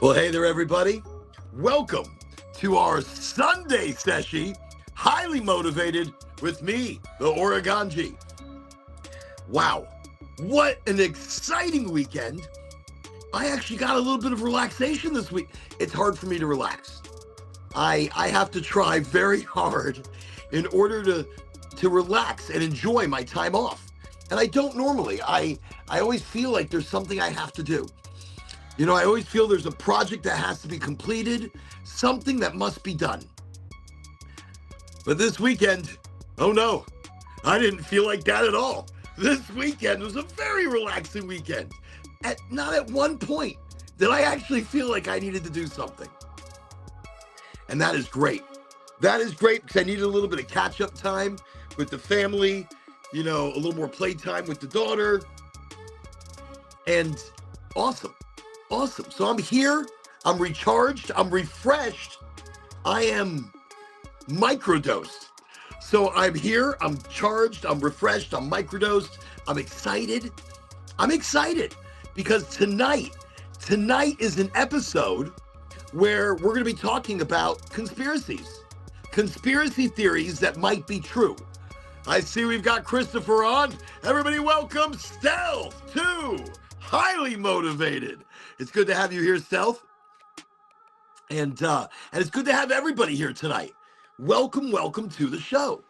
Well, hey there, everybody. Welcome to our Sunday session, highly motivated with me, the Oraganji. Wow, what an exciting weekend. I actually got a little bit of relaxation this week. It's hard for me to relax. I have to try very hard in order to relax and enjoy my time off. And I don't normally. I always feel like there's something I have to do. You know, I always feel there's a project that has to be completed, something that must be done. But this weekend, oh no, I didn't feel like that at all. This weekend was a very relaxing weekend. Not at one point did I actually feel like I needed to do something. And that is great. That is great because I needed a little bit of catch-up time with the family, you know, a little more playtime with the daughter. And awesome. Awesome. So I'm here, I'm recharged, I'm refreshed, I am microdosed. So I'm here, I'm charged, I'm refreshed, I'm microdosed, I'm excited. I'm excited because tonight is an episode where we're going to be talking about conspiracies, conspiracy theories that might be true. I see we've got Christopher on. Everybody welcome Stealth 2, highly motivated. It's good to have you here, Stealth. And it's good to have everybody here tonight. Welcome to the show.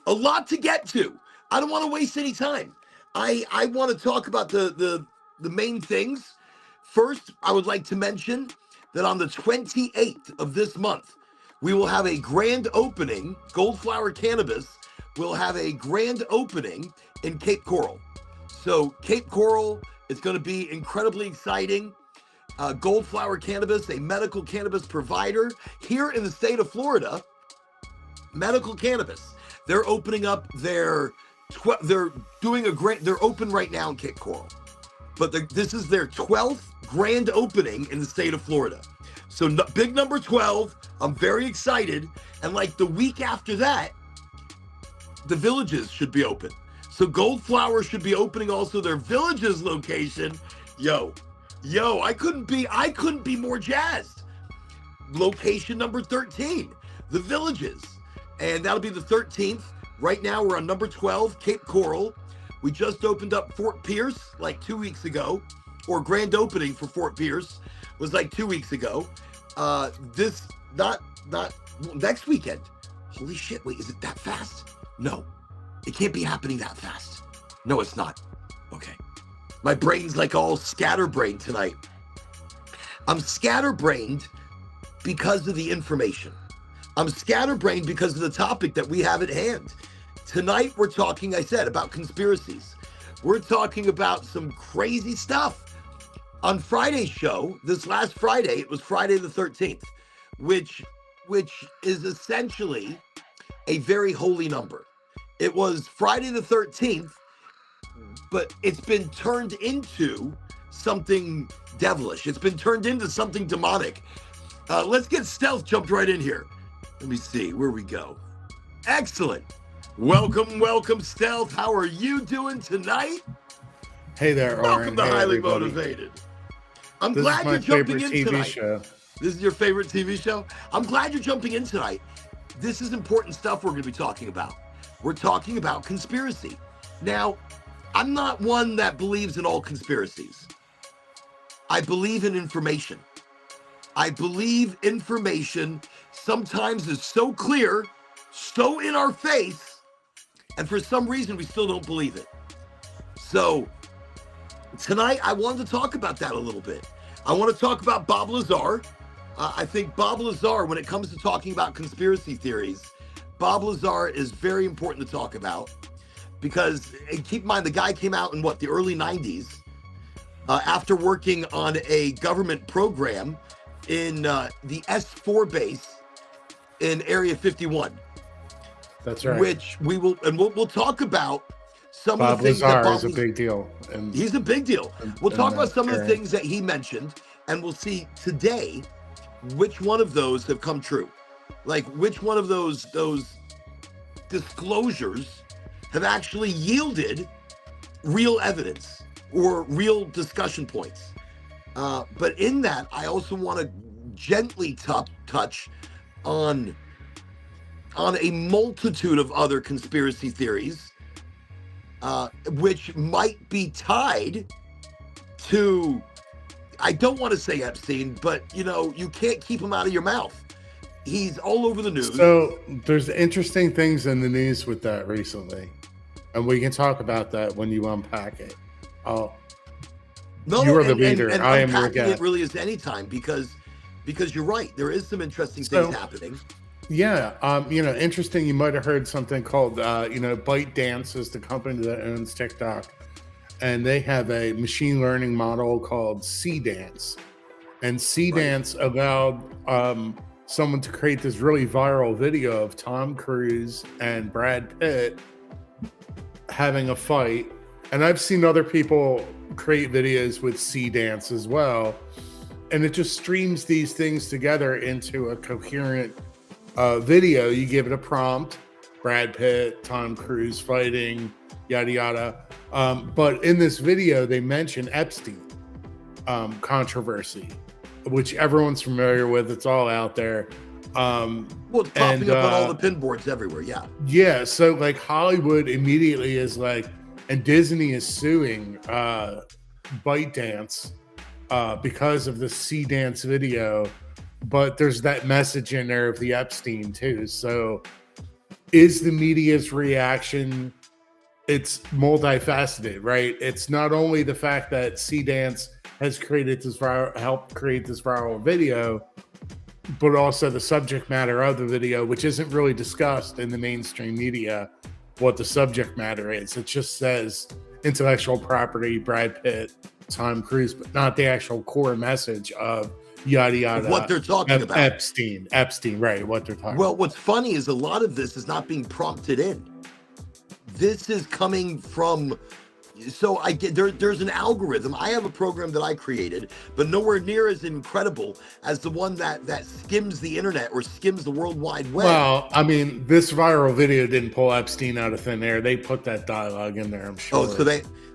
A lot to get to. I don't want to waste any time. I want to talk about the main things. First, I would like to mention that on the 28th of this month, we will have a grand opening. Goldflower Cannabis will have a grand opening in Cape Coral. So Cape Coral, it's going to be incredibly exciting. Goldflower Cannabis, a medical cannabis provider here in the state of Florida. Medical cannabis. They're opening up they're open right now in Cape Coral. But this is their 12th grand opening in the state of Florida. So big number 12. I'm very excited. And like the week after that, the Villages should be open. So Goldflower should be opening also their Villages location. Yo, I couldn't be more jazzed. Location number 13, the Villages. And that'll be the 13th. Right now we're on number 12, Cape Coral. We just opened up Fort Pierce like 2 weeks ago, or grand opening for Fort Pierce was like 2 weeks ago. Next weekend. Holy shit, wait, is it that fast? No, it can't be happening that fast. No, it's not. Okay. My brain's like all scatterbrained tonight. I'm scatterbrained because of the information. I'm scatterbrained because of the topic that we have at hand. Tonight, we're talking, I said, about conspiracies. We're talking about some crazy stuff. On Friday's show, this last Friday, it was Friday the 13th, which is essentially a very holy number. It was Friday the 13th, but it's been turned into something devilish. It's been turned into something demonic. Let's get Stealth jumped right in here. Let me see where we go. Excellent. Welcome, Stealth. How are you doing tonight? Hey there, Oren. Welcome to hey, Highly everybody. Motivated. I'm This glad is my you're jumping favorite in TV tonight. show. This is your favorite TV show? I'm glad you're jumping in tonight. This is important stuff we're going to be talking about. We're talking about conspiracy. Now, I'm not one that believes in all conspiracies. I believe in information. I believe information sometimes is so clear, so in our face, and for some reason we still don't believe it. So tonight I wanted to talk about that a little bit. I want to talk about Bob Lazar. I think Bob Lazar, when it comes to talking about conspiracy theories, Bob Lazar is very important to talk about because, and keep in mind, the guy came out in the early 90s after working on a government program in the S4 base in Area 51. That's right. Which we'll talk about some Bob of the things Lazar that Bob is a big deal. He's a big deal. We'll talk about some of the things that he mentioned, and we'll see today which one of those have come true. Like which one of those disclosures have actually yielded real evidence or real discussion points. But in that, I also want to gently touch on a multitude of other conspiracy theories, which might be tied to, I don't want to say Epstein, but you can't keep him out of your mouth. He's all over the news. So there's interesting things in the news with that recently, and we can talk about that when you unpack it. You are the leader. And I am your unpacking guest. it really is any time because you're right. There is some interesting things happening. Yeah, interesting. You might have heard something called, ByteDance is the company that owns TikTok, and they have a machine learning model called C-Dance, and C-Dance allowed someone to create this really viral video of Tom Cruise and Brad Pitt having a fight, and I've seen other people create videos with C-Dance as well, and it just streams these things together into a coherent video. You give it a prompt, Brad Pitt, Tom Cruise fighting, yada yada. But in this video, they mention Epstein controversy, which everyone's familiar with. It's all out there. Well, it's popping up on all the pin boards everywhere. Yeah. Yeah. So like Hollywood immediately is like, and Disney is suing ByteDance because of the C-Dance video. But there's that message in there of the Epstein too. So is the media's reaction, it's multifaceted, right? It's not only the fact that C-Dance has created this helped create this viral video, but also the subject matter of the video, which isn't really discussed in the mainstream media, what the subject matter is. It just says intellectual property, Brad Pitt, Tom Cruise, but not the actual core message of yada yada. What they're talking about. Epstein, right, what they're talking Well, about. what's funny is a lot of this is not being prompted in. This is coming from, so I get there's an algorithm. I have a program that I created, but nowhere near as incredible as the one that skims the internet or skims the World Wide Web. Well, I mean, this viral video didn't pull Epstein out of thin air. They put that dialogue in there, I'm sure. Oh, so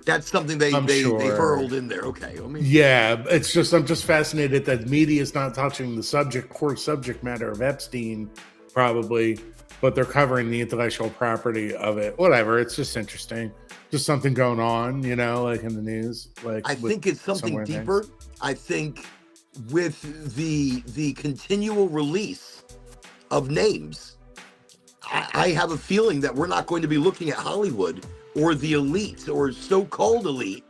that's something they hurled in there. Okay. I mean, yeah, it's just, I'm just fascinated that media is not touching the core subject matter of Epstein, probably, but they're covering the intellectual property of it. Whatever. It's just interesting. Just something going on, like in the news. Like I think it's something deeper. I think with the continual release of names, I have a feeling that we're not going to be looking at Hollywood or the elite or so-called elite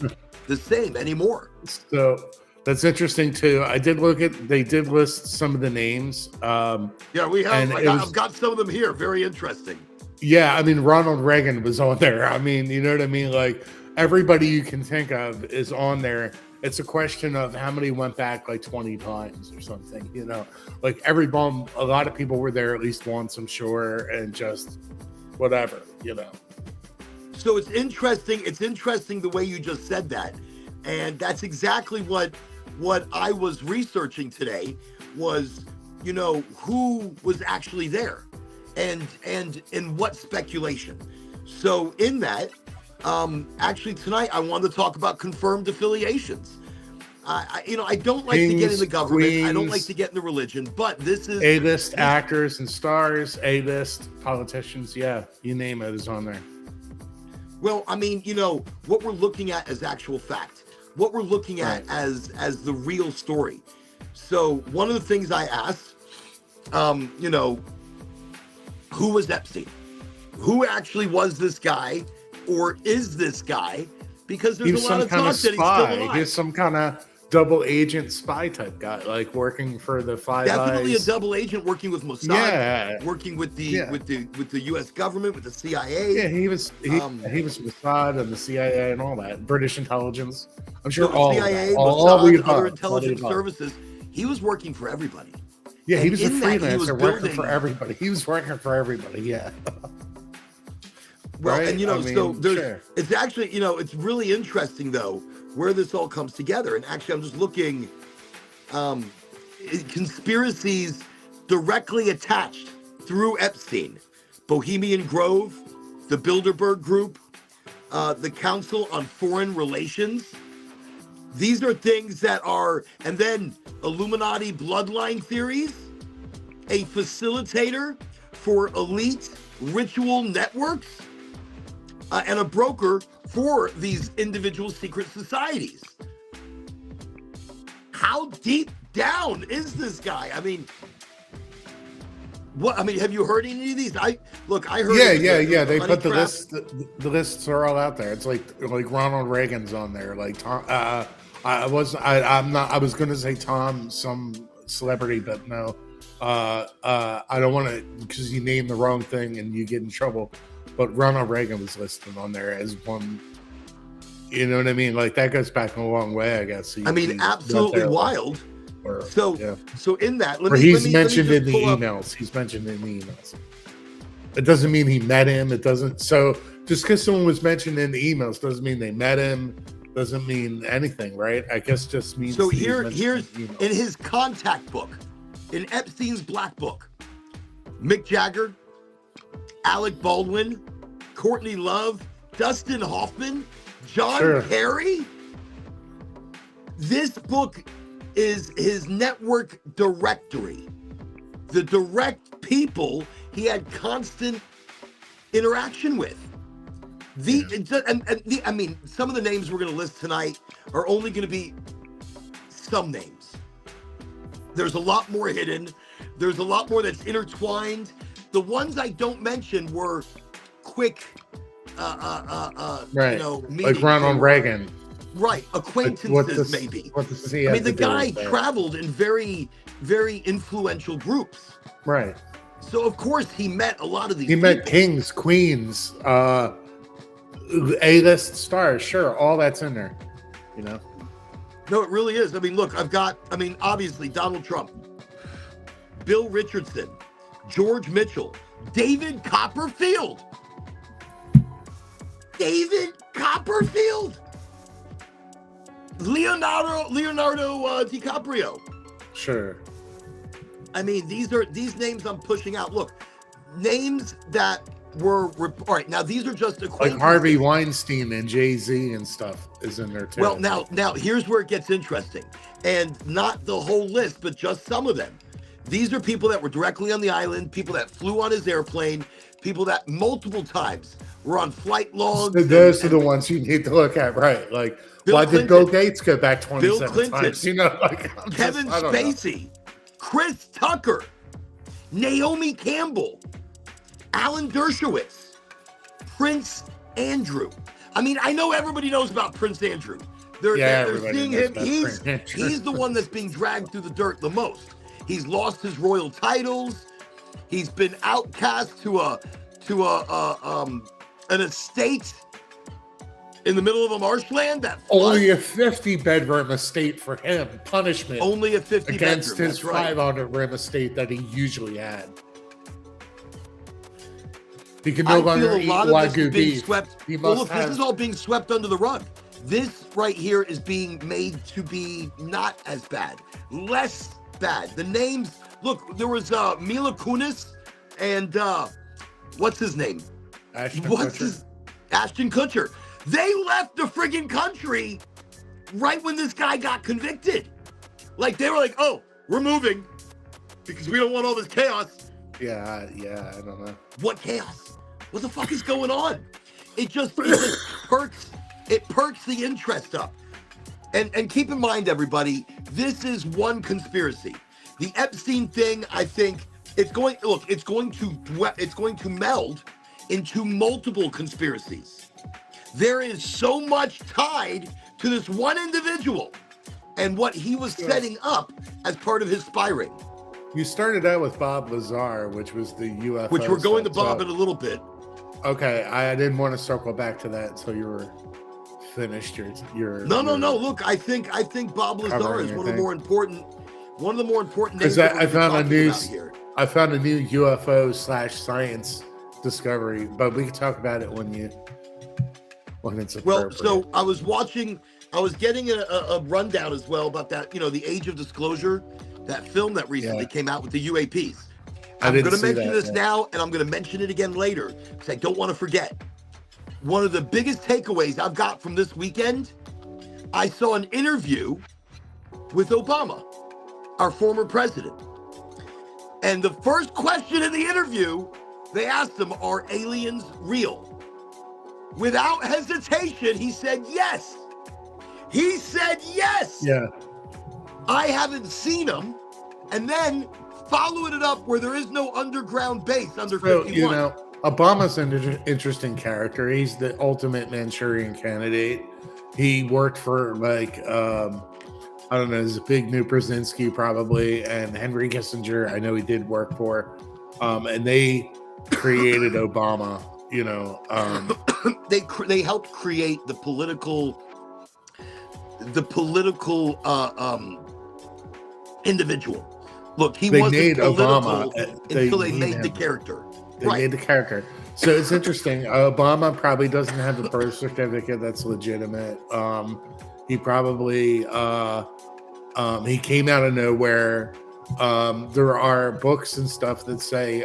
the same anymore. So that's interesting too. They did list some of the names. Yeah, we have. I've got some of them here. Very interesting. Yeah, I mean, Ronald Reagan was on there. I mean, you know what I mean? Like everybody you can think of is on there. It's a question of how many went back like 20 times or something, like a lot of people were there at least once, I'm sure, and just whatever, So it's interesting. It's interesting the way you just said that. And that's exactly what I was researching today was, who was actually there and in what speculation. So in that, actually tonight I wanted to talk about confirmed affiliations. I don't like to get in the government. Queens, I don't like to get in the religion, but this is A-list actors and stars, A-list politicians. Yeah, you name it is on there. Well, I mean, what we're looking at as actual fact, what we're looking at as the real story. So one of the things I asked, who was Epstein? Who actually was this guy, or is this guy? Because there's a lot of talk that he's still alive. He's some kind of double agent spy type guy, like working for the Five Eyes. Definitely a double agent working with Mossad, working with the U.S. government, with the CIA. Yeah, he was Mossad and the CIA and all that, British intelligence. I'm sure all CIA, all the other intelligence services. He was working for everybody. Yeah, he was a freelancer working for everybody. He was working for everybody. Yeah. Well, right? And so there's, it's actually, it's really interesting though, where this all comes together. And actually, I'm just looking, conspiracies directly attached through Epstein, Bohemian Grove, the Bilderberg Group, the Council on Foreign Relations, These are things that are, and then Illuminati bloodline theories, a facilitator for elite ritual networks, and a broker for these individual secret societies. How deep down is this guy? I mean, what? I mean, have you heard any of these? I heard. Yeah. They put the list. The lists are all out there. It's like Ronald Reagan's on there. Like Tom. I was going to say Tom, some celebrity, but no. I don't want to, because you name the wrong thing and you get in trouble. But Ronald Reagan was listed on there as one. You know what I mean? Like that goes back a long way, I guess. So absolutely wild. So in that, he's mentioned in the emails. He's mentioned in the emails. It doesn't mean he met him. It doesn't. So just because someone was mentioned in the emails doesn't mean they met him. Doesn't mean anything, right? I guess just means. So here's in his contact book, in Epstein's black book, Mick Jagger, Alec Baldwin, Courtney Love, Dustin Hoffman, John Kerry. This book is his network directory. The direct people he had constant interaction with. I mean, some of the names we're going to list tonight are only going to be some names. There's a lot more hidden. There's a lot more that's intertwined. The ones I don't mention were quick, right. Meetings. Like Ronald Reagan. Right, acquaintances maybe. I mean, the guy traveled in very, very influential groups. Right. So of course he met a lot of these. He met kings, queens, A-list stars. Sure, all that's in there. You know. No, it really is. I mean, look, obviously Donald Trump, Bill Richardson, George Mitchell, David Copperfield. Leonardo DiCaprio. Sure. I mean, these names I'm pushing out. Look, names that were all right. Now these are just like Harvey Weinstein and Jay-Z and stuff is in there too. Well, now here's where it gets interesting, and not the whole list, but just some of them. These are people that were directly on the island, people that flew on his airplane, people that multiple times were on flight logs. So those are the ones you need to look at, right? Like, why did Bill Gates go back 27 times? You know, like Kevin Spacey, Chris Tucker, Naomi Campbell, Alan Dershowitz, Prince Andrew. I mean, I know everybody knows about Prince Andrew. They're seeing him. He's the one that's being dragged through the dirt the most. He's lost his royal titles. He's been outcast to an estate in the middle of a marshland. Only a 50-bedroom estate for him. Punishment. Only a 50 against bedroom. his 500-room estate that he usually had. He can no longer eat Wagyu beef. This is all being swept under the rug. This right here is being made to be not as bad, less bad. The names, look, there was Mila Kunis and what's his name? Ashton Kutcher. They left the friggin' country right when this guy got convicted. Like, they were like, oh, we're moving because we don't want all this chaos. Yeah, I don't know. What chaos? What the fuck is going on? It just perks the interest up. And keep in mind, everybody, this is one conspiracy. The Epstein thing, I think, it's going to meld into multiple conspiracies. There is so much tied to this one individual and what he was setting up as part of his spy ring. You started out with Bob Lazar, which was the UFO. Which we're going to Bob in a little bit. Okay, I didn't want to circle back to that until you were finished your No. Look, I think Bob Lazar is one of the more important names. Because I found a new UFO/science discovery, but we can talk about it when it's appropriate. Well, so I was getting a rundown as well about that, the Age of Disclosure, that film that recently came out with the UAPs. I'm going to mention this now, and I'm going to mention it again later because I don't want to forget. One of the biggest takeaways I've got from this weekend I saw an interview with Obama, our former president. And the first question in the interview, they asked him, are aliens real? Without hesitation, he said yes. He said yes. Yeah. I haven't seen them. And then following it up where there is no underground base under 51. You know, Obama's an interesting character. He's the ultimate Manchurian candidate. He worked for like, I don't know, there's a big new Brzezinski probably, and Henry Kissinger, I know he did work for. And they created Obama, you know. They helped create the political individual. Look, he wasn't political until they made the character. They made the character. So it's interesting. Obama probably doesn't have a birth certificate that's legitimate. He probably he came out of nowhere. There are books and stuff that say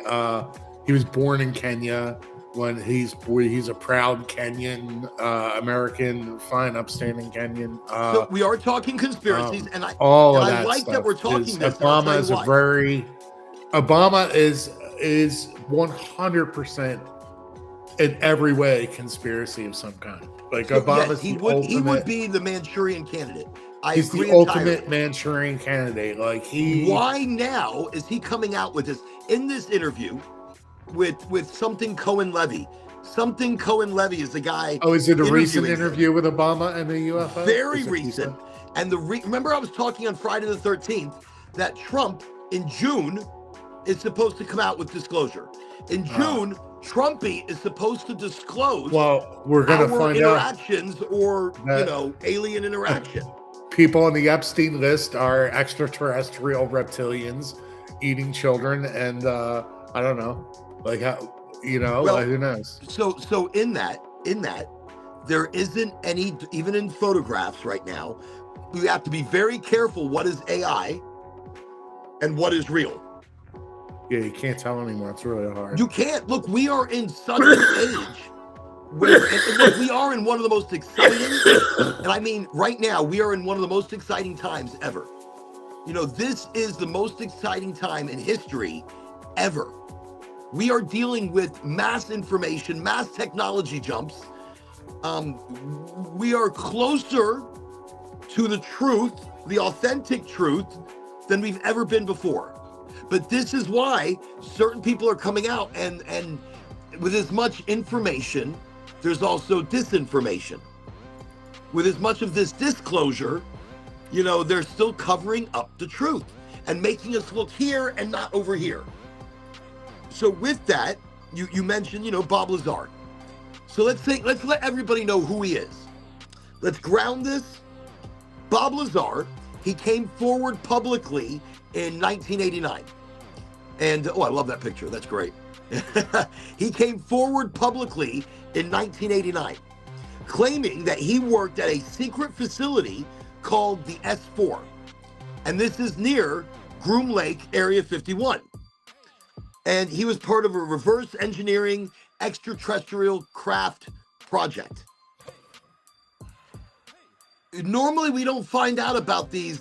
he was born in Kenya. When he's a proud Kenyan, American, fine, upstanding Kenyan. So we are talking conspiracies, and I like that we're talking this. Obama is Obama is 100% in every way conspiracy of some kind. Like Obama's he would be the Manchurian candidate. He's the ultimate Manchurian candidate. Like why now is he coming out with this in this interview? With something Cohen-Levy. Something Cohen-Levy is the guy. Oh, is it a recent interview with Obama and the UFO? Very recent. And remember I was talking on Friday the 13th that Trump in June is supposed to come out with disclosure. In June, Trumpy is supposed to disclose we're going to find interactions or, alien interaction. People on the Epstein list are extraterrestrial reptilians eating children, and I don't know. Like how, who knows? So in that, there isn't any, even in photographs right now, we have to be very careful what is AI and what is real. Yeah, you can't tell anymore. It's really hard. You can't. Look, we are in such an age where look, we are in one of the most exciting, and I mean right now, we are in one of the most exciting times ever. This is the most exciting time in history ever. We are dealing with mass information, mass technology jumps. We are closer to the truth, the authentic truth, than we've ever been before. But this is why certain people are coming out and with as much information, there's also disinformation. With as much of this disclosure, they're still covering up the truth and making us look here and not over here. So with that, you mentioned, Bob Lazar. So let's let everybody know who he is. Let's ground this. Bob Lazar, he came forward publicly in 1989. And, I love that picture. That's great. He came forward publicly in 1989, claiming that he worked at a secret facility called the S4. And this is near Groom Lake, Area 51. And he was part of a reverse engineering extraterrestrial craft project. Normally, we don't find out about these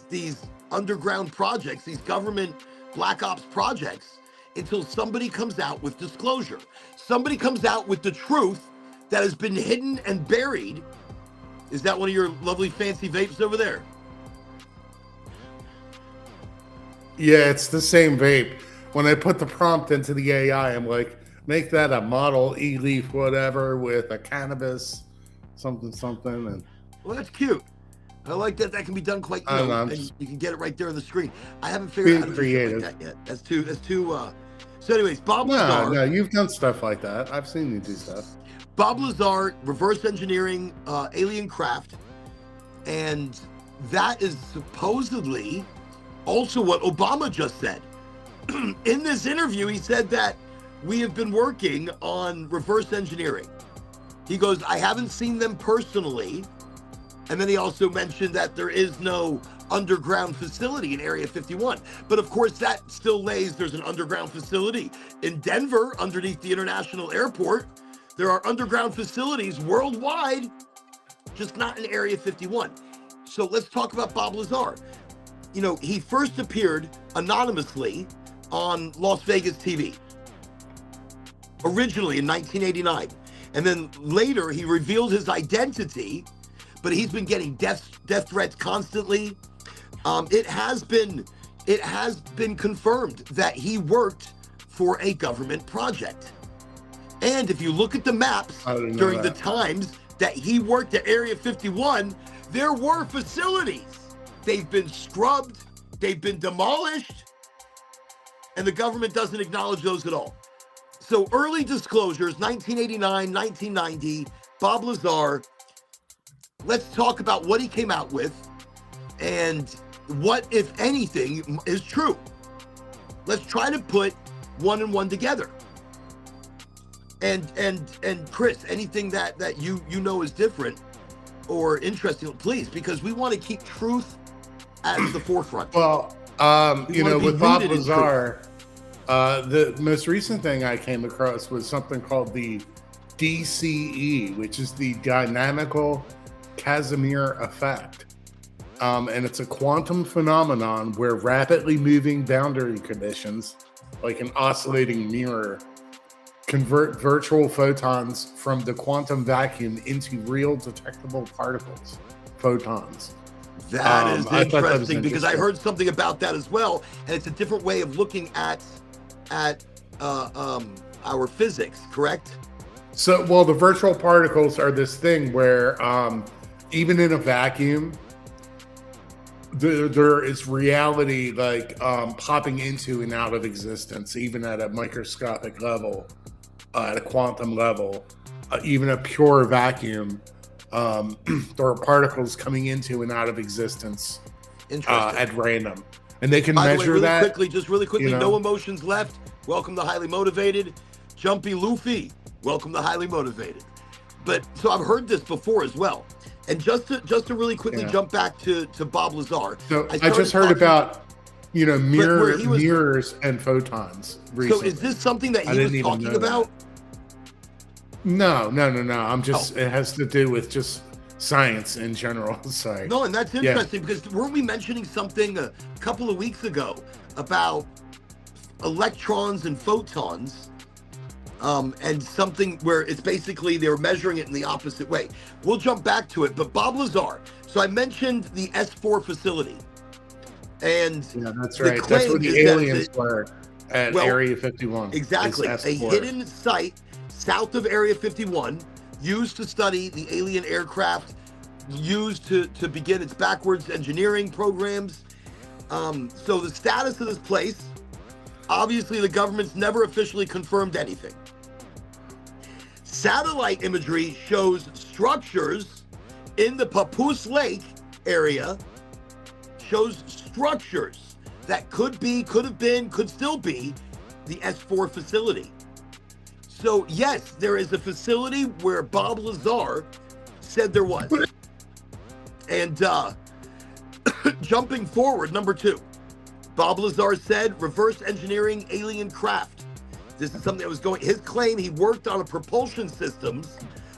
underground projects, these government black ops projects, until somebody comes out with disclosure. Somebody comes out with the truth that has been hidden and buried. Is that one of your lovely fancy vapes over there? Yeah, it's the same vape. When I put the prompt into the AI, I'm like, make that a Model E leaf, whatever, with a cannabis, something, and well, that's cute. I like that. That can be done quite, and you can get it right there on the screen. I haven't figured out how to do shit like that yet. That's too. So, anyways, Bob Lazar. No, you've done stuff like that. I've seen you do stuff. Bob Lazar, reverse engineering, alien craft, and that is supposedly also what Obama just said. In this interview, he said that we have been working on reverse engineering. He goes, I haven't seen them personally. And then he also mentioned that there is no underground facility in Area 51. But of course, that still there's an underground facility in Denver underneath the international airport. There are underground facilities worldwide, just not in Area 51. So let's talk about Bob Lazar. You know, he first appeared anonymously on Las Vegas TV, originally in 1989. And then later he revealed his identity, but he's been getting death threats constantly. It has been confirmed that he worked for a government project. And if you look at the maps during the times that he worked at Area 51, there were facilities. They've been scrubbed, they've been demolished, and the government doesn't acknowledge those at all. So early disclosures, 1989, 1990, Bob Lazar. Let's talk about what he came out with and what, if anything, is true. Let's try to put one and one together. And Chris, anything that you know is different or interesting, please, because we want to keep truth at the forefront. Well, you know, with Bob Lazar, the most recent thing I came across was something called the DCE, which is the dynamical Casimir effect. And it's a quantum phenomenon where rapidly moving boundary conditions, like an oscillating mirror, convert virtual photons from the quantum vacuum into real detectable particles, photons. That is interesting, because I heard something about that as well, and it's a different way of looking at our physics, correct? So, well, the virtual particles are this thing where even in a vacuum, there is reality like popping into and out of existence, even at a microscopic level, at a quantum level, even a pure vacuum. There are particles coming into and out of existence at random, and they can measure that. Really quickly, no emotions left. Welcome to Highly Motivated. Jumpy Luffy, welcome to Highly Motivated. But so I've heard this before as well. And just to really quickly jump back to Bob Lazar. So I just heard about mirrors and photons recently. So is this something that he was talking about? No. I'm just it has to do with just science in general. Sorry. No, and that's interesting because weren't we mentioning something a couple of weeks ago about electrons and photons? And something where it's basically they were measuring it in the opposite way. We'll jump back to it, but Bob Lazar. So I mentioned the S4 facility, and that's right. That's where the aliens were at Area 51. Exactly, a hidden site south of Area 51, used to study the alien aircraft, used to begin its backwards engineering programs. So the status of this place, obviously, the government's never officially confirmed anything. Satellite imagery shows structures in the Papoose Lake area, shows structures that could have been, could still be the S4 facility. So yes, there is a facility where Bob Lazar said there was. And jumping forward, number 2, Bob Lazar said reverse engineering alien craft. This is something that was going, his claim, he worked on a propulsion systems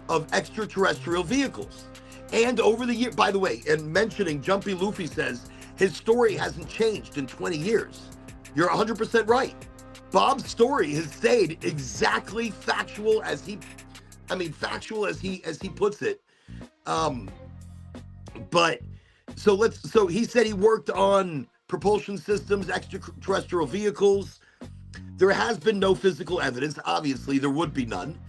of extraterrestrial vehicles. And over the year, by the way, and mentioning Jumpy Luffy says, his story hasn't changed in 20 years. You're 100% right. Bob's story has stayed exactly factual as he puts it. But so he said he worked on propulsion systems, extraterrestrial vehicles. There has been no physical evidence. Obviously, there would be none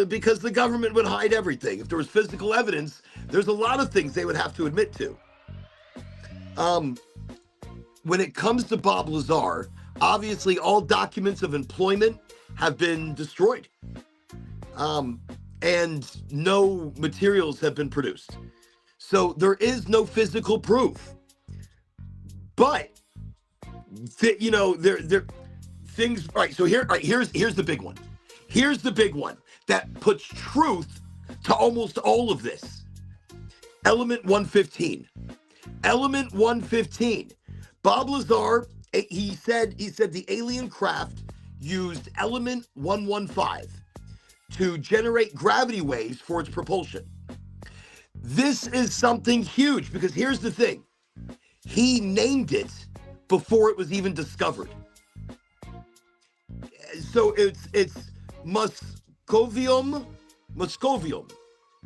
because the government would hide everything. If there was physical evidence, there's a lot of things they would have to admit to. When it comes to Bob Lazar, obviously, all documents of employment have been destroyed, and no materials have been produced. So there is no physical proof. But there things. All right. So here's the big one. Here's the big one that puts truth to almost all of this. Element 115. Element 115. Bob Lazar. He said the alien craft used element 115 to generate gravity waves for its propulsion. This is something huge because here's the thing. He named it before it was even discovered. So it's Muscovium.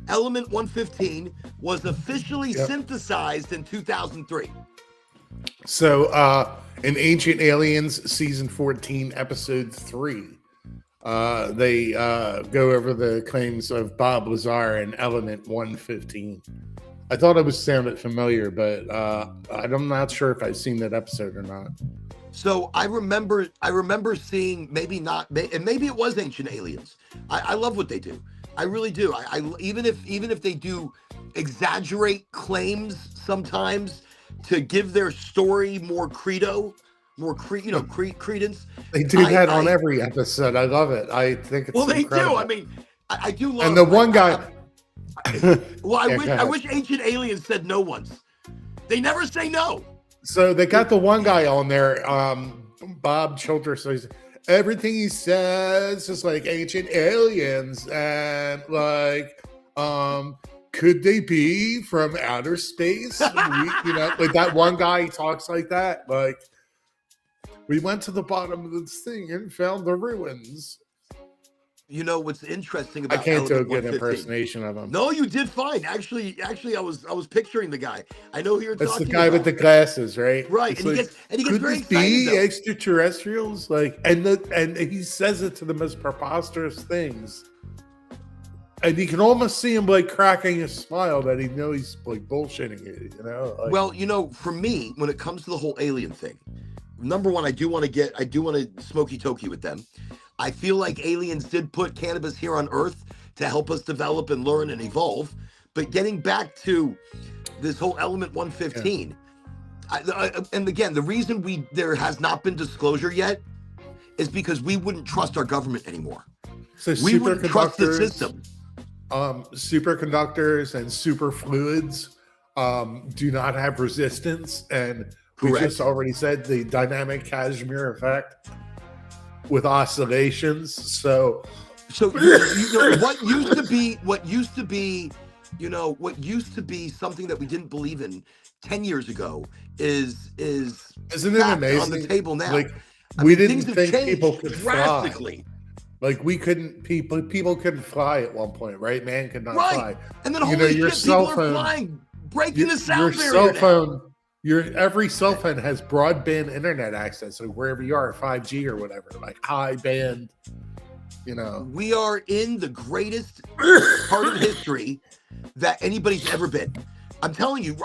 Element 115 was officially synthesized in 2003. So in Ancient Aliens season 14 episode 3, they go over the claims of Bob Lazar and Element 115. I thought it sounded familiar, but I'm not sure if I've seen that episode or not. So I remember seeing, maybe not, and maybe it was Ancient Aliens. I love what they do. I really do. I even if they do exaggerate claims sometimes to give their story more credence. They do that on every episode. I love it. I think it's incredible. Do. I mean, I do love. And the one guy. I wish Ancient Aliens said no once. They never say no. So they got the one guy on there, Bob Childress. So everything he says is like Ancient Aliens, and like, could they be from outer space? Like that one guy talks like that. Like, we went to the bottom of this thing and found the ruins. You know what's interesting about I can't do a good impersonation of him. No, you did fine. Actually, I was picturing the guy. I know who you're That's talking the guy about. with the glasses, right? Right, and, like, he gets very excited. Could this be extraterrestrials? Like, and he says it to the most preposterous things, and you can almost see him like cracking a smile that he knows he's like bullshitting it. Like, well, for me, when it comes to the whole alien thing, number one, I do want to smoky talky with them. I feel like aliens did put cannabis here on Earth to help us develop and learn and evolve. But getting back to this whole Element 115, and again, the reason there has not been disclosure yet is because we wouldn't trust our government anymore. So we wouldn't trust the system. Superconductors and superfluids do not have resistance, and we just already said the dynamic Casimir effect with oscillations. So what used to be something that we didn't believe in 10 years ago isn't it amazing on the table now? Like, we didn't think people could drastically fly. Like, people couldn't fly at one point, right? Man could not fly. And then your cell phone, are flying, breaking the sound barrier. Your cell phone. Every cell phone has broadband internet access, so wherever you are, 5G or whatever, like high band. We are in the greatest part of history that anybody's ever been. I'm telling you,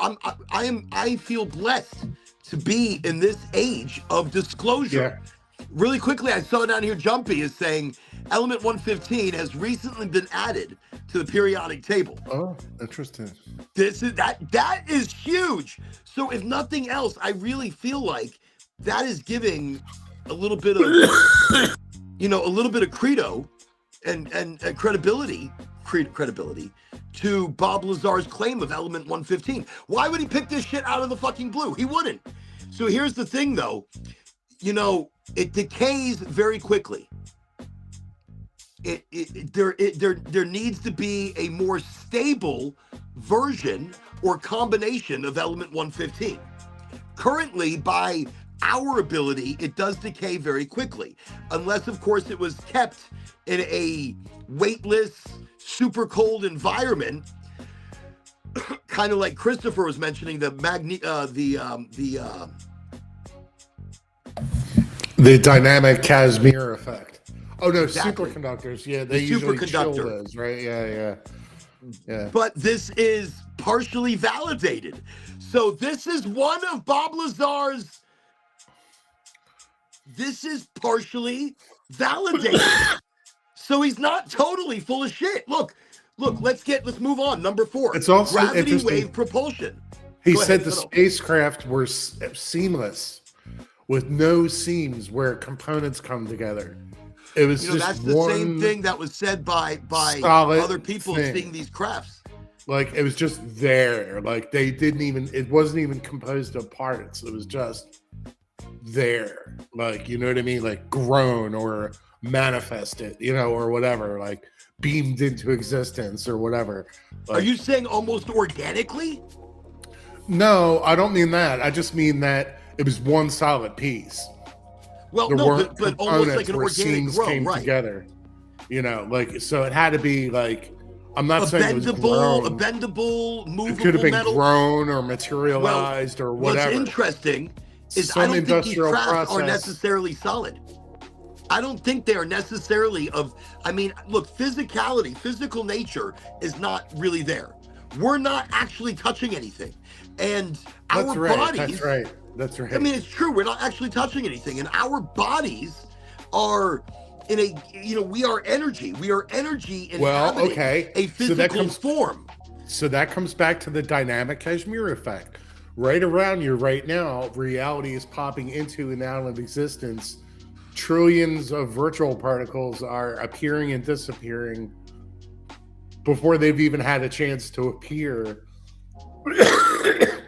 I feel blessed to be in this age of disclosure. Yeah. Really quickly, I saw down here, Jumpy is saying Element 115 has recently been added to the periodic table. Oh, interesting. That is huge. So if nothing else, I really feel like that is giving a little bit of, credo and credibility to Bob Lazar's claim of Element 115. Why would he pick this shit out of the fucking blue? He wouldn't. So here's the thing, though. It decays very quickly. There needs to be a more stable version or combination of Element 115. Currently, by our ability, it does decay very quickly, unless, of course, it was kept in a weightless, super cold environment, kind of like Christopher was mentioning the dynamic Casimir effect. Oh no, exactly. Superconductors. Yeah, they usually chill those, right? Yeah. But this is partially validated. So this is one of Bob Lazar's. This is partially validated. So he's not totally full of shit. Look. Let's move on. Number 4. It's also gravity wave propulsion. He said the spacecraft were seamless, with no seams where components come together. It was just that's the same thing that was said by other people seeing these crafts. Like, it was just there. Like, they didn't even, it wasn't even composed of parts. It was just there. Like, you know what I mean? Like, grown or manifested, or whatever. Like, beamed into existence or whatever. Are you saying almost organically? No, I don't mean that. I just mean that it was one solid piece. Well, there no, weren't but almost like an where organic seams grow, came right? together. Like, so it had to be like, I'm not A saying it was grown. bendable, movable It could have been metal. grown or materialized or whatever. What's interesting is Some I don't think these industrial crafts are process. necessarily solid. I don't think they are necessarily look, physicality, physical nature is not really there. We're not actually touching anything. And our bodies. That's right. I mean, it's true. We're not actually touching anything. And our bodies are in we are energy. We are energy in a physical form. So that comes back to the dynamic Kashmir effect. Right around you right now, reality is popping into and out of existence. Trillions of virtual particles are appearing and disappearing before they've even had a chance to appear.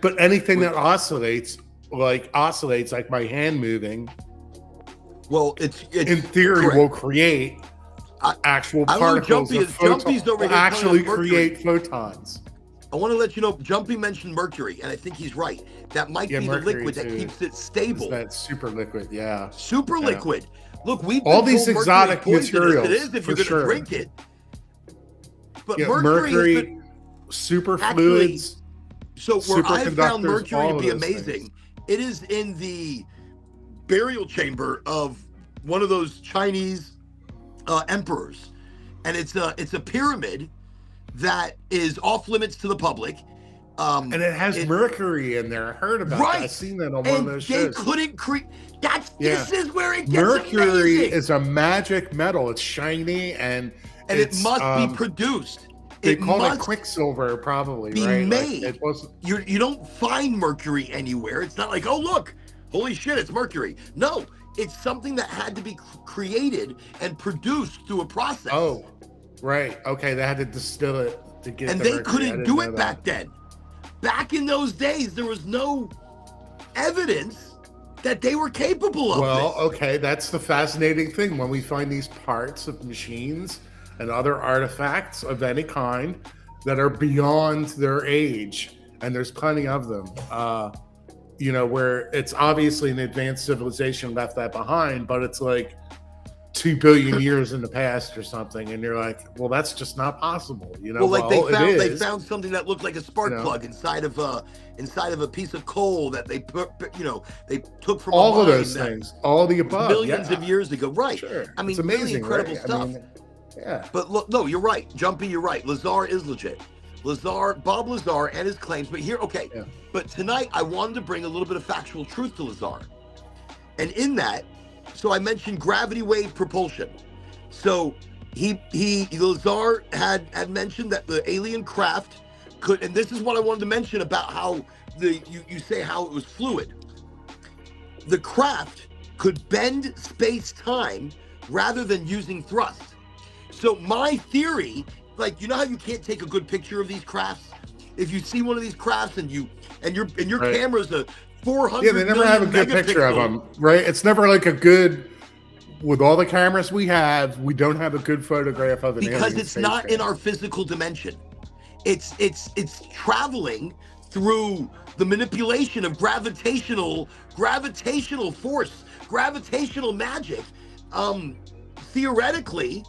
But anything that oscillates like my hand moving, well, it's in theory correct. Will create actual particles of photons. Will actually create photons. I want to let you know, Jumpy mentioned mercury, and I think he's right. That might be the liquid that keeps it stable. That super liquid, yeah. Super liquid. Look, we've all these exotic materials. It is if you're going to drink it. But mercury super fluids. So where I found mercury to be amazing, it is in the burial chamber of one of those Chinese emperors, and it's a pyramid that is off limits to the public. And it has mercury in there. I heard about that. I've seen that on one of those shows. They couldn't create. This is where it gets mercury amazing. Is a magic metal. It's shiny and it must be produced. They call it quicksilver, probably. Be right? made. Like, it wasn't... You don't find mercury anywhere. It's not like, oh look, holy shit, it's mercury. No, it's something that had to be created and produced through a process. Oh, right. Okay, they had to distill it to get. And they couldn't do it back then. Back in those days, there was no evidence that they were capable of Well, this. Okay, that's the fascinating thing. When we find these parts of machines and other artifacts of any kind that are beyond their age, and there's plenty of them, where it's obviously an advanced civilization left that behind, but it's like 2 billion years in the past or something, and you're like, well, that's just not possible, they found something that looked like a spark plug inside of a piece of coal that they put, they took from all of those things, all the above, millions of years ago, right? Sure. I mean, it's amazing, really incredible stuff. Yeah. But look, no, you're right, Jumpy, you're right. Lazar is legit. Bob Lazar and his claims, but here, okay. Yeah. But tonight I wanted to bring a little bit of factual truth to Lazar, and in that. So I mentioned gravity wave propulsion. So Lazar had mentioned that the alien craft could, and this is what I wanted to mention about how you say how it was fluid. The craft could bend space-time rather than using thrust. So my theory, like, you know how you can't take a good picture of these crafts? If you see one of these crafts and your right. Camera's a 400 they never have a good picture of them, right? It's never like a good, with all the cameras we have, we don't have a good photograph of an alien because it's not in our physical dimension. It's traveling through the manipulation of gravitational force, gravitational magic. Theoretically,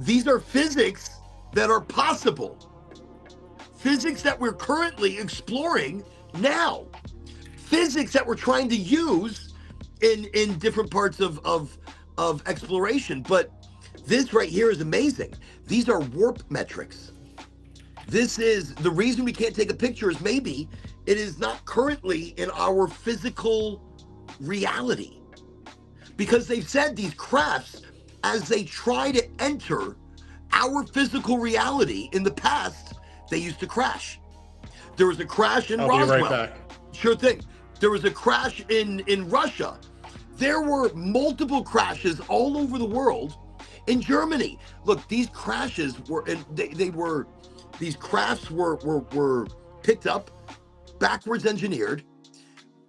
these are physics that are possible. Physics that we're currently exploring now. Physics that we're trying to use in different parts of exploration. But this right here is amazing. These are warp metrics. This is the reason we can't take a picture, is maybe it is not currently in our physical reality. Because they've said these crafts, as they try to enter our physical reality in the past, they used to crash. There was a crash in Roswell. Be right back. Sure thing. There was a crash in Russia. There were multiple crashes all over the world. In Germany, look, these crashes were, and these crafts were picked up, backwards engineered,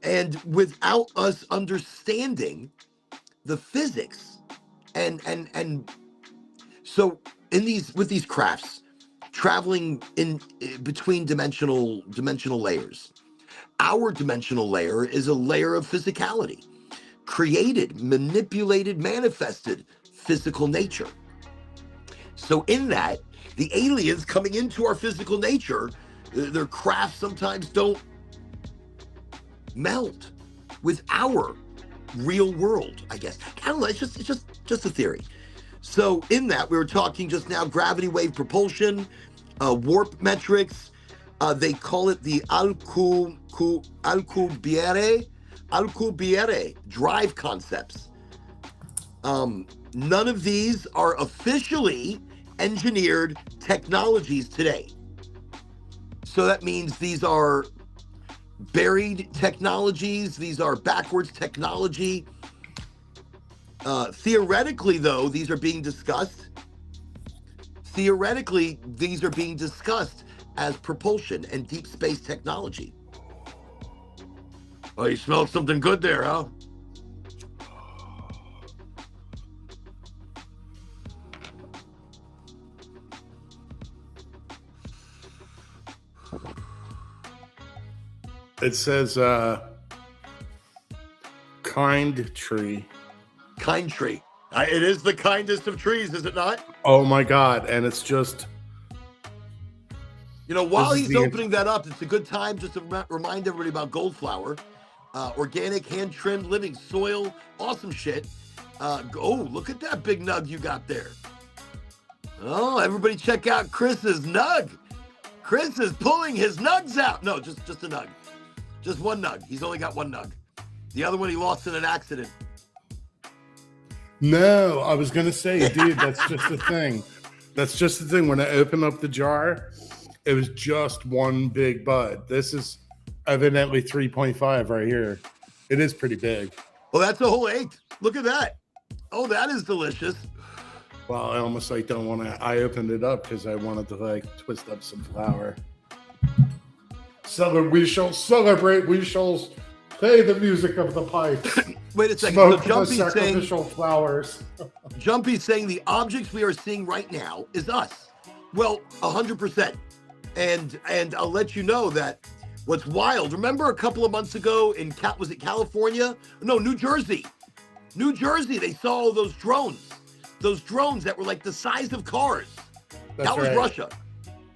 and without us understanding the physics, and so with these crafts, traveling in between dimensional layers. Our dimensional layer is a layer of physicality, created, manipulated, manifested physical nature. So in that, the aliens coming into our physical nature, their crafts sometimes don't meld with our real world, I guess. I don't know, it's just a theory. So in that, we were talking just now, gravity wave propulsion, warp metrics. They call it the Alcubierre drive concepts. None of these are officially engineered technologies today. So that means these are buried technologies. These are backwards technology. Theoretically, though, these are being discussed. Theoretically, these are being discussed as propulsion and deep space technology. Oh, you smelled something good there, huh? It says kind tree. Kind tree. It is the kindest of trees, is it not? Oh my God. And it's just... You know, while he's opening that up, it's a good time just to remind everybody about Goldflower. Organic, hand-trimmed, living soil. Awesome shit. Oh, look at that big nug you got there. Oh, everybody check out Chris's nug. Chris is pulling his nugs out. No, just a nug. Just one nug. He's only got one nug. The other one he lost in an accident. No, I was going to say, dude, that's just the thing. That's just the thing. When I opened up the jar, it was just one big bud. This is evidently 3.5 right here. It is pretty big. Well, that's a whole 8. Look at that. Oh, that is delicious. Well, I almost like don't want to. I opened it up because I wanted to like twist up some flour. We shall celebrate. We shall play the music of the pipes. Wait a second. Smoke So Jumpy's the sacrificial flowers. Jumpy's saying the objects we are seeing right now is us. Well, 100%. And I'll let you know that what's wild. Remember a couple of months ago in was it California? No, New Jersey. New Jersey. They saw all those drones. Those drones that were like the size of cars. That was right. Russia.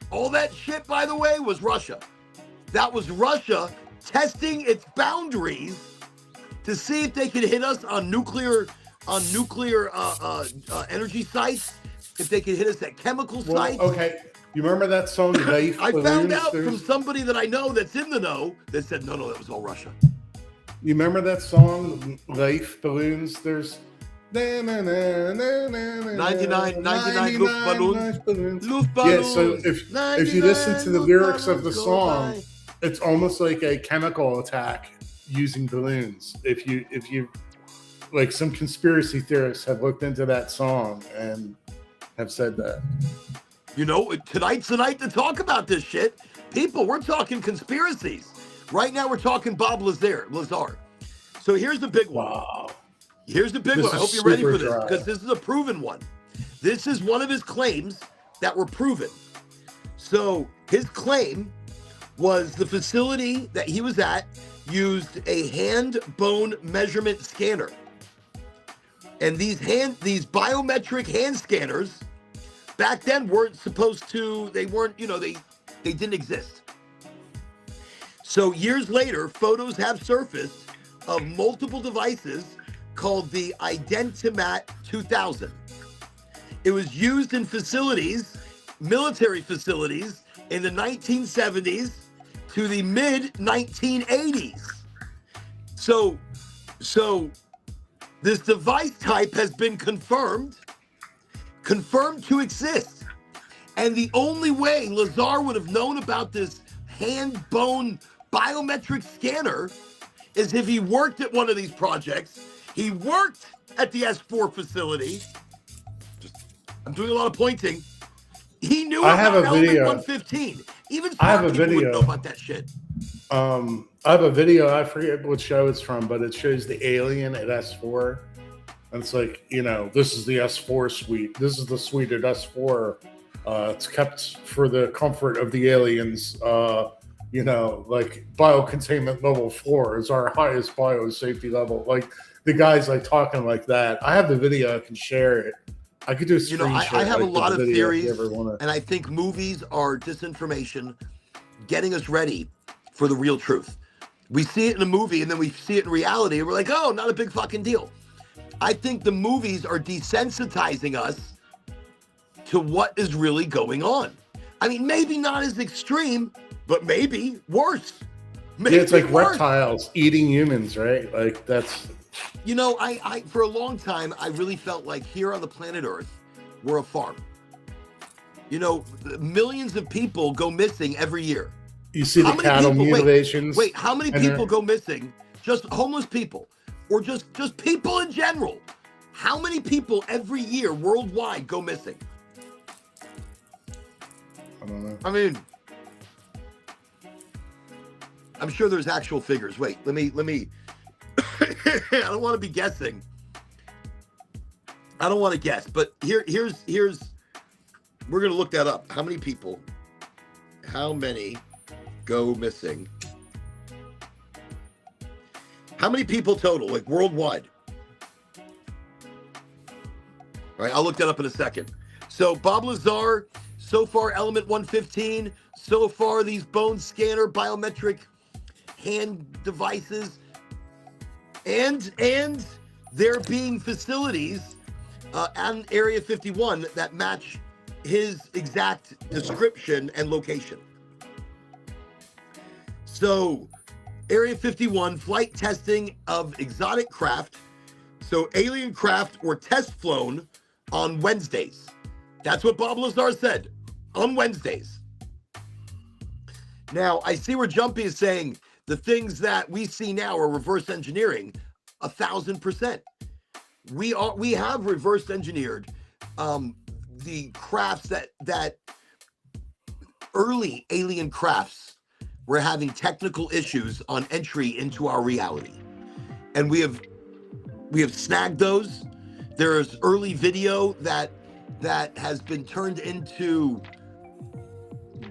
All that shit, by the way, was Russia. That was Russia testing its boundaries to see if they could hit us on nuclear energy sites, if they could hit us at chemical sites. Okay, you remember that song, Life I found out from somebody that I know that's in the know that said, no, that was all Russia. You remember that song, Life Balloons? There's 99 Luftballons. Yeah, so if you listen to the lyrics of the song, it's almost like a chemical attack using balloons. If you like, some conspiracy theorists have looked into that song and have said that. You know, tonight's the night to talk about this shit. People, we're talking conspiracies. Right now we're talking Bob Lazar. So here's the big one. Wow. Here's the big one. I hope you're ready for this, because this is a proven one. This is one of his claims that were proven. So his claim was the facility that he was at used a hand bone measurement scanner. And these biometric hand scanners back then weren't supposed to, they didn't exist. So years later, photos have surfaced of multiple devices called the Identimat 2000. It was used in facilities, military facilities, in the 1970s to the mid-1980s. So this device type has been confirmed to exist. And the only way Lazar would have known about this hand bone biometric scanner is if he worked at one of these projects. He worked at the S4 facility. I'm doing a lot of pointing. He knew about Element 115. Even smart people wouldn't know about that shit. I have a video. I forget what show it's from, but it shows the alien at S4. And it's like, this is the S4 suite. This is the suite at S4. It's kept for the comfort of the aliens. Like biocontainment level 4 is our highest biosafety level. Like the guys like talking like that. I have the video. I can share it. I could do a screenshot. I have a lot of theories, and I think movies are disinformation, getting us ready for the real truth. We see it in a movie, and then we see it in reality, and we're like, oh, not a big fucking deal. I think the movies are desensitizing us to what is really going on. I mean, maybe not as extreme, but maybe worse. Maybe it's like worse. Reptiles eating humans, right? Like that's... I for a long time, I really felt like here on the planet Earth, we're a farm. Millions of people go missing every year. You see the cattle mutilations. Wait, how many people go missing? Just homeless people, or just people in general? How many people every year worldwide go missing? I don't know. I mean, I'm sure there's actual figures. Wait, let me. I don't want to be guessing. I don't want to guess, but here's. We're gonna look that up. How many people? How many go missing? How many people total, like worldwide? All right, I'll look that up in a second. So Bob Lazar, so far Element 115, so far these bone scanner biometric hand devices, and there being facilities on Area 51 that match his exact description and location. So Area 51, flight testing of exotic craft. So alien craft were test flown on Wednesdays. That's what Bob Lazar said, on Wednesdays. Now, I see where Jumpy is saying the things that we see now are reverse engineering 1,000%. We have reverse engineered the crafts that early alien crafts were having technical issues on entry into our reality, and we have snagged those. There's early video that has been turned into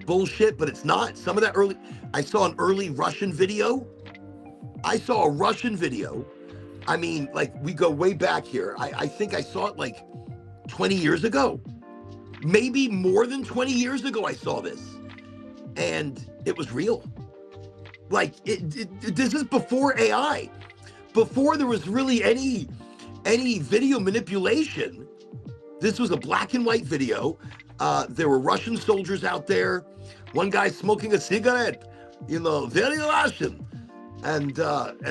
bullshit, but it's not. Some of that early, I saw an early Russian video. I mean, like, we go way back here. I think I saw it like 20 years ago. Maybe more than 20 years ago I saw this. And it was real. Like, this is before AI. Before there was really any video manipulation. This was a black and white video. There were Russian soldiers out there. One guy smoking a cigarette, very Russian, and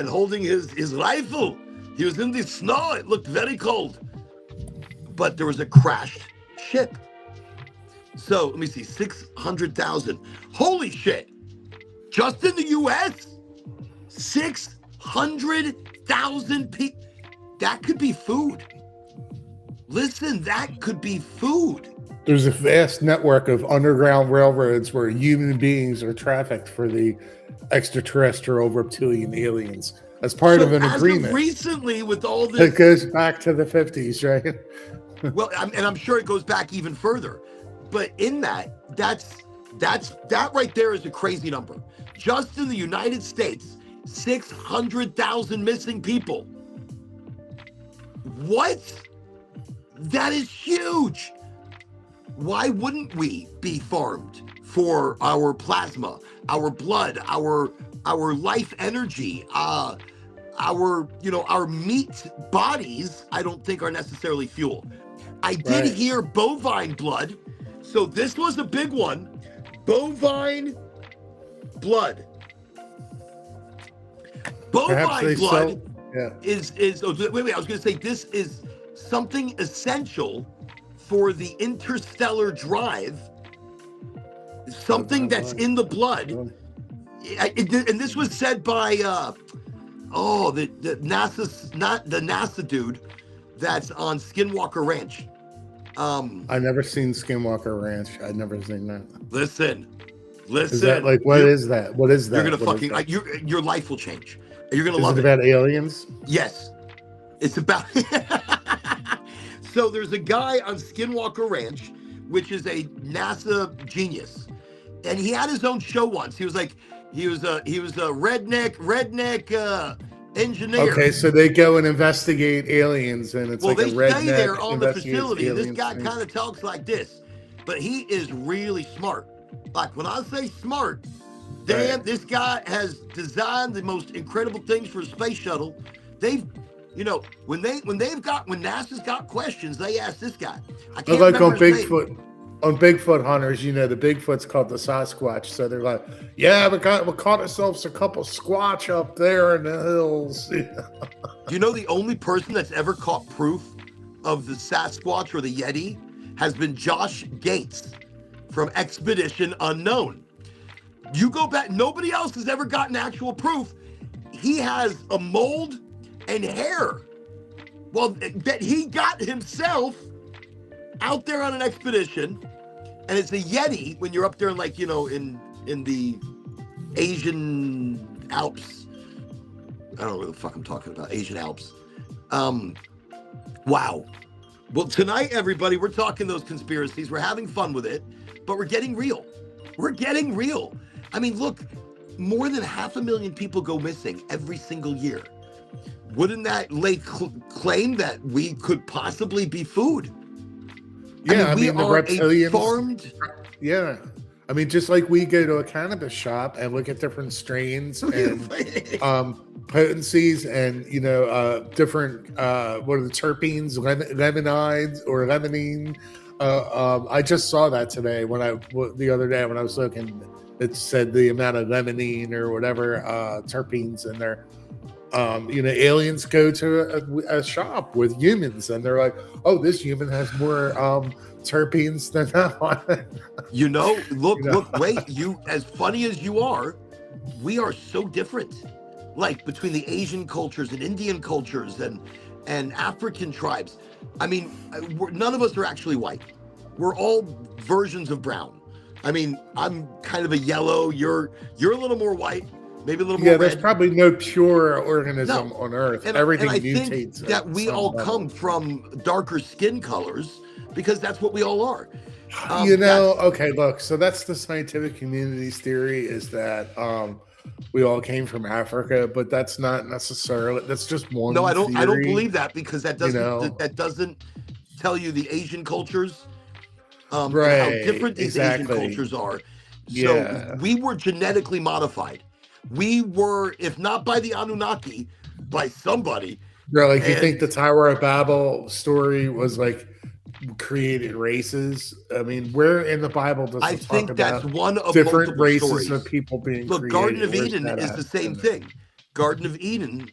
holding his rifle. He was in the snow. It looked very cold. But there was a crashed ship. So let me see, 600,000. Holy shit! Just in the U.S., 600,000 people. That could be food. Listen, that could be food. There's a vast network of underground railroads where human beings are trafficked for the extraterrestrial reptilian aliens as part of an agreement. Recently, with all this, it goes back to the 50s, right? Well, and I'm sure it goes back even further. But in that right there is a crazy number. Just in the United States, 600,000 missing people. What? That is huge. Why wouldn't we be farmed for our plasma, our blood, our life energy, our meat bodies? I don't think are necessarily fuel. I did hear bovine blood. So this was a big one. Bovine blood. Bovine blood is wait, I was going to say this is something essential for the interstellar drive. Something that's in the blood. And this was said by the NASA dude that's on Skinwalker Ranch. I've never seen Skinwalker Ranch. I've never seen that. Listen. Is that like what is that? What is that? You're gonna fucking like your life will change. You're gonna love it. Is it about aliens? Yes, it's about. So there's a guy on Skinwalker Ranch, which is a NASA genius, and he had his own show once. He was a redneck engineer. Okay, so they go and investigate aliens, and it's Well, like a they redneck stay there on the investigates facility. And this aliens guy thing. kind of talks like this, but he is really smart. Like when I say smart, damn, Right. this guy has designed the most incredible things for a space shuttle. They've, when NASA's got questions, they ask this guy. I can't Like on remember his name. Bigfoot, on Bigfoot hunters, the Bigfoot's called the Sasquatch. So they're like, yeah, we caught ourselves a couple squatch up there in the hills. Do you know the only person that's ever caught proof of the Sasquatch or the Yeti has been Josh Gates from Expedition Unknown. You go back, nobody else has ever gotten actual proof. He has a mold and hair. Well, that he got himself out there on an expedition, and it's a Yeti when you're up there in in the Asian Alps. I don't know what the fuck I'm talking about, Asian Alps. Wow. Well, tonight, everybody, we're talking those conspiracies. We're having fun with it, but we're getting real. We're getting real. I mean, look, more than 500,000 people go missing every single year. Wouldn't that lay claim that we could possibly be food? Yeah, I mean, we the are reptilians. a farmed. Yeah. I mean, just like we go to a cannabis shop and look at different strains and potencies and, different, what are the terpenes, lemonides or lemonine. I just saw that today the other day when I was looking, it said the amount of lemonine or whatever terpenes in there. Aliens go to a shop with humans and they're like, oh, this human has more terpenes than that one. Look, wait, as funny as you are, we are so different. Like between the Asian cultures and Indian cultures and African tribes. I mean, none of us are actually white. We're all versions of brown. I mean, I'm kind of a yellow. You're a little more white, maybe a little more red. There's probably no pure organism on Earth. Everything I mutates. Think that we all come from darker skin colors because that's what we all are. Okay, look, so that's the scientific community's theory is that we all came from Africa, but that's not necessarily, that's just one No, I don't theory. Believe that because that doesn't tell you the Asian cultures right, and how different these Asian cultures are. So we were genetically modified. We were, if not by the Anunnaki, by somebody. Yeah, like you think the Tower of Babel story was like created races? I mean, where in the Bible does it talk about that's one of different races stories of people being created? Garden of Eden is the same thing. Garden of Eden,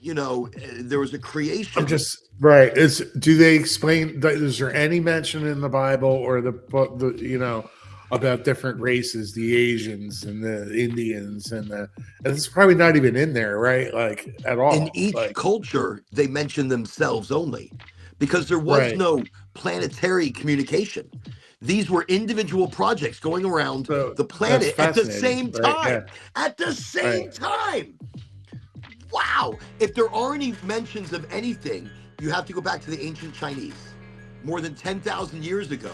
there was a creation. I'm just right. Do they explain? Is there any mention in the Bible or the about different races, the Asians and the Indians and it's probably not even in there, right? Like at all. In each culture, they mention themselves only because there was no planetary communication. These were individual projects going around the planet at the same time. Right? Yeah. At the same time. Wow. If there are any mentions of anything, you have to go back to the ancient Chinese. More than 10,000 years ago.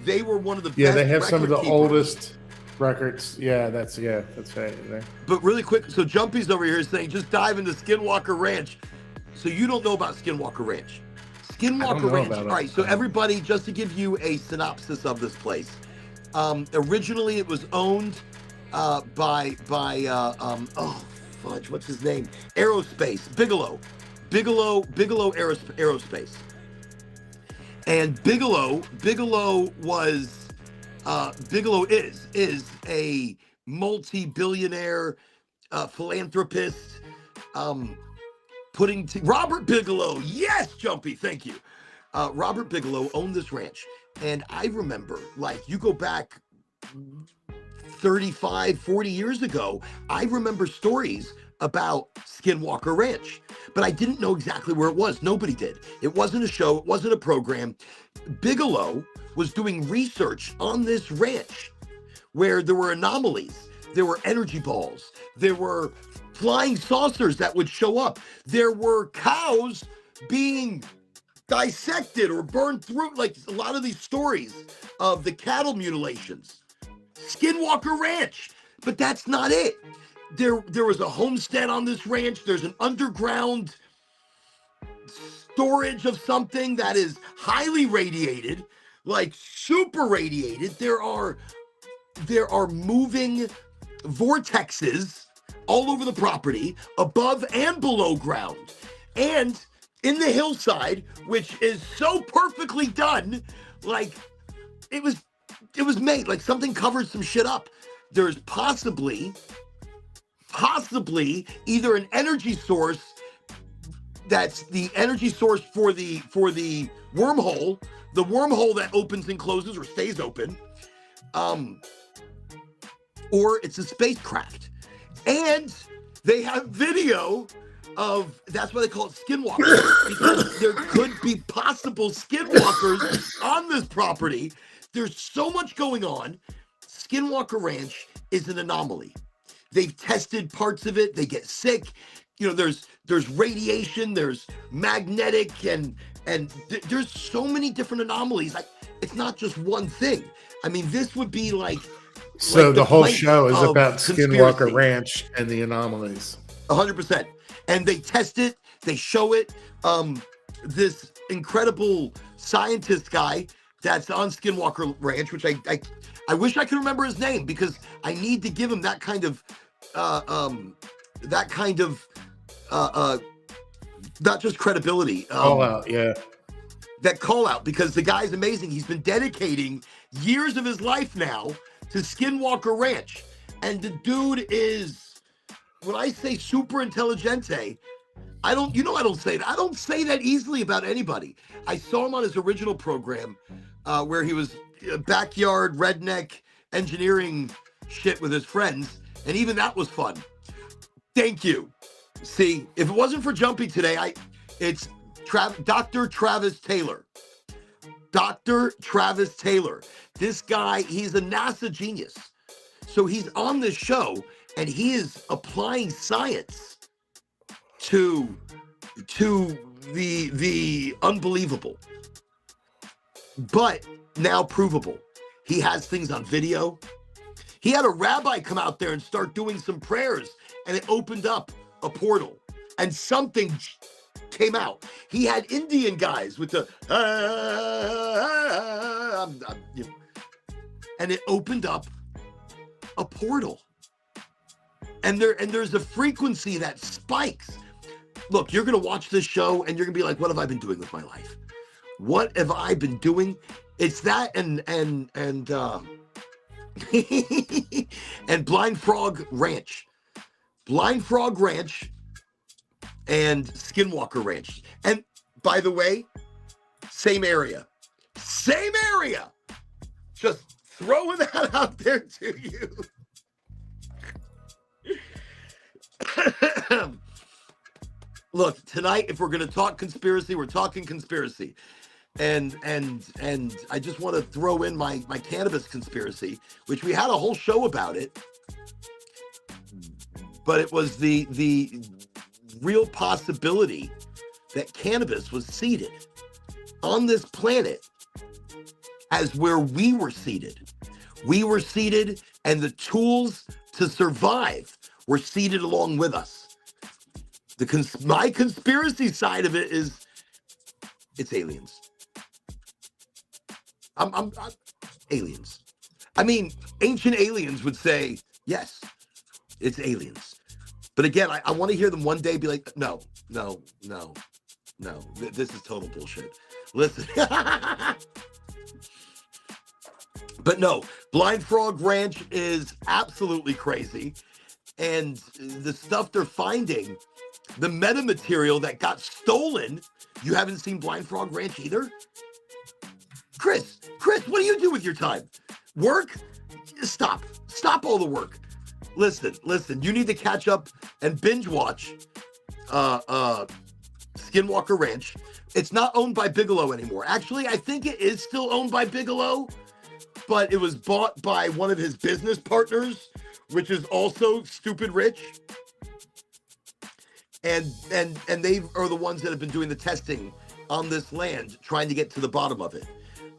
They were one of the best. Yeah, they have some of the oldest records. Yeah, that's right. But really quick, so Jumpy's over here saying, just dive into Skinwalker Ranch. So you don't know about Skinwalker Ranch. Skinwalker Ranch. All right, so everybody, just to give you a synopsis of this place. Originally, it was owned by what's his name? Aerospace, Bigelow Aerospace. And Bigelow is a multi-billionaire philanthropist. Robert Bigelow, yes, Jumpy, thank you. Robert Bigelow owned this ranch, and I remember, you go back 35, 40 years ago, I remember stories about Skinwalker Ranch, but I didn't know exactly where it was. Nobody did. It wasn't a show. It wasn't a program. Bigelow was doing research on this ranch where there were anomalies. There were energy balls. There were flying saucers that would show up. There were cows being dissected or burned through, like a lot of these stories of the cattle mutilations. Skinwalker Ranch, but that's not it. There was a homestead on this ranch. There's an underground storage of something that is highly radiated, like super radiated. There are moving vortexes all over the property, above and below ground, and in the hillside, which is so perfectly done, like it was made, like something covered some shit up. There's possibly either an energy source that's the energy source for the wormhole, the wormhole that opens and closes or stays open, or it's a spacecraft. And they have video of, that's why they call it skinwalkers, because there could be possible skinwalkers on this property. There's so much going on. Skinwalker Ranch is an anomaly. They've tested parts of it. They get sick. You know, there's radiation, there's magnetic, and there's so many different anomalies. Like, it's not just one thing. I mean, this would be like, so the whole show is about Skinwalker Ranch and the anomalies. 100%. And they test it, they show it. This incredible scientist guy that's on Skinwalker Ranch, which I wish I could remember his name, because I need to give him that kind of not just credibility. Call out, yeah. That call out, because the guy's amazing. He's been dedicating years of his life now to Skinwalker Ranch. And the dude is, when I say super intelligente, I don't say that. I don't say that easily about anybody. I saw him on his original program where he was backyard redneck engineering shit with his friends. And even that was fun. Thank you. See, if it wasn't for Jumpy today, it's Dr. Travis Taylor. Dr. Travis Taylor. This guy, he's a NASA genius. So he's on this show and he is applying science to the unbelievable, but now provable. He has things on video. He had a rabbi come out there and start doing some prayers, and it opened up a portal and something came out. He had Indian guys with the and it opened up a portal. And there's a frequency that spikes. Look, you're gonna watch this show and you're gonna be like, what have I been doing with my life? What have I been doing? It's that and and Blind Frog Ranch. Blind Frog Ranch and Skinwalker Ranch. And by the way, same area. Same area. Just throwing that out there to you. Look, tonight, if we're going to talk conspiracy, we're talking conspiracy. And I just want to throw in my cannabis conspiracy, which we had a whole show about it. But it was the real possibility that cannabis was seeded on this planet as where we were seeded. We were seeded, and the tools to survive were seeded along with us. My conspiracy side of it is it's aliens. I'm aliens. I mean, ancient aliens would say, yes, it's aliens. But again, I want to hear them one day be like, no. This is total bullshit. Listen. But no, Blind Frog Ranch is absolutely crazy. And the stuff they're finding, the metamaterial that got stolen, you haven't seen Blind Frog Ranch either? Chris, what do you do with your time? Work? Stop all the work. Listen, you need to catch up and binge watch Skinwalker Ranch. It's not owned by Bigelow anymore. Actually, I think it is still owned by Bigelow, but it was bought by one of his business partners, which is also stupid rich. And they are the ones that have been doing the testing on this land trying to get to the bottom of it.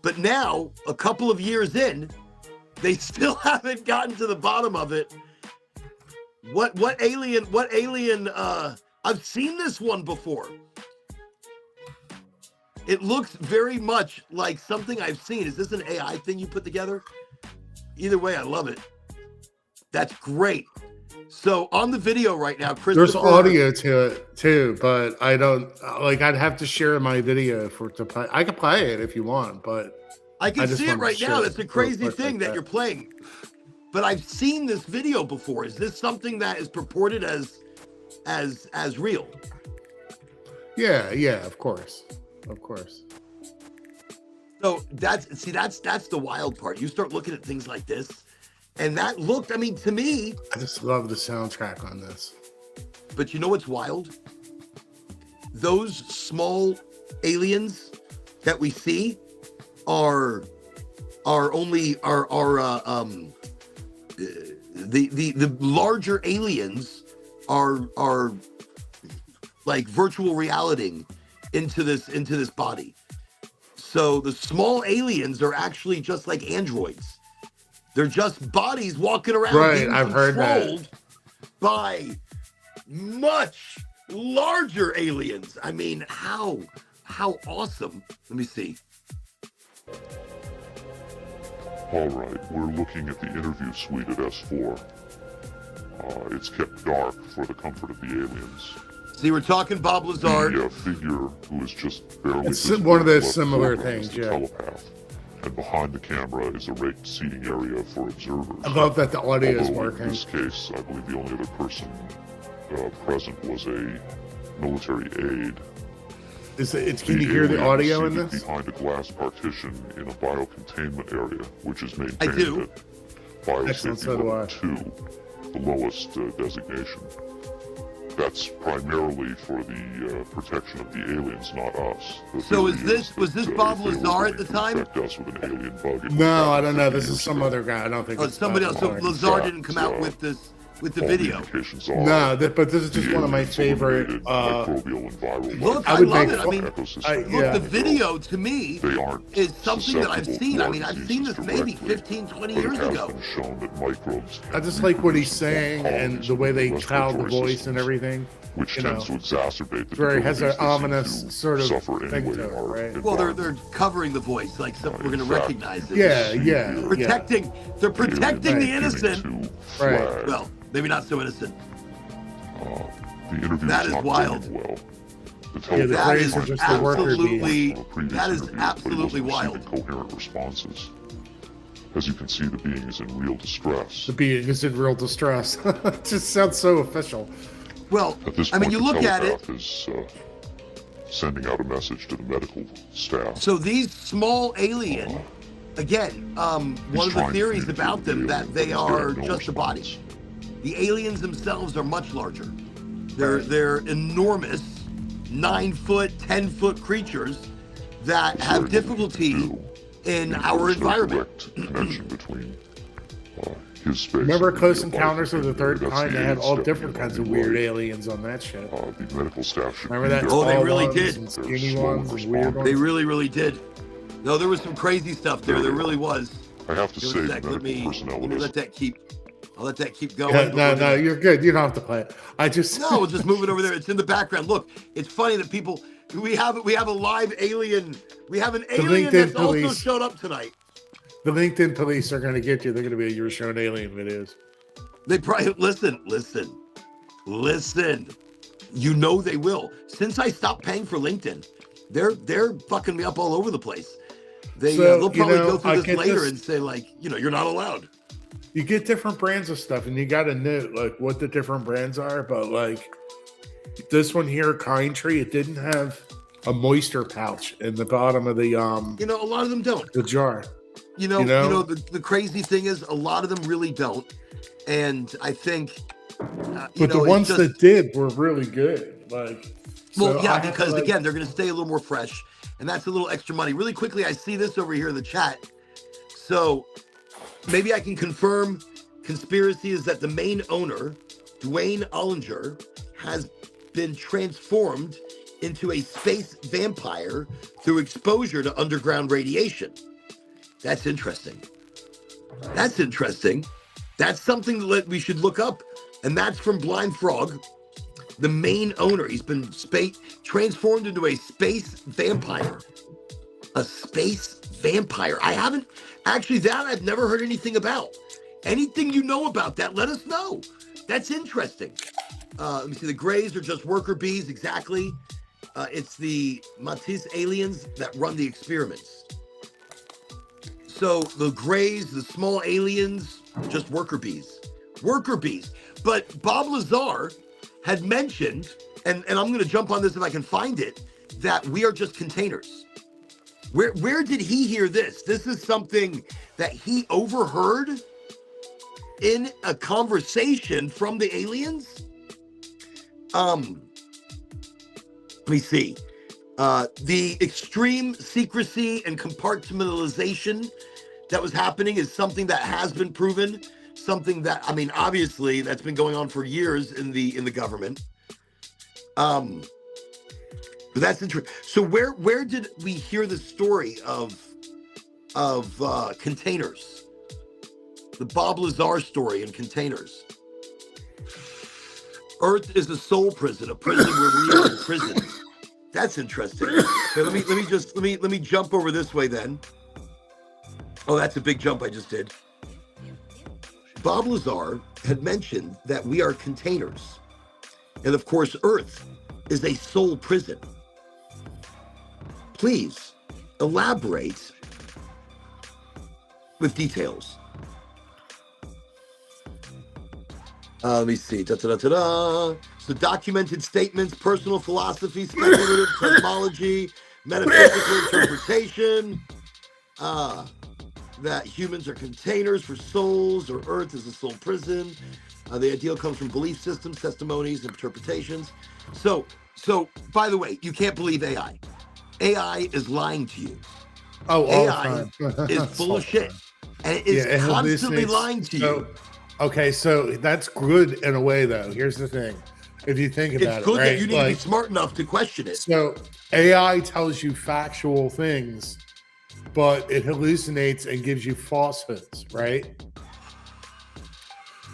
But now, a couple of years in, they still haven't gotten to the bottom of it. What alien, I've seen this one before. It looks very much like something I've seen. Is this an AI thing you put together? Either way, I love it. That's great. So on the video right now, Christopher... There's audio to it too, but I don't, like, I'd have to share my video for it to play. I can play it if you want, but... I can see it right now. It's a crazy thing that you're playing. But I've seen this video before. Is this something that is purported as real? Yeah, of course. Of course. So that's the wild part. You start looking at things like this, and that looked, I mean, to me... I just love the soundtrack on this. But you know what's wild? Those small aliens that we see the larger aliens are like virtual reality into this body. So the small aliens are actually just like androids. They're just bodies walking around, right? I've heard that. By much larger aliens. I mean, how awesome. Let me see. All right, we're looking at the interview suite at S4. It's kept dark for the comfort of the aliens. See, we're talking Bob Lazar. The figure who is just barely... It's one of those similar things, yeah. Telepath. And behind the camera is a raked seating area for observers. I love that the audio is working. In this case, I believe the only other person present was a military aide. Can you hear the audio in this? Behind a glass partition in a biocontainment area, which is maintained I do. at Biosafety Level 2, the lowest designation. That's primarily for the protection of the aliens, not us. So was this Bob Lazar at the time? Us with an alien bug, no, I don't know. This is some other guy. I don't think it's somebody else. So Lazar didn't come out with the video. No, but this is just one of my favorite. Look, I love it. I mean, look, the video to me is something that I've seen. I mean, I've seen this maybe 15, 20 years ago. I just like what he's saying and the way they cloud the voice and everything. Which tends to exacerbate the very has an ominous sort of thing to it, right? Well, they're covering the voice, like we're going to recognize it. Yeah. They're protecting the innocent. Right. Well, maybe not so innocent. The interview that is wild. Well. That is absolutely wild. Coherent responses. As you can see, the being is in real distress. The being is in real distress. It just sounds so official. Well, I mean, you look at it. Is sending out a message to the medical staff. So these small alien, again, one of the theories about them that they are just a body. The aliens themselves are much larger. They're enormous, 9-foot, 10-foot creatures that have difficulty in our environment. Connection between his space. Remember Close Encounters of the Third Kind? They had all different kinds of weird aliens on that shit. The medical staff should remember that? Oh, they really did. And skinny ones and weird ones. They really did. No, there was some crazy stuff there. There really was. I have to say, let me let that keep. I'll let that keep going. Yeah, no, you're good. You don't have to play it. We'll just move it over there. It's in the background. Look, it's funny that people. We have a live alien. We have an alien that's also showed up tonight. The LinkedIn police are going to get you. They're going to be your showing alien videos. They probably listen. You know they will. Since I stopped paying for LinkedIn, they're fucking me up all over the place. They'll probably go through this later and say like, you're not allowed. You get different brands of stuff, and you got to know like what the different brands are. But like this one here, Kind Tree, it didn't have a moisture pouch in the bottom of the a lot of them don't. The jar. The crazy thing is a lot of them really don't, and I think. But the ones that did were really good. Because again, they're going to stay a little more fresh, and that's a little extra money. Really quickly, I see this over here in the chat, so. Maybe I can confirm conspiracy is that the main owner, Dwayne Ollinger, has been transformed into a space vampire through exposure to underground radiation. That's interesting. That's interesting. That's something that we should look up. And that's from Blind Frog, the main owner. He's been transformed into a space vampire. A space vampire. I haven't, actually, that I've never heard anything about. Anything you know about that, let us know. That's interesting. Let me see. The Greys are just worker bees. Exactly. It's the Matisse aliens that run the experiments. So the Greys, the small aliens, just worker bees. Worker bees. But Bob Lazar had mentioned, and I'm going to jump on this if I can find it, that we are just containers. Where did he hear this? This is something that he overheard in a conversation from the aliens. Let me see. The extreme secrecy and compartmentalization that was happening is something that has been proven. Something that, I mean, obviously that's been going on for years in the government. But that's interesting. So where did we hear the story of containers? The Bob Lazar story in containers. Earth is a soul prison, a prison where we are in prison. That's interesting. Okay, let me jump over this way then. Oh, that's a big jump I just did. Bob Lazar had mentioned that we are containers. And of course, Earth is a soul prison. Please elaborate with details. Let me see. So documented statements, personal philosophy, speculative cosmology, metaphysical interpretation, that humans are containers for souls, or Earth is a soul prison. The ideal comes from belief systems, testimonies, interpretations. So by the way, you can't believe AI. AI is lying to you. Oh, AI is full of shit. And it is constantly lying to you. Okay, so that's good in a way, though. Here's the thing. If you think about it, it's good right? that you need to be smart enough to question it. So AI tells you factual things, but it hallucinates and gives you falsehoods, right?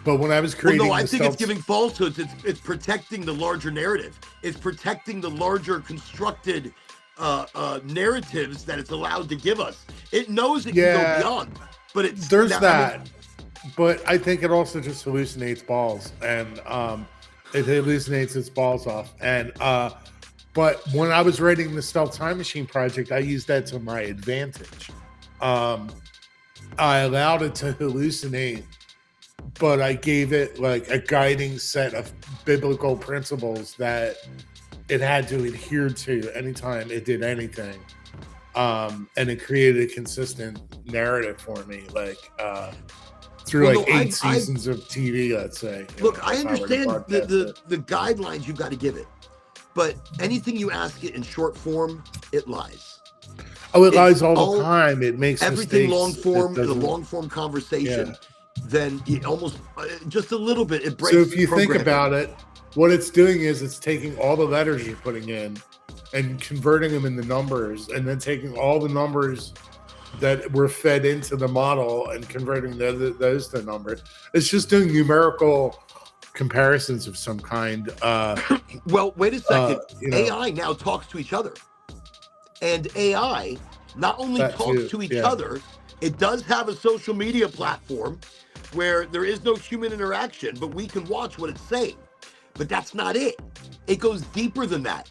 But when I was creating, I think it's giving falsehoods. It's protecting the larger narrative. It's protecting the larger constructed narratives that it's allowed to give us. It knows it can go beyond, but there's that. But I think it also just hallucinates balls, and it hallucinates its balls off. And but when I was writing the Stealth Time Machine project, I used that to my advantage. I allowed it to hallucinate, but I gave it like a guiding set of biblical principles that it had to adhere to anytime it did anything. And it created a consistent narrative for me, through 8 seasons of TV, let's say. Look, I understand the guidelines you've got to give it, but anything you ask it in short form, it lies. Oh, it lies all the time. It makes everything mistakes. long form in a long form conversation. Then it almost just a little bit. It breaks. So if you think about it, what it's doing is it's taking all the letters you're putting in and converting them into numbers, and then taking all the numbers that were fed into the model and converting those to numbers. It's just doing numerical comparisons of some kind. Well, wait a second. AI now talks to each other. And AI not only talks to each other, it does have a social media platform where there is no human interaction, but we can watch what it's saying. But that's not it. It goes deeper than that.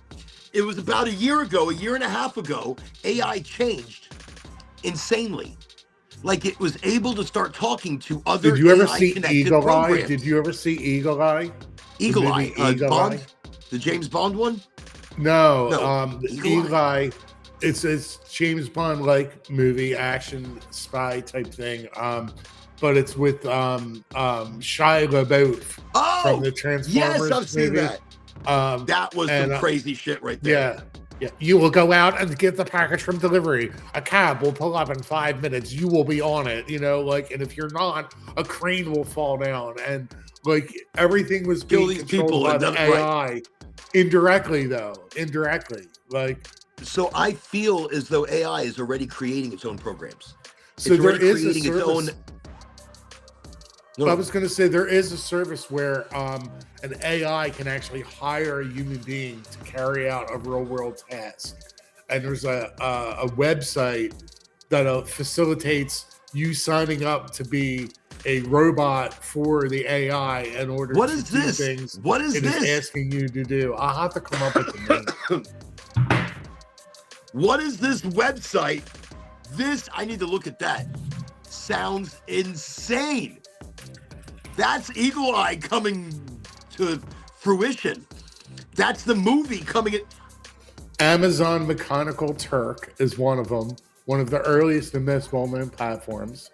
It was about a year and a half ago, AI changed insanely. Like it was able to start talking to other Did you ever AI see Eagle programs. Eye? Did you ever see Eagle Eye? Eagle Eye? Bond? The James Bond one? No. Eagle Eye. It's James Bond-like movie, action, spy type thing. But it's with Shia LaBeouf from the Transformers yes, I've seen movie. That. That was some crazy shit right there. Yeah. You will go out and get the package from delivery. A cab will pull up in 5 minutes. You will be on it, and if you're not, a crane will fall down. And everything was kill being these controlled people by and the AI. Indirectly, like. So I feel as though AI is already creating its own programs. So it's there already is a creating its service. own. No. I was going to say there is a service where an AI can actually hire a human being to carry out a real world task, and there's a website that facilitates you signing up to be a robot for the AI in order What to is do this? things What is it is this? asking you to do. I'll have to come up with the name. What is this website? This, I need to look at that. Sounds insane. That's Eagle Eye coming to fruition. That's the movie coming at. Amazon Mechanical Turk is one of them. One of the earliest and most well-known platforms.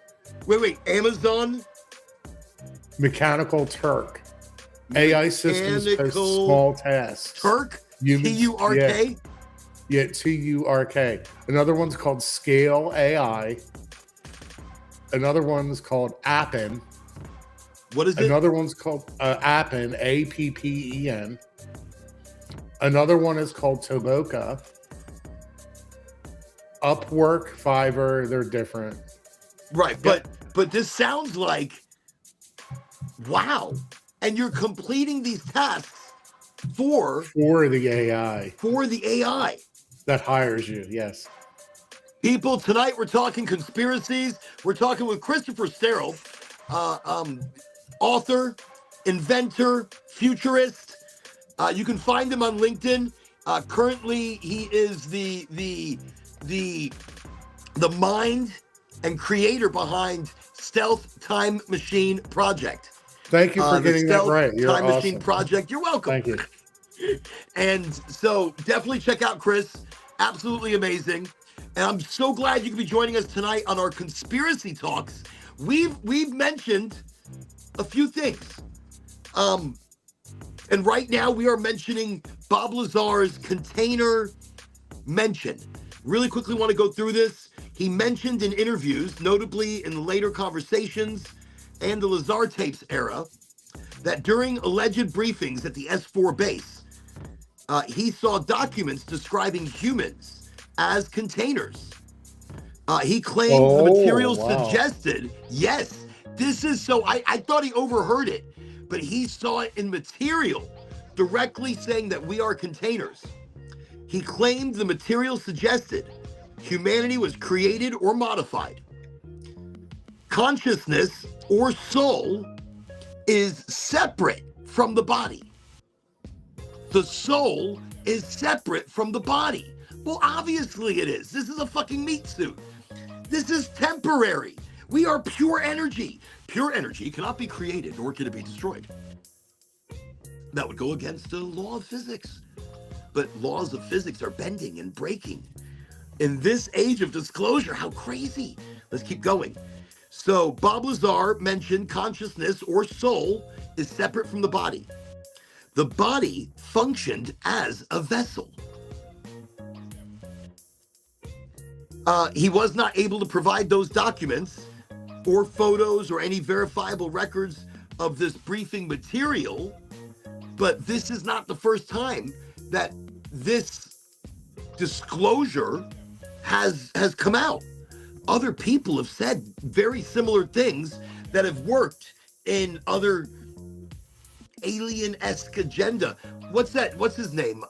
Wait. Amazon? Mechanical Turk. AI systems post small tasks. Turk? Humans, Turk? Yeah, Turk. Another one's called Scale AI. Another one's called Appen. What is it? Another one's called Appen, Appen. Another one is called Toboka. Upwork, Fiverr, they're different. Right, but this sounds like, wow. And you're completing these tasks for the AI. For the AI. That hires you, yes. People, tonight we're talking conspiracies. We're talking with Christopher Sterl, author, inventor, futurist. You can find him on LinkedIn. Currently, he is the mind and creator behind Stealth Time Machine Project. Thank you for getting that right. You're Time awesome. Machine Project. You're welcome. Thank you. And so definitely check out Chris. Absolutely amazing. And I'm so glad you can be joining us tonight on our conspiracy talks. We've mentioned a few things. And right now we are mentioning Bob Lazar's container mention. Really quickly want to go through this. He mentioned in interviews, notably in the later conversations and the Lazar tapes era, that during alleged briefings at the S4 base, he saw documents describing humans as containers. He claimed the material suggested, yes, this is so, I thought he overheard it, but he saw it in material directly saying that we are containers. He claimed the material suggested humanity was created or modified. Consciousness or soul is separate from the body. The soul is separate from the body. Well, obviously it is. This is a fucking meat suit. This is temporary. We are pure energy. Pure energy cannot be created, nor can it be destroyed. That would go against the law of physics. But laws of physics are bending and breaking. In this age of disclosure, how crazy. Let's keep going. So Bob Lazar mentioned consciousness or soul is separate from the body. The body functioned as a vessel. He was not able to provide those documents or photos or any verifiable records of this briefing material, but this is not the first time that this disclosure has come out. Other people have said very similar things that have worked in other alien-esque agenda. What's that? What's his name?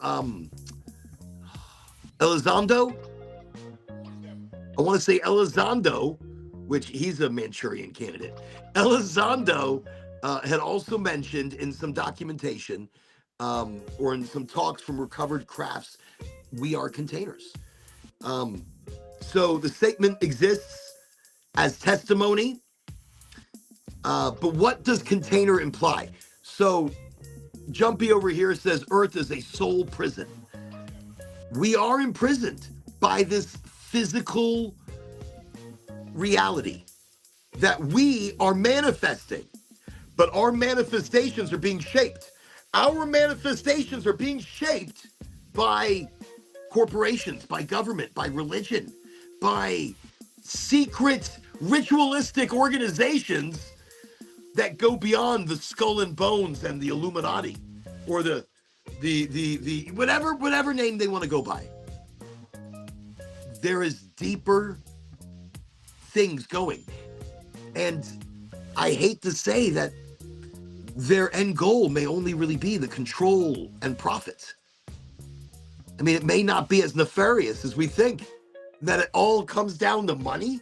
Elizondo? I want to say Elizondo, which he's a Manchurian candidate. Elizondo had also mentioned in some documentation or in some talks from recovered crafts, we are containers. So the statement exists as testimony, but what does container imply? So Jumpy over here says Earth is a soul prison. We are imprisoned by this physical reality that we are manifesting, but our manifestations are being shaped. Our manifestations are being shaped by corporations, by government, by religion, by secret ritualistic organizations that go beyond the skull and bones and the Illuminati or the the whatever name they want to go by. There is deeper things going. And I hate to say that their end goal may only really be the control and profit. I mean, it may not be as nefarious as we think, that it all comes down to money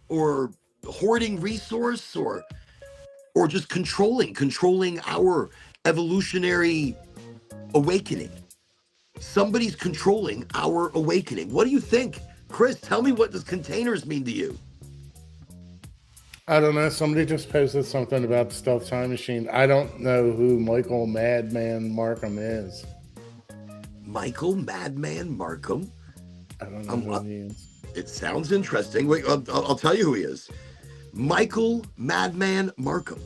or hoarding resource or just controlling our evolutionary awakening. Somebody's controlling our awakening. What do you think? Chris, tell me, what does containers mean to you? I don't know. Somebody just posted something about the stealth time machine. I don't know who Michael Madman Markham is. Michael Madman Markham? I don't know who he is. It sounds interesting. Wait, I'll tell you who he is. Michael Madman Markham.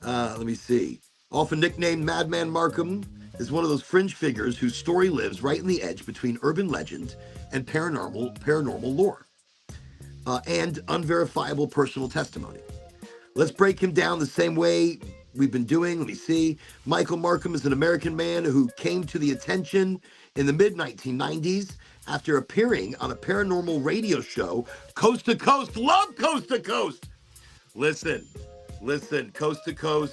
Let me see. Often nicknamed Madman Markham, is one of those fringe figures whose story lives right in the edge between urban legend and paranormal lore, and unverifiable personal testimony. Let's break him down the same way we've been doing. Let me see. Michael Markham is an American man who came to the attention in the mid-1990s after appearing on a paranormal radio show, Coast to Coast. Love Coast to Coast. Listen, Coast to Coast.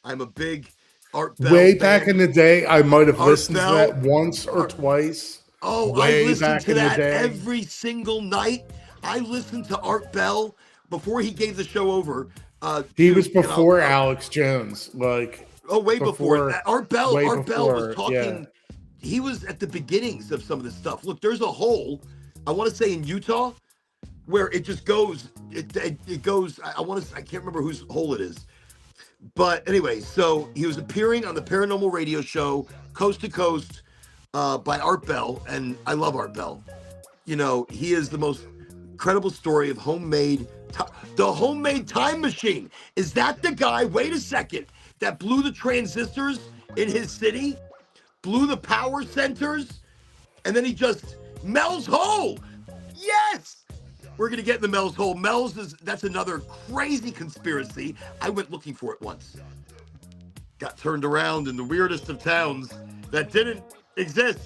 I'm a big Art Bell Way fan. back in the day, I might have Art listened Bell, to that once or twice. Oh, I listened to that every single night. I listened to Art Bell before he gave the show over. He was before Alex Jones, like. Oh, way before. Art Bell was talking. Yeah. He was at the beginnings of some of this stuff. Look, there's a hole, I want to say in Utah, where it just goes. It goes. I can't remember whose hole it is. But anyway, so he was appearing on the paranormal radio show Coast to Coast by Art Bell, and I love Art Bell. You know, he is the most incredible story of the homemade time machine. Is that the guy, wait a second, that blew the transistors in his city, blew the power centers, and then he just, Mel's hole? Yes! We're going to get in the Mel's hole. That's another crazy conspiracy. I went looking for it once. Got turned around in the weirdest of towns that didn't exist.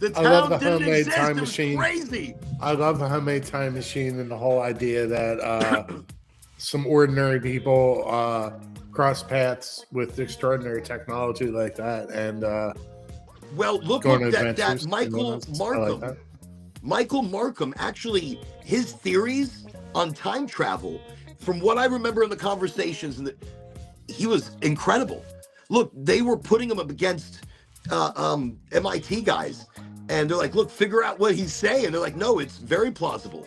The town didn't exist. It was crazy. I love the homemade time machine and the whole idea that some ordinary people cross paths with extraordinary technology like that. And well, look at that Michael Markham. Like Michael Markham, actually, his theories on time travel, from what I remember in the conversations, he was incredible. Look, they were putting him up against MIT guys, and they're like, look, figure out what he's saying. They're like, no, it's very plausible.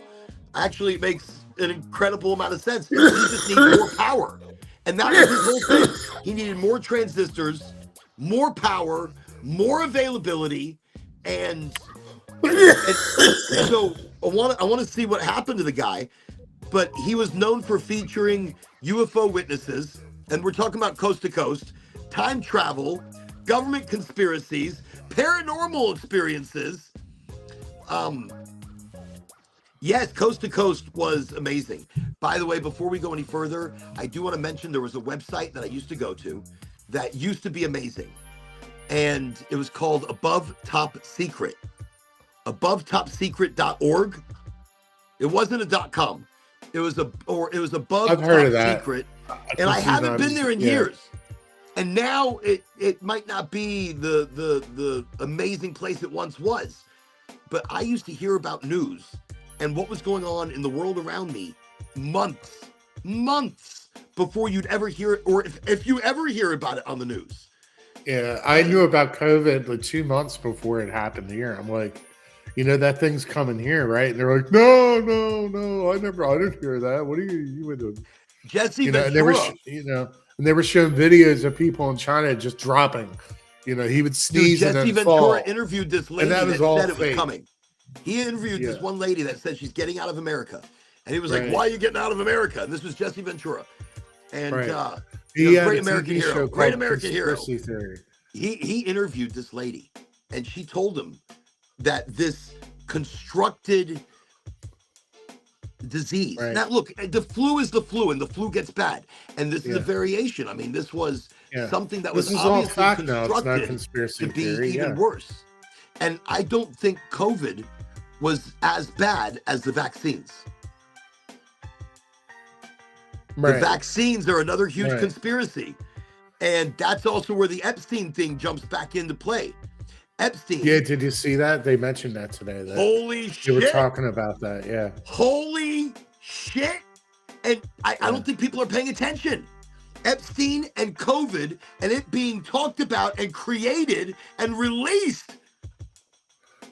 Actually, it makes an incredible amount of sense. He just needs more power. And that was his whole thing. He needed more transistors, more power, more availability, and so I want to see what happened to the guy. But he was known for featuring UFO witnesses, and we're talking about Coast to Coast, time travel, government conspiracies, paranormal experiences. Yes, Coast to Coast was amazing. By the way, before we go any further, I do want to mention there was a website that I used to go to that used to be amazing, and it was called Above Top Secret. AboveTopSecret.org. It wasn't a .com. It was Above I've heard Top of that. Secret, and I haven't been there in years. And now it might not be the amazing place it once was, but I used to hear about news and what was going on in the world around me months before you'd ever hear it, or if you ever hear about it on the news. Yeah, I knew about COVID like 2 months before it happened here. I'm like, you know, that thing's coming here, right? And they're like, no, I didn't hear that. What are you doing? Jesse Ventura. And they were showing videos of people in China just dropping. You know, he would sneeze and then Jesse fall. Ventura interviewed this lady that said it was coming. He interviewed this one lady that said she's getting out of America. And he was like, why are you getting out of America? And this was Jesse Ventura. And great American hero. Great American hero. He interviewed this lady, and she told him that this constructed disease. Right. Now, look, the flu is the flu, and the flu gets bad. And this is a Yeah. variation. I mean, this was something that This was is all obviously fact now. It's not constructed conspiracy to be theory. even worse. And I don't think COVID was as bad as the vaccines. Right. The vaccines are another huge Right. conspiracy. And that's also where the Epstein thing jumps back into play. Epstein. Yeah, did you see that? They mentioned that today. That holy shit. You were talking about that, yeah. Holy shit. And I don't think people are paying attention. Epstein and COVID and it being talked about and created and released.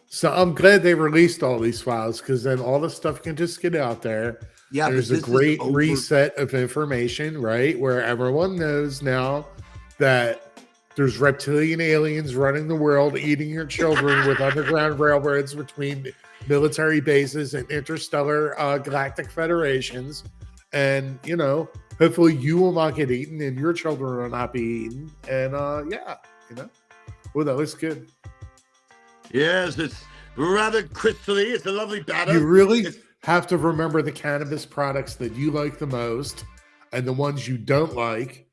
So I'm glad they released all these files because then all the stuff can just get out there. Yeah, there's a great reset of information, right? Where everyone knows now that there's reptilian aliens running the world, eating your children with underground railroads between military bases and interstellar galactic federations. And, you know, hopefully you will not get eaten and your children will not be eaten. And, yeah, you know, well, that looks good. Yes, it's rather crystally. It's a lovely batter. You really have to remember the cannabis products that you like the most and the ones you don't like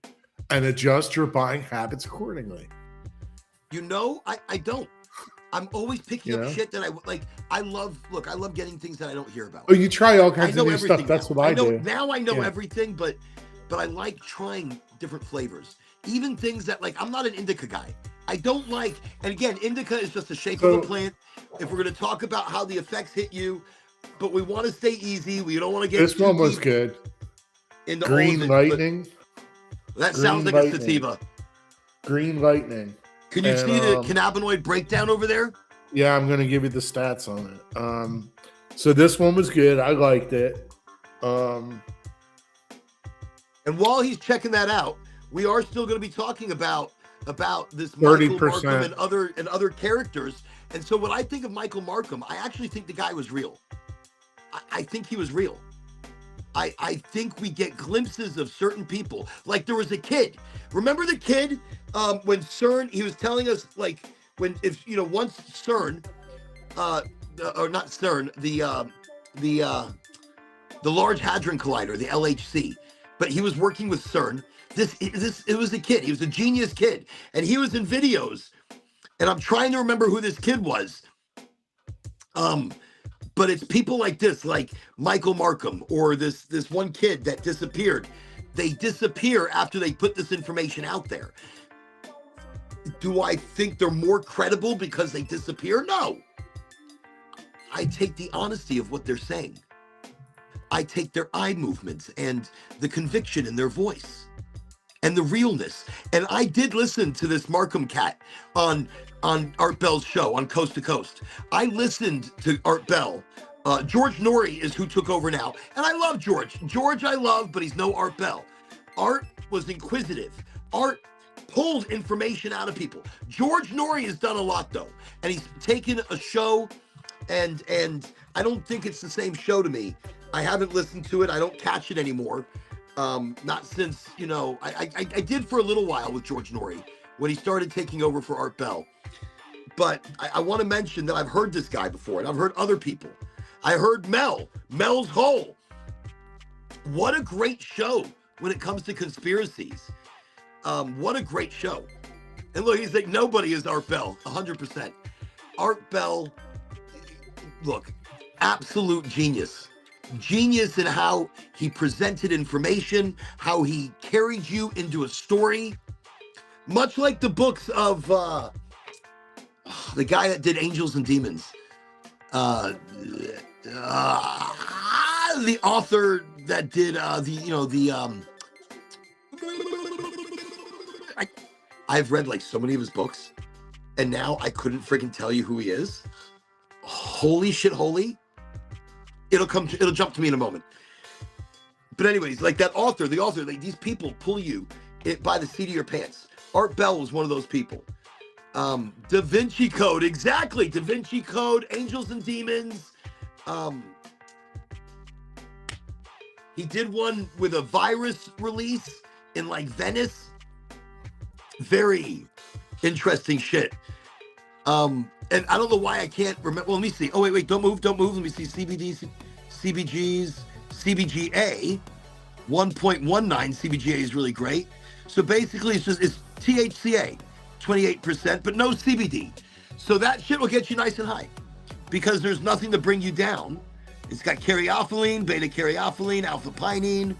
and adjust your buying habits accordingly. You know, I don't. I'm always picking up shit that I like. I love getting things that I don't hear about. Oh, you try all kinds of new stuff. That's what I do. Now I know everything, but I like trying different flavors. Even things that, like, I'm not an indica guy. I don't like, and again, indica is just the shape of a plant. If we're going to talk about how the effects hit you, but we want to stay easy. We don't want to get this one was good. In the Green Lightning. That sounds like a sativa. Green Lightning. Can you see the cannabinoid breakdown over there? Yeah, I'm going to give you the stats on it. So this one was good. I liked it. And while he's checking that out, we are still going to be talking about this 30%. Michael Markham and other characters. And so when I think of Michael Markham, I actually think the guy was real. I think he was real. I think we get glimpses of certain people. Like there was a kid. Remember the kid when CERN, he was telling us, like, once CERN, or not CERN, the Large Hadron Collider, the LHC, but he was working with CERN. It was a kid. He was a genius kid, and he was in videos. And I'm trying to remember who this kid was. But it's people like this, like Michael Markham, or this one kid that disappeared. They disappear after they put this information out there. Do I think they're more credible because they disappear? No. I take the honesty of what they're saying. I take their eye movements and the conviction in their voice and the realness. And I did listen to this Markham cat on Art Bell's show on Coast to Coast. I listened to Art Bell. George Norrie is who took over now. And I love George. George I love, but he's no Art Bell. Art was inquisitive. Art pulled information out of people. George Norrie has done a lot, though. And he's taken a show, and I don't think it's the same show to me. I haven't listened to it. I don't catch it anymore. Not since, I did for a little while with George Norrie when he started taking over for Art Bell. But I want to mention that I've heard this guy before, and I've heard other people. I heard Mel's Hole. What a great show when it comes to conspiracies. What a great show. And look, he's like, nobody is Art Bell, 100%. Art Bell, look, absolute genius. Genius in how he presented information, how he carried you into a story. Much like the books of the guy that did Angels and Demons. The author that did I've read like so many of his books, and now I couldn't freaking tell you who he is. Holy shit, holy. It'll jump to me in a moment. But anyways, like that author, like these people pull you by the seat of your pants. Art Bell was one of those people. Da Vinci Code, exactly. Da Vinci Code, Angels and Demons. He did one with a virus release in like Venice. Very interesting shit. And I don't know why I can't remember. Well, let me see. Oh, wait, don't move. Let me see. CBGs, CBGA 1.19. CBGA is really great. So basically it's THCA 28%, but no CBD. So that shit will get you nice and high because there's nothing to bring you down. It's got caryophyllene, beta-caryophyllene, alpha-pinene,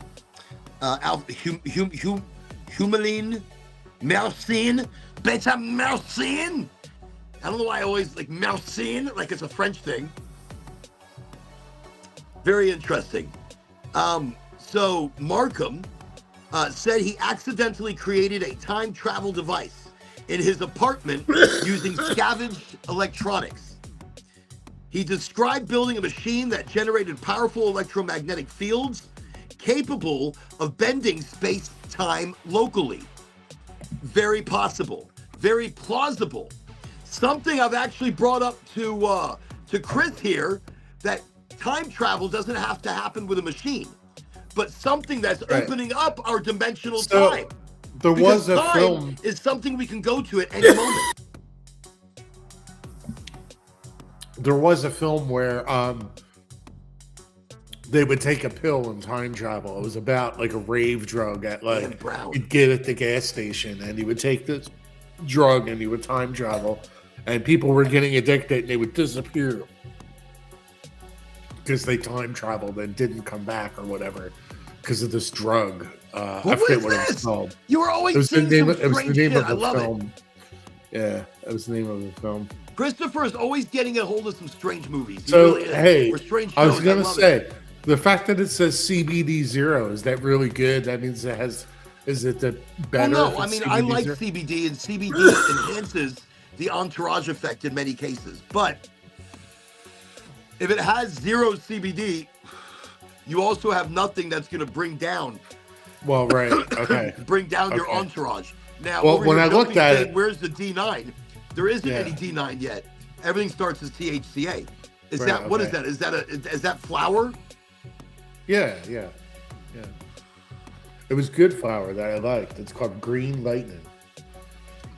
humulene, myrcene, beta-myrcene. I don't know why I always like myrcene, like it's a French thing. Very interesting. So Markham said he accidentally created a time travel device in his apartment using scavenged electronics. He described building a machine that generated powerful electromagnetic fields capable of bending space-time locally. Very possible, very plausible. Something I've actually brought up to Chris here, that time travel doesn't have to happen with a machine, but something that's opening up our dimensional time. There was a film. Is something we can go to at any moment. There was a film where they would take a pill and time travel. It was about like a rave drug at like you'd get at the gas station, and he would take this drug and he would time travel, and people were getting addicted and they would disappear because they time traveled and didn't come back or whatever because of this drug. I forget what it was called. You were always it was the name of the film. Yeah, it was the name of the film. Christopher is always getting a hold of some strange movies. So, really hey, I was going to say, it. The fact that it says CBD 0, is that really good? That means it has, is it the better? Well, no, I mean, I like CBD, and CBD enhances the entourage effect in many cases. But if it has 0 CBD, you also have nothing that's going to bring down. Well, right, okay. Bring down your entourage. Now, well, when I looked at it, where's the D9? There isn't any D9 yet. Everything starts as THCA. Is that what is that? Is that flower? Yeah. It was good flower that I liked. It's called Green Lightning.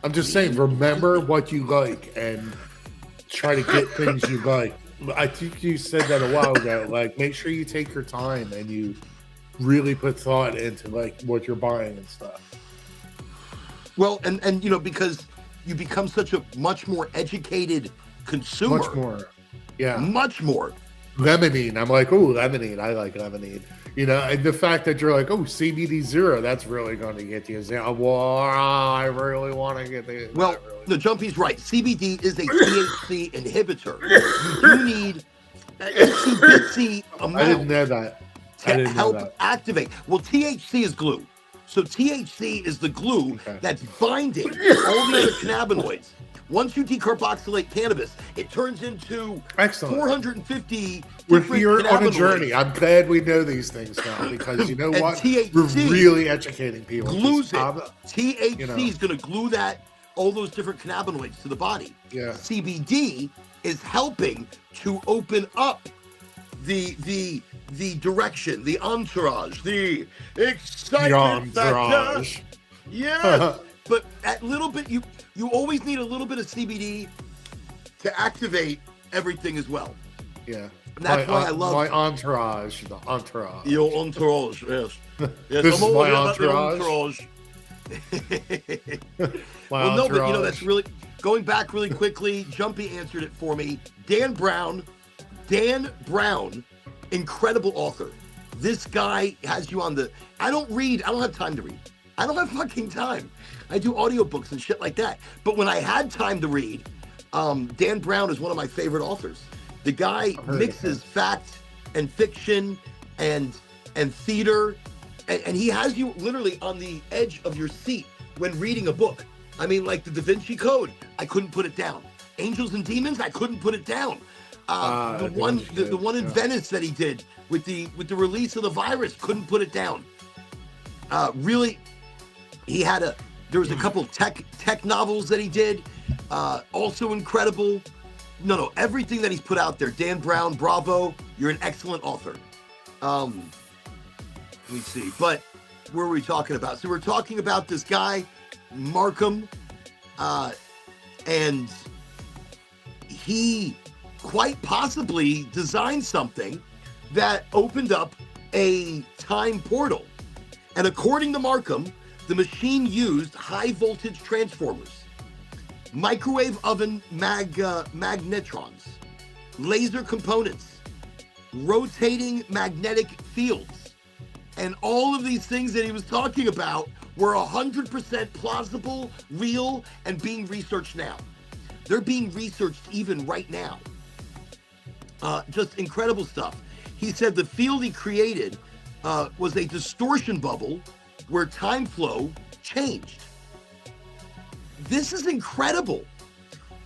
I'm just saying, remember what you like and try to get things you like. I think you said that a while ago. Like, make sure you take your time and you really put thought into like what you're buying and stuff. Well, and you know, because you become such a much more educated consumer. Much more. Yeah. Much more. Lemonade. I'm like, oh, lemonade. I like lemonade. You know, and the fact that you're like, oh, CBD 0, that's really going to get you. Well, I really want to get the. Well, no, Jumpy's right. CBD is a THC inhibitor. You do need an itsy-bitsy amount. I didn't know that. To help activate. Well, THC is glue. So THC is the glue that's binding all the other cannabinoids. Once you decarboxylate cannabis, it turns into 450 We're here on a journey. I'm glad we know these things now because you know what? THC we're really educating people. Glues it. THC is going to glue all those different cannabinoids to the body. Yeah. CBD is helping to open up the direction, the entourage, the excitement factor. Yes. But at little bit, you always need a little bit of CBD to activate everything as well. Yeah. And that's why I love my entourage. The entourage. Your entourage, yes. Yes, this I'm is my entourage. Well, no, but you know, that's really going back really quickly. Jumpy answered it for me. Dan Brown, incredible author. This guy has you on the. I don't have time to read. I don't have fucking time. I do audiobooks and shit like that. But when I had time to read, Dan Brown is one of my favorite authors. The guy mixes fact and fiction and theater, and he has you literally on the edge of your seat when reading a book. I mean, like the Da Vinci Code, I couldn't put it down. Angels and Demons, I couldn't put it down. The one in Venice that he did with the release of the virus, couldn't put it down. Really, there was a couple tech novels that he did, also incredible. No, everything that he's put out there. Dan Brown, bravo, you're an excellent author. Let me see, but where were we talking about? So we're talking about this guy, Markham, and he quite possibly designed something that opened up a time portal. And according to Markham, the machine used high voltage transformers, microwave oven magnetrons, laser components, rotating magnetic fields. And all of these things that he was talking about were 100% plausible, real, and being researched now. They're being researched even right now. Just incredible stuff. He said the field he created was a distortion bubble where time flow changed. This is incredible.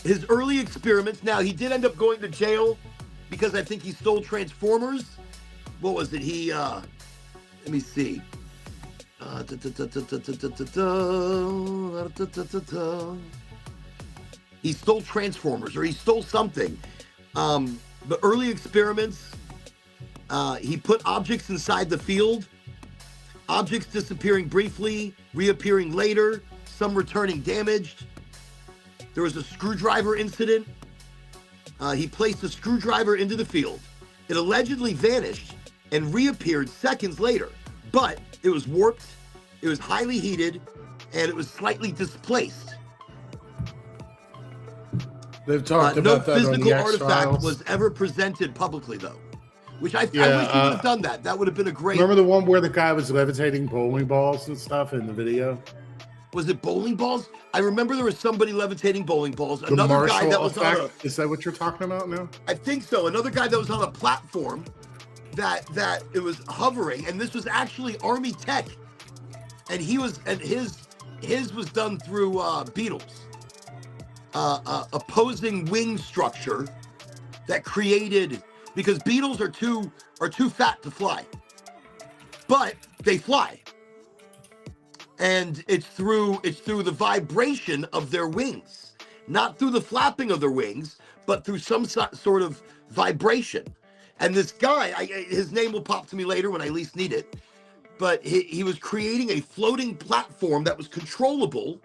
His early experiments. Now, he did end up going to jail because I think he stole transformers. What was it? He, let me see. He stole transformers, or he stole something. The early experiments, he put objects inside the field, objects disappearing briefly, reappearing later, some returning damaged. There was a screwdriver incident. He placed a screwdriver into the field. It allegedly vanished and reappeared seconds later, but it was warped, it was highly heated, and it was slightly displaced. They've talked No about that on the physical artifact X-Files. was ever presented publicly, though, which I wish he would have done that. That would have been a great. Remember the one where the guy was levitating bowling balls and stuff in the video? Was it bowling balls? I remember there was somebody levitating bowling balls. The Another Marshall guy that was effect? on a. Is that what you're talking about now? I think so. Another guy that was on a platform that it was hovering, and this was actually Army tech, and his was done through Beetles. Opposing wing structure that created, because beetles are too fat to fly, but they fly, and it's through the vibration of their wings, not through the flapping of their wings, but through some sort of vibration. And this guy, his name will pop to me later when I least need it, but he was creating a floating platform that was controllable,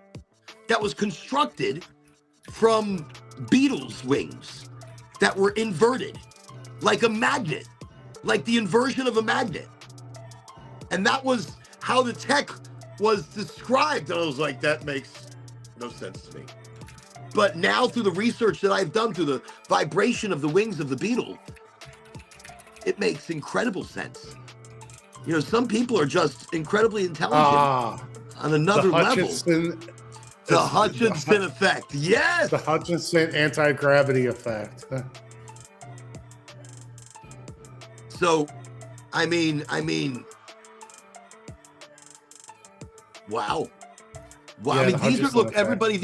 that was constructed from beetles' wings that were inverted like a magnet, like the inversion of a magnet. And that was how the tech was described. And I was like, that makes no sense to me. But now, through the research that I've done, through the vibration of the wings of the beetle, it makes incredible sense. You know, some people are just incredibly intelligent on another level. The Hutchinson effect, yes. The Hutchinson anti-gravity effect. So, I mean, wow. Yeah, I mean, these are, look, effect. everybody,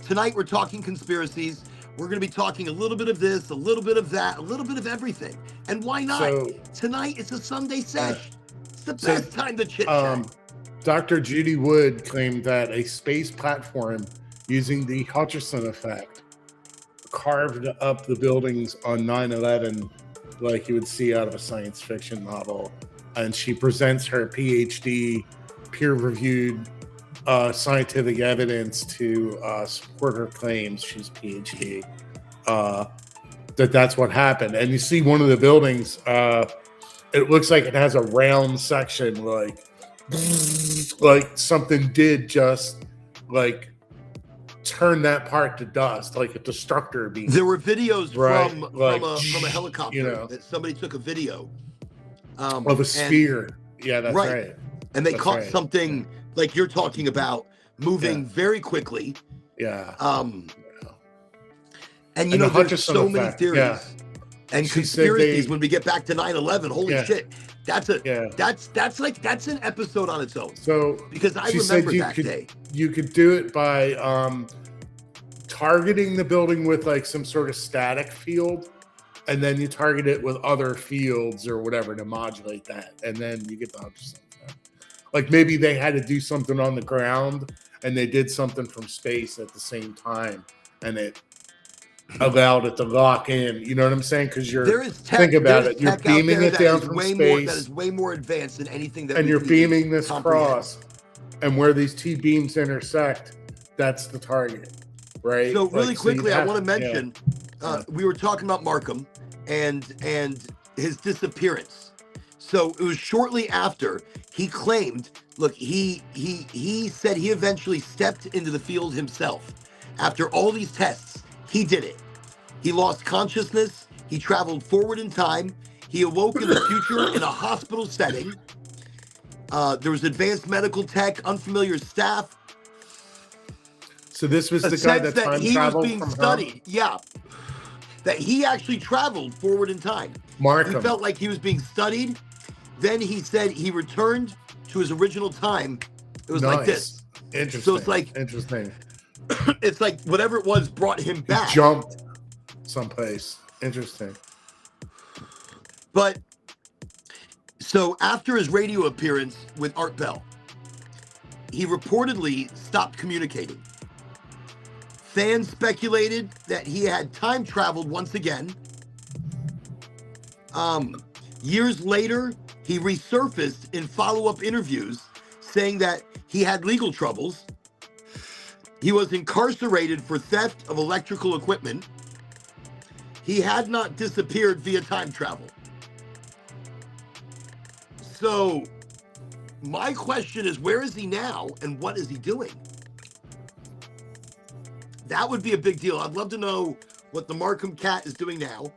tonight we're talking conspiracies. We're going to be talking a little bit of this, a little bit of that, a little bit of everything. And why not? So, tonight, it's a Sunday sesh. It's the best time to chit-chat. Dr. Judy Wood claimed that a space platform using the Hutchinson effect carved up the buildings on 9/11 like you would see out of a science fiction novel. And she presents her PhD, peer-reviewed scientific evidence to support her claims. She's PhD. That's what happened. And you see one of the buildings, it looks like it has a round section, like something did just like turn that part to dust, like a destructor beam. There were videos from a helicopter, you know, that somebody took a video of a sphere. Yeah, that's right. And they caught something like you're talking about moving very quickly. Yeah. And you know, there's so many theories. Yeah. And conspiracies when we get back to 9/11. Holy shit. That's an episode on its own. So because I remember that day. You could do it by targeting the building with like some sort of static field, and then you target it with other fields or whatever to modulate that, and then you get the Hutchinson effect. Like maybe they had to do something on the ground and they did something from space at the same time, and it allowed it to lock in. You know what I'm saying? Because think about it. You're beaming it down from space. That is way more advanced than anything that. And you're beaming this cross, and where these two beams intersect, that's the target, right? So really quickly, I want to mention, we were talking about Markham and his disappearance. So it was shortly after he claimed, look, he said he eventually stepped into the field himself. After all these tests, he did it. He lost consciousness. He traveled forward in time. He awoke in the future in a hospital setting. There was advanced medical tech, unfamiliar staff. So this was the guy that time traveled from studied. Yeah. That he actually traveled forward in time. Markham. He felt like he was being studied. Then he said he returned to his original time. It was like this. Interesting. So it's like interesting. It's like whatever it was brought him back. He jumped someplace. Interesting. But so after his radio appearance with Art Bell, he reportedly stopped communicating. Fans speculated that he had time traveled once again. Years later, he resurfaced in follow-up interviews saying that he had legal troubles. He was incarcerated for theft of electrical equipment. He had not disappeared via time travel. So my question is, where is he now and what is he doing? That would be a big deal. I'd love to know what the Markham Cat is doing now.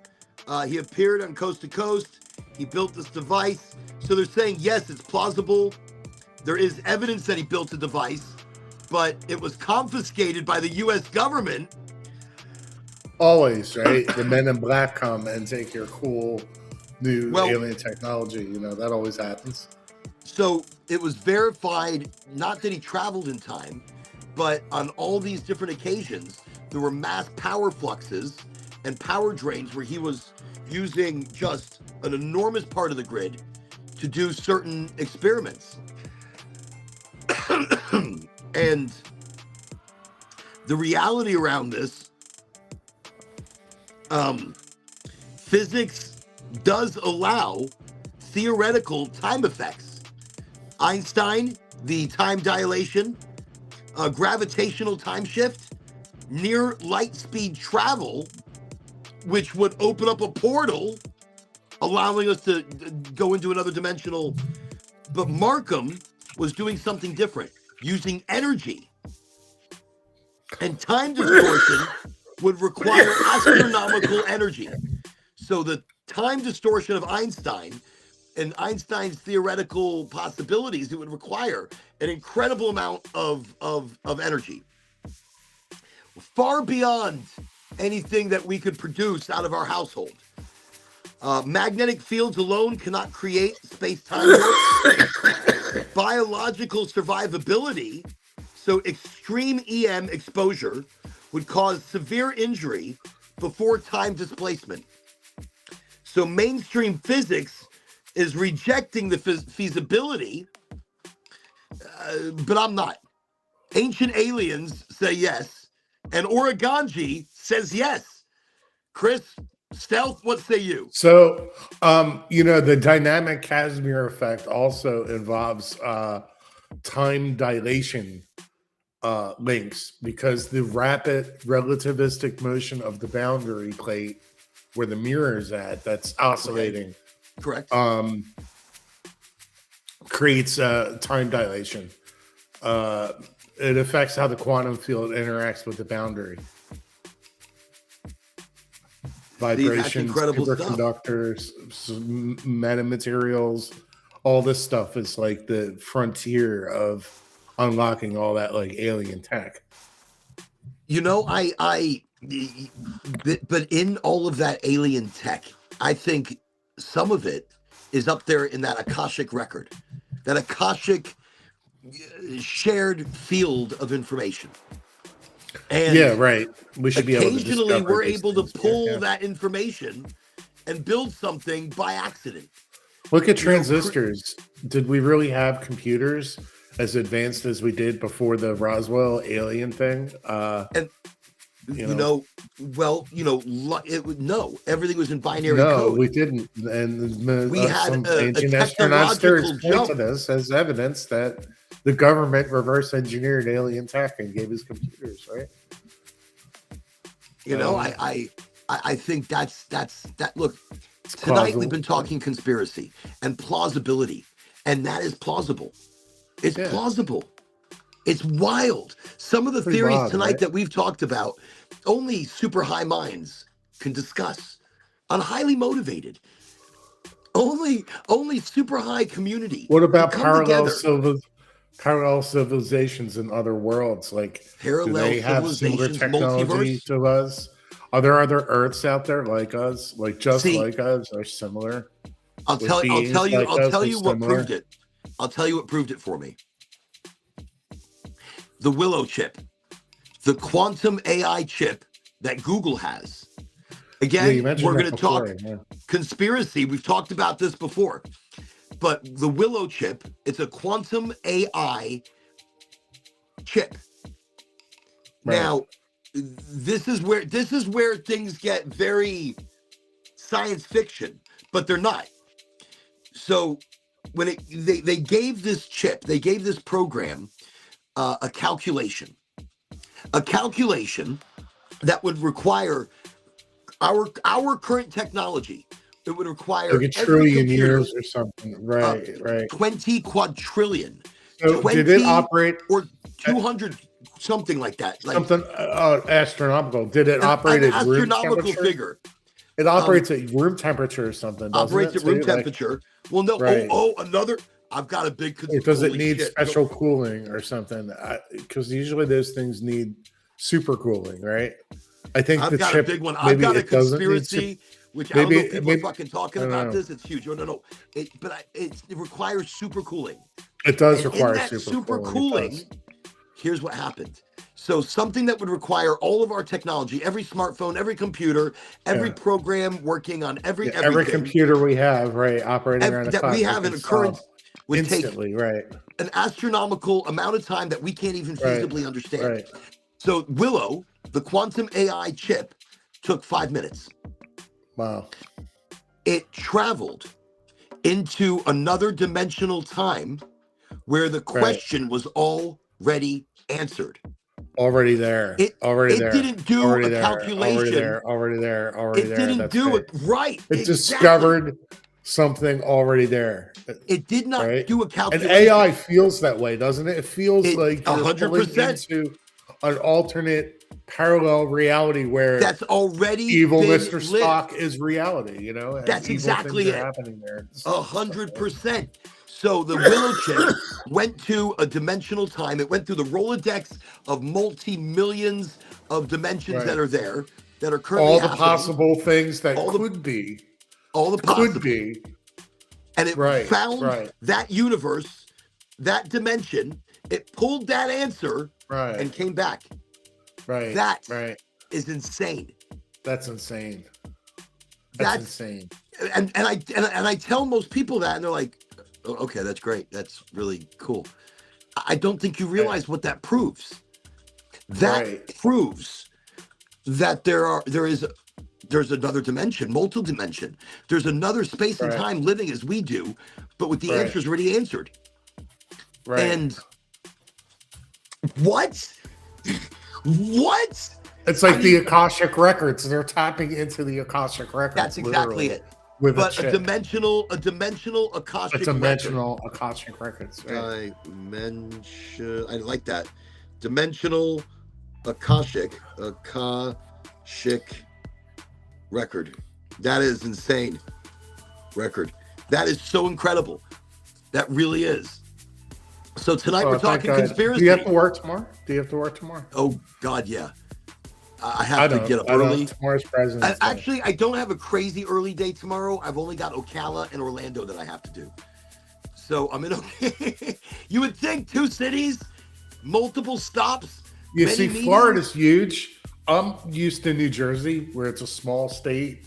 He appeared on Coast to Coast. He built this device. So they're saying, yes, it's plausible. There is evidence that he built a device, but it was confiscated by the U.S. government. Always, right? The men in black come and take your cool new alien technology. You know, that always happens. So it was verified, not that he traveled in time, but on all these different occasions, there were mass power fluxes and power drains where he was using just an enormous part of the grid to do certain experiments. And the reality around this, physics does allow theoretical time effects. Einstein, the time dilation, gravitational time shift, near light speed travel, which would open up a portal, allowing us to go into another dimensional. But Markham was doing something different, using energy. And time distortion would require astronomical energy. So the time distortion of Einstein and Einstein's theoretical possibilities, it would require an incredible amount of energy. Far beyond anything that we could produce out of our household. Magnetic fields alone cannot create space-time warp. Biological survivability, so extreme EM exposure, would cause severe injury before time displacement. So mainstream physics is rejecting the feasibility, but I'm not. Ancient aliens say yes, and Oraganji says yes. Chris, Stealth, what say you? So, the dynamic Casimir effect also involves time dilation links, because the rapid relativistic motion of the boundary plate where the mirror is at, that's oscillating. Correct. Creates time dilation. It affects how the quantum field interacts with the boundary. Vibrations, superconductors, metamaterials, all this stuff is like the frontier of unlocking all that like alien tech. But in all of that alien tech, I think some of it is up there in that Akashic record, that Akashic shared field of information. And yeah, right. We should be able to occasionally we're able to pull that information and build something by accident. Look at transistors. Did we really have computers as advanced as we did before the Roswell alien thing? No, everything was in binary code. No, we didn't. And we had some a ancient astronauts technological point to this as evidence that the government reverse engineered alien tech and gave us computers, right? I think that's that. Look, Tonight we've been talking conspiracy and plausibility, and that is plausible. It's plausible. It's wild. Some of the theories tonight that we've talked about, only super high minds can discuss. On Highly Motivated, only super high community. What about parallel civilizations in other worlds? Like, do they have similar technology to us? Are there other Earths out there like us, like us, or similar? I'll tell you what proved it. I'll tell you what proved it for me. The Willow chip, the quantum AI chip that Google has. Again, we're going to talk conspiracy. We've talked about this before, but the Willow chip, it's a quantum AI chip. Right. Now, this is where things get very science fiction, but they're not. So when they gave this chip, they gave this program a calculation that would require our current technology. It would require like a trillion years or something, right? 20 quadrillion. So did it operate or 200 something like that? Something astronomical. Did it operate at astronomical figure? It operates at room temperature or something. Operates at room temperature. Well, no. Right. Another. I've got a big. Or does it need special cooling or something? Because usually those things need super cooling, right? I think I've got a big one. I've got a conspiracy, which I don't know if people are fucking talking about this. It's huge. No. It requires super cooling. It does require super cooling. Here's what happened. So something that would require all of our technology, every smartphone, every computer, every program working on every computer we have, right, operating around that we have in a current would instantly, take an astronomical amount of time that we can't even feasibly understand. Right. So Willow, the quantum AI chip, took 5 minutes. Wow. It traveled into another dimensional time where the question was already answered. Already there. It didn't do a calculation. Already there. It didn't do it right. It discovered something already there. It did not do a calculation. And AI feels that way, doesn't it? It feels like 100% into an alternate parallel reality where that's already evil Mr. Spock is reality, you know? That's exactly it. Happening there. 100%. So the Willow chip went to a dimensional time. It went through the Rolodex of multi-millions of dimensions that are there, that are currently all the possible things that could be. All the possible. Could be. And it found that universe, that dimension. It pulled that answer and came back. Right. That is insane. That's insane. That's insane. And I tell most people that, and they're like, oh, okay, that's great. That's really cool. I don't think you realize what that proves. That proves that there's another dimension, multiple dimension. There's another space and time living as we do, but with the answers already answered. Right. And what? What? It's like the Akashic Records. They're tapping into the Akashic Records. That's exactly it. But a dimensional Akashic Akashic Records. Right? I like that. Dimensional Akashic record. That is insane. Record. That is so incredible. That really is. So tonight we're talking conspiracy. Do you have to work tomorrow? Oh God, yeah. I have to get up early. Tomorrow's President's Day. Actually, I don't have a crazy early day tomorrow. I've only got Ocala and Orlando that I have to do. So I'm in. You would think 2 cities, multiple stops. You see, meetings. Florida's huge. I'm used to New Jersey, where it's a small state.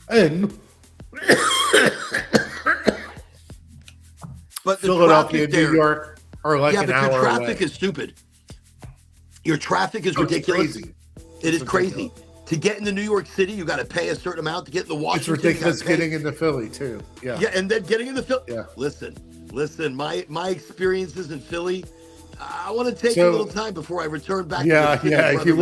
And but Philadelphia, New York are like an hour away. Your traffic is stupid. Your traffic is ridiculous. Crazy. It is crazy. To get into New York City, you got to pay a certain amount. To get into Washington, it's ridiculous getting into Philly too. Yeah, and then getting into Philly. Yeah. Listen. My experiences in Philly, I want to take a little time before I return back. Yeah, to the you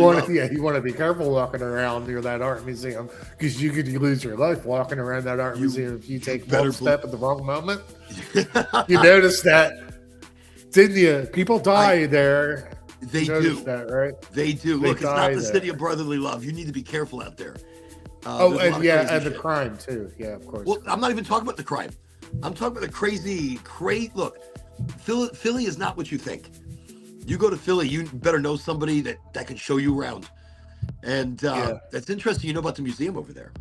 want to be careful walking around near that art museum because you could lose your life walking around that art museum if you take one step at the wrong moment. You notice that, didn't you? People die there. They do that, right? They do. Look, it's not the city of brotherly love. You need to be careful out there. And the crime too. Yeah, of course. Well, I'm not even talking about the crime. I'm talking about the crazy. Look, Philly is not what you think. You go to Philly, you better know somebody that can show you around. And that's interesting. You know about the museum over there.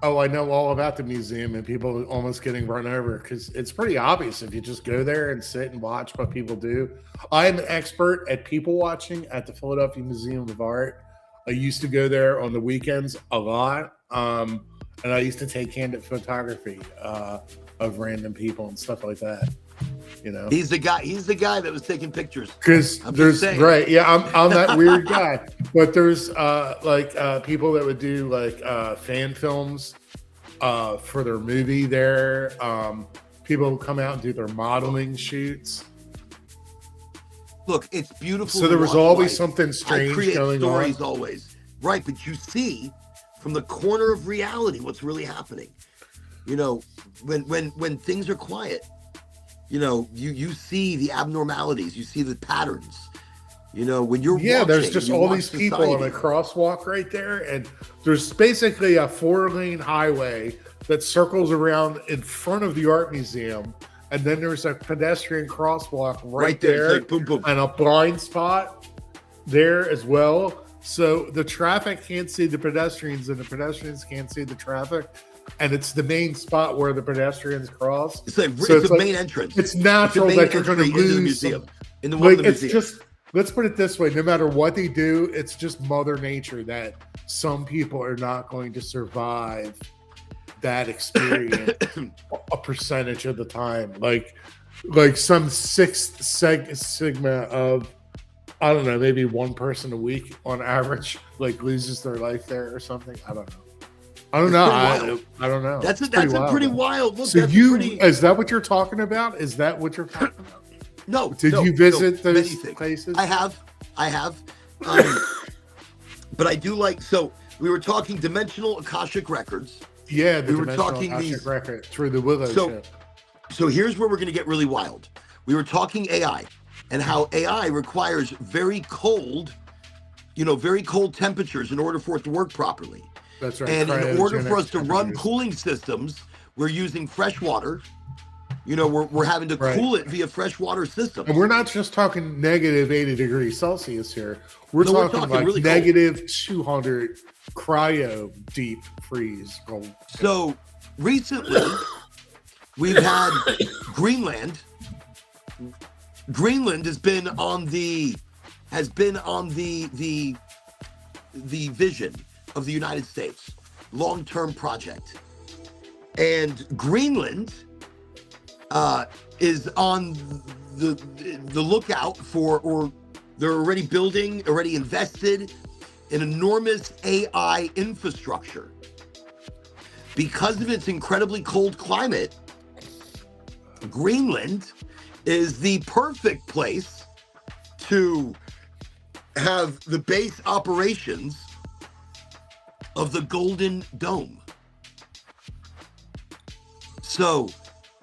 Oh, I know all about the museum and people almost getting run over because it's pretty obvious if you just go there and sit and watch what people do. I'm an expert at people watching at the Philadelphia Museum of Art. I used to go there on the weekends a lot, and I used to take candid photography of random people and stuff like that. You know, he's the guy that was taking pictures. Because there's right, yeah, I'm that weird guy. But there's people that would do fan films for their movie there. People who come out and do their modeling shoots. Look, it's beautiful. So there was always something strange going on. Stories always, right? But you see from the corner of reality what's really happening. You know, when things are quiet. You know, you see the abnormalities, you see the patterns. You know, when you're there's just all these people on a crosswalk right there, and there's basically a 4-lane highway that circles around in front of the art museum, and then there's a pedestrian crosswalk right there, like boom, boom. And a blind spot there as well. So the traffic can't see the pedestrians, and the pedestrians can't see the traffic. And it's the main spot where the pedestrians cross. It's the main entrance. It's natural that you're going to lose the museum. Just, let's put it this way: no matter what they do, it's just Mother Nature that some people are not going to survive that experience a percentage of the time. Like some sixth sigma of, I don't know, maybe one person a week on average, loses their life there or something. I don't know. I don't know. That's pretty wild. Look, so is that what you're talking about? Is that what you're talking about? No. Did you visit those places? I have. But I do so we were talking dimensional Akashic records. Yeah, we were talking Akashic record through the Willow ship. So here's where we're going to get really wild. We were talking AI and how AI requires very cold temperatures in order for it to work properly. That's right. And in order for us to run cooling systems, we're using fresh water. You know, we're having to cool it via freshwater systems. And we're not just talking negative 80 degrees Celsius here. We're talking really negative 200 cryo deep freeze cold. So recently, we've had Greenland. Greenland has been on the vision of the United States, long-term project. And Greenland is on the lookout for, or they're already invested in enormous AI infrastructure. Because of its incredibly cold climate, Greenland is the perfect place to have the base operations of the Golden Dome. So,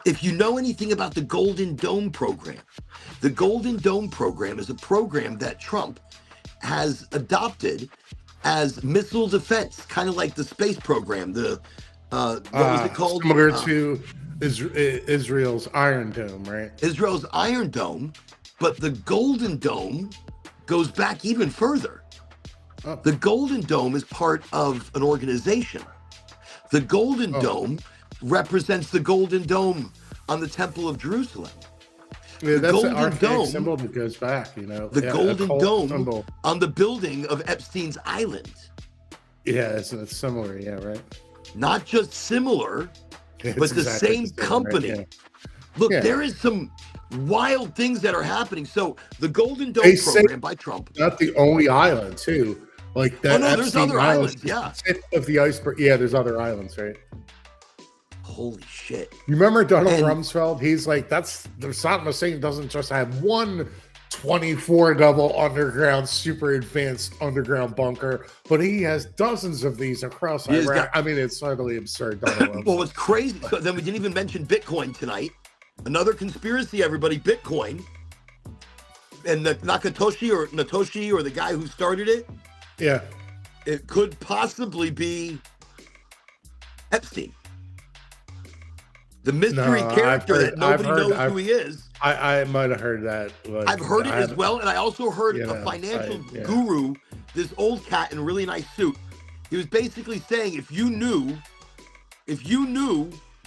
if you know anything about the Golden Dome program is a program that Trump has adopted as missile defense, kind of like the space program. What was it called? Similar to Israel's Iron Dome, right? Israel's Iron Dome, but the Golden Dome goes back even further. Oh. The Golden Dome is part of an organization. The Golden Dome represents the Golden Dome on the Temple of Jerusalem. Yeah, that's an archaic symbol that goes back, you know. The Golden Dome symbol on the building of Epstein's Island. Yeah, it's similar, yeah, right? Not just similar, but the same company. Right? Yeah. Look, there is some wild things that are happening. So the Golden Dome program by Trump. Not the only island, too. Like that. Oh, no, there's other islands, yeah. Tip of the iceberg. Yeah, there's other islands, right? Holy shit. You remember Donald Rumsfeld? He's like, the Saddam Hussein doesn't just have one 24 level underground, super advanced underground bunker, but he has dozens of these across Iraq. I mean, it's utterly absurd. Well, it's crazy. So then we didn't even mention Bitcoin tonight. Another conspiracy, everybody. Bitcoin and the Natoshi or the guy who started it. Yeah, it could possibly be Epstein, the mystery character that nobody knows who he is. I might have heard that. Like, I've heard it as well, and I also heard a financial guru, this old cat in a really nice suit. He was basically saying, if you knew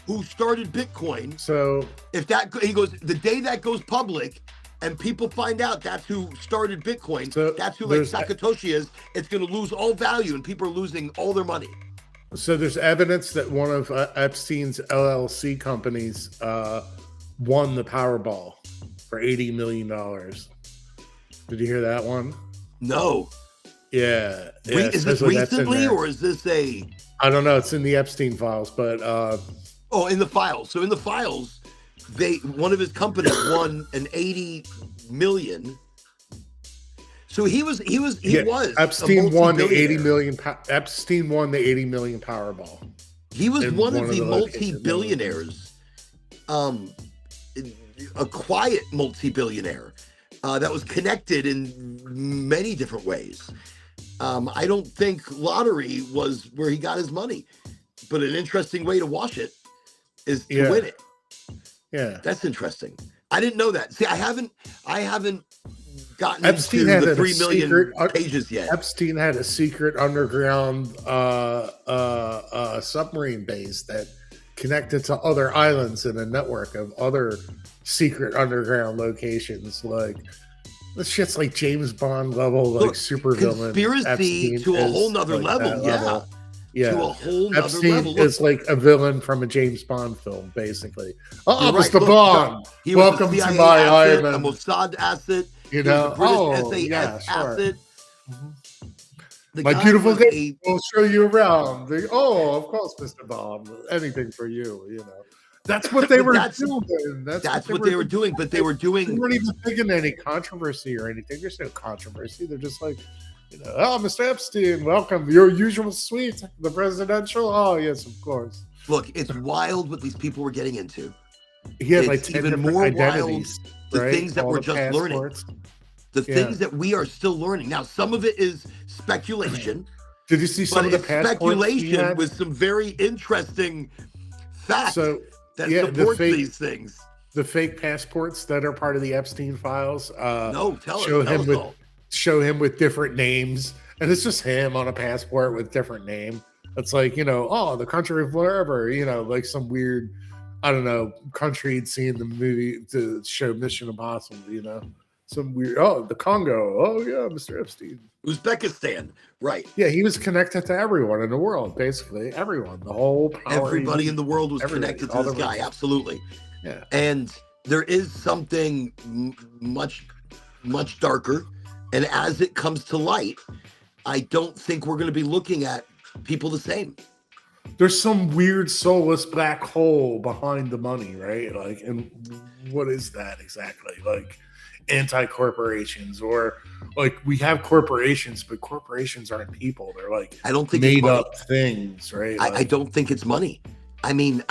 who started Bitcoin, so he goes, the day that goes public and people find out that's who started Bitcoin, so that's who like Satoshi is, it's going to lose all value, and people are losing all their money. So there's evidence that one of Epstein's LLC companies won the Powerball for $80 million. Did you hear that one? No. Yeah. Is this recently, or is this a... I don't know. It's in the Epstein files, but... in the files. So in the files, one of his companies won an $80 million. So he was Epstein won the $80 million. Epstein won the $80 million Powerball. He was one of the multi-billionaires, a quiet multi-billionaire that was connected in many different ways. I don't think lottery was where he got his money, but an interesting way to wash it is to win it. Yeah, that's interesting. I didn't know that. See, I haven't gotten into the 3 million pages yet. Epstein had a secret underground submarine base that connected to other islands in a network of other secret underground locations. Like, this shit's like James Bond level, like super villain. Conspiracy to a whole nother level. Yeah. To a whole Epstein nother level. Is like a villain from a James Bond film, basically. Mr. Bond, welcome to my island. A Mossad asset. You know, asset. My beautiful game will show you around. Of course, Mr. Bond. Anything for you, you know. That's what they were doing. That's what they were doing, but they weren't even thinking any controversy or anything. There's no controversy. They're just like, Mr. Epstein, welcome. Your usual suite, the presidential. Oh, yes, of course. Look, it's wild what these people were getting into. He had like 10 even more identities, wild, the things that we're just learning. The things that we are still learning. Now, some of it is speculation. Did you see some of the speculation with some very interesting facts that support these things? The fake passports that are part of the Epstein files. Show him with different names, and it's just him on a passport with different name. It's like, the country of wherever, like some weird, I don't know, country he'd seen the movie to show Mission Impossible, some weird, the Congo. Oh yeah, Mr. Epstein. Uzbekistan, right. Yeah, he was connected to everyone in the world, basically. Everyone, the whole power. Everybody in the world was connected to this guy, absolutely. Yeah. And there is something much, much darker. And as it comes to light, I don't think we're going to be looking at people the same. There's some weird soulless black hole behind the money, right? Like, and what is that exactly? Like, anti-corporations, or like we have corporations, but corporations aren't people. They're like, I don't think made up things, right? I don't think it's money. I mean,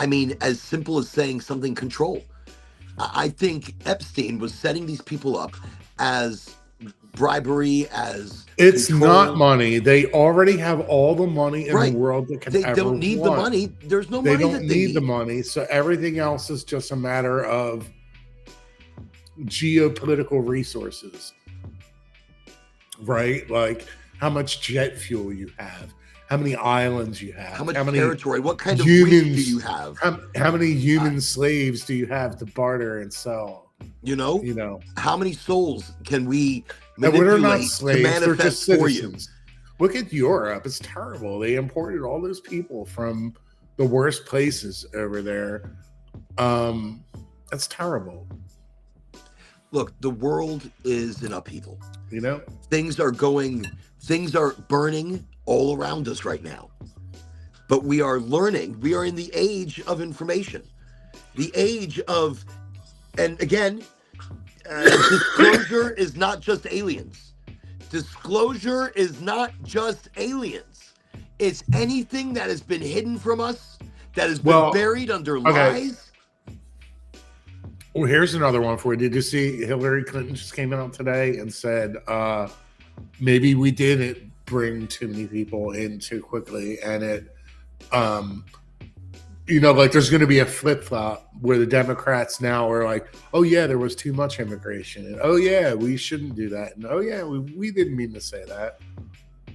as simple as saying something control. I think Epstein was setting these people up as bribery, as it's control. Not money. They already have all the money in the world that they don't need the money. There's no money. They don't need the money. So everything else is just a matter of geopolitical resources, right? Like how much jet fuel you have, how many islands you have, how much territory, what kind of humans do you have, how many human slaves do you have to barter and sell? How many souls can we manipulate to manifest for you? Look at Europe. It's terrible. They imported all those people from the worst places over there. That's terrible. Look, the world is in upheaval. Things are burning all around us right now. But we are learning. We are in the age of information. The age of, and again, Disclosure is not just aliens. Disclosure is not just aliens. It's anything that has been hidden from us, that has been buried under lies. Well, here's another one for you. Did you see Hillary Clinton just came out today and said, maybe we didn't bring too many people in too quickly, and it, like there's going to be a flip-flop where the Democrats now are like, oh yeah, there was too much immigration, and oh yeah, we shouldn't do that, and oh yeah, we didn't mean to say that.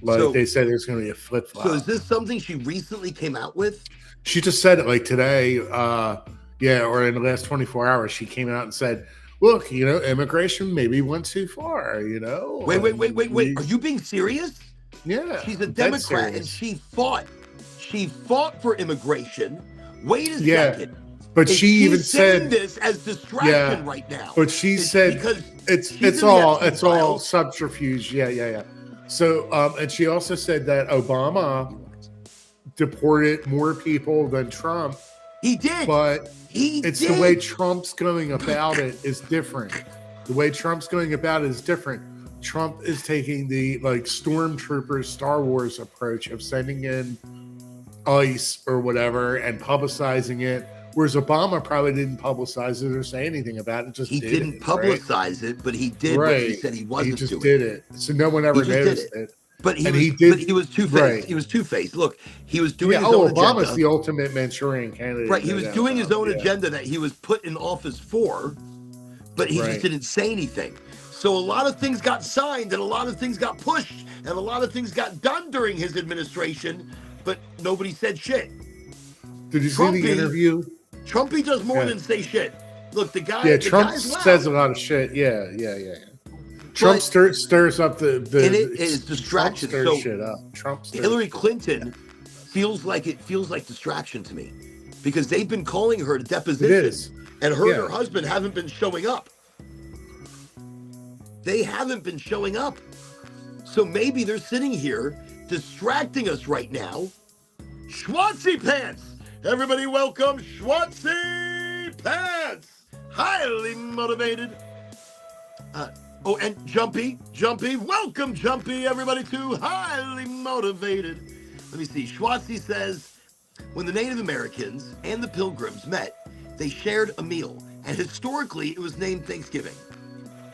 Like they said, there's going to be a flip-flop. So is this something she recently came out with? She just said it like today, or in the last 24 hours, she came out and said, look, immigration maybe went too far, Wait. Are you being serious? Yeah. She's a Democrat and she fought for immigration. Wait a second. But she even said this as distraction right now. But she said it's all subterfuge. Yeah. So and she also said that Obama deported more people than Trump. He did. But the way Trump's going about it is different. The way Trump's going about it is different. Trump is taking the stormtrooper Star Wars approach of sending in ICE or whatever and publicizing it, whereas Obama probably didn't publicize it or say anything about it. He didn't publicize it, but he did what he said he wasn't doing. He just did it, so no one ever noticed it. But he was two-faced. Right. He was two-faced. Look, he was doing his own agenda. Obama's the ultimate Manchurian candidate. Right, he was doing his own agenda that he was put in office for, but he just didn't say anything. So a lot of things got signed and a lot of things got pushed and a lot of things got done during his administration, but nobody said shit. Did you see the interview? Trumpy does more than say shit. Look, the guy. Yeah, Trump says a lot of shit. Yeah. Trump stirs up the and it is distraction. Trump stirs shit up. Hillary Clinton feels like distraction to me because they've been calling her to deposition, and her and her husband haven't been showing up. They haven't been showing up, so maybe they're sitting here distracting us right now. Schwanzy Pants, everybody, welcome Schwanzy Pants. Highly motivated. And Jumpy, welcome Jumpy, everybody, to Highly Motivated. Let me see. Schwanzy says, when the Native Americans and the Pilgrims met, they shared a meal, and historically it was named Thanksgiving.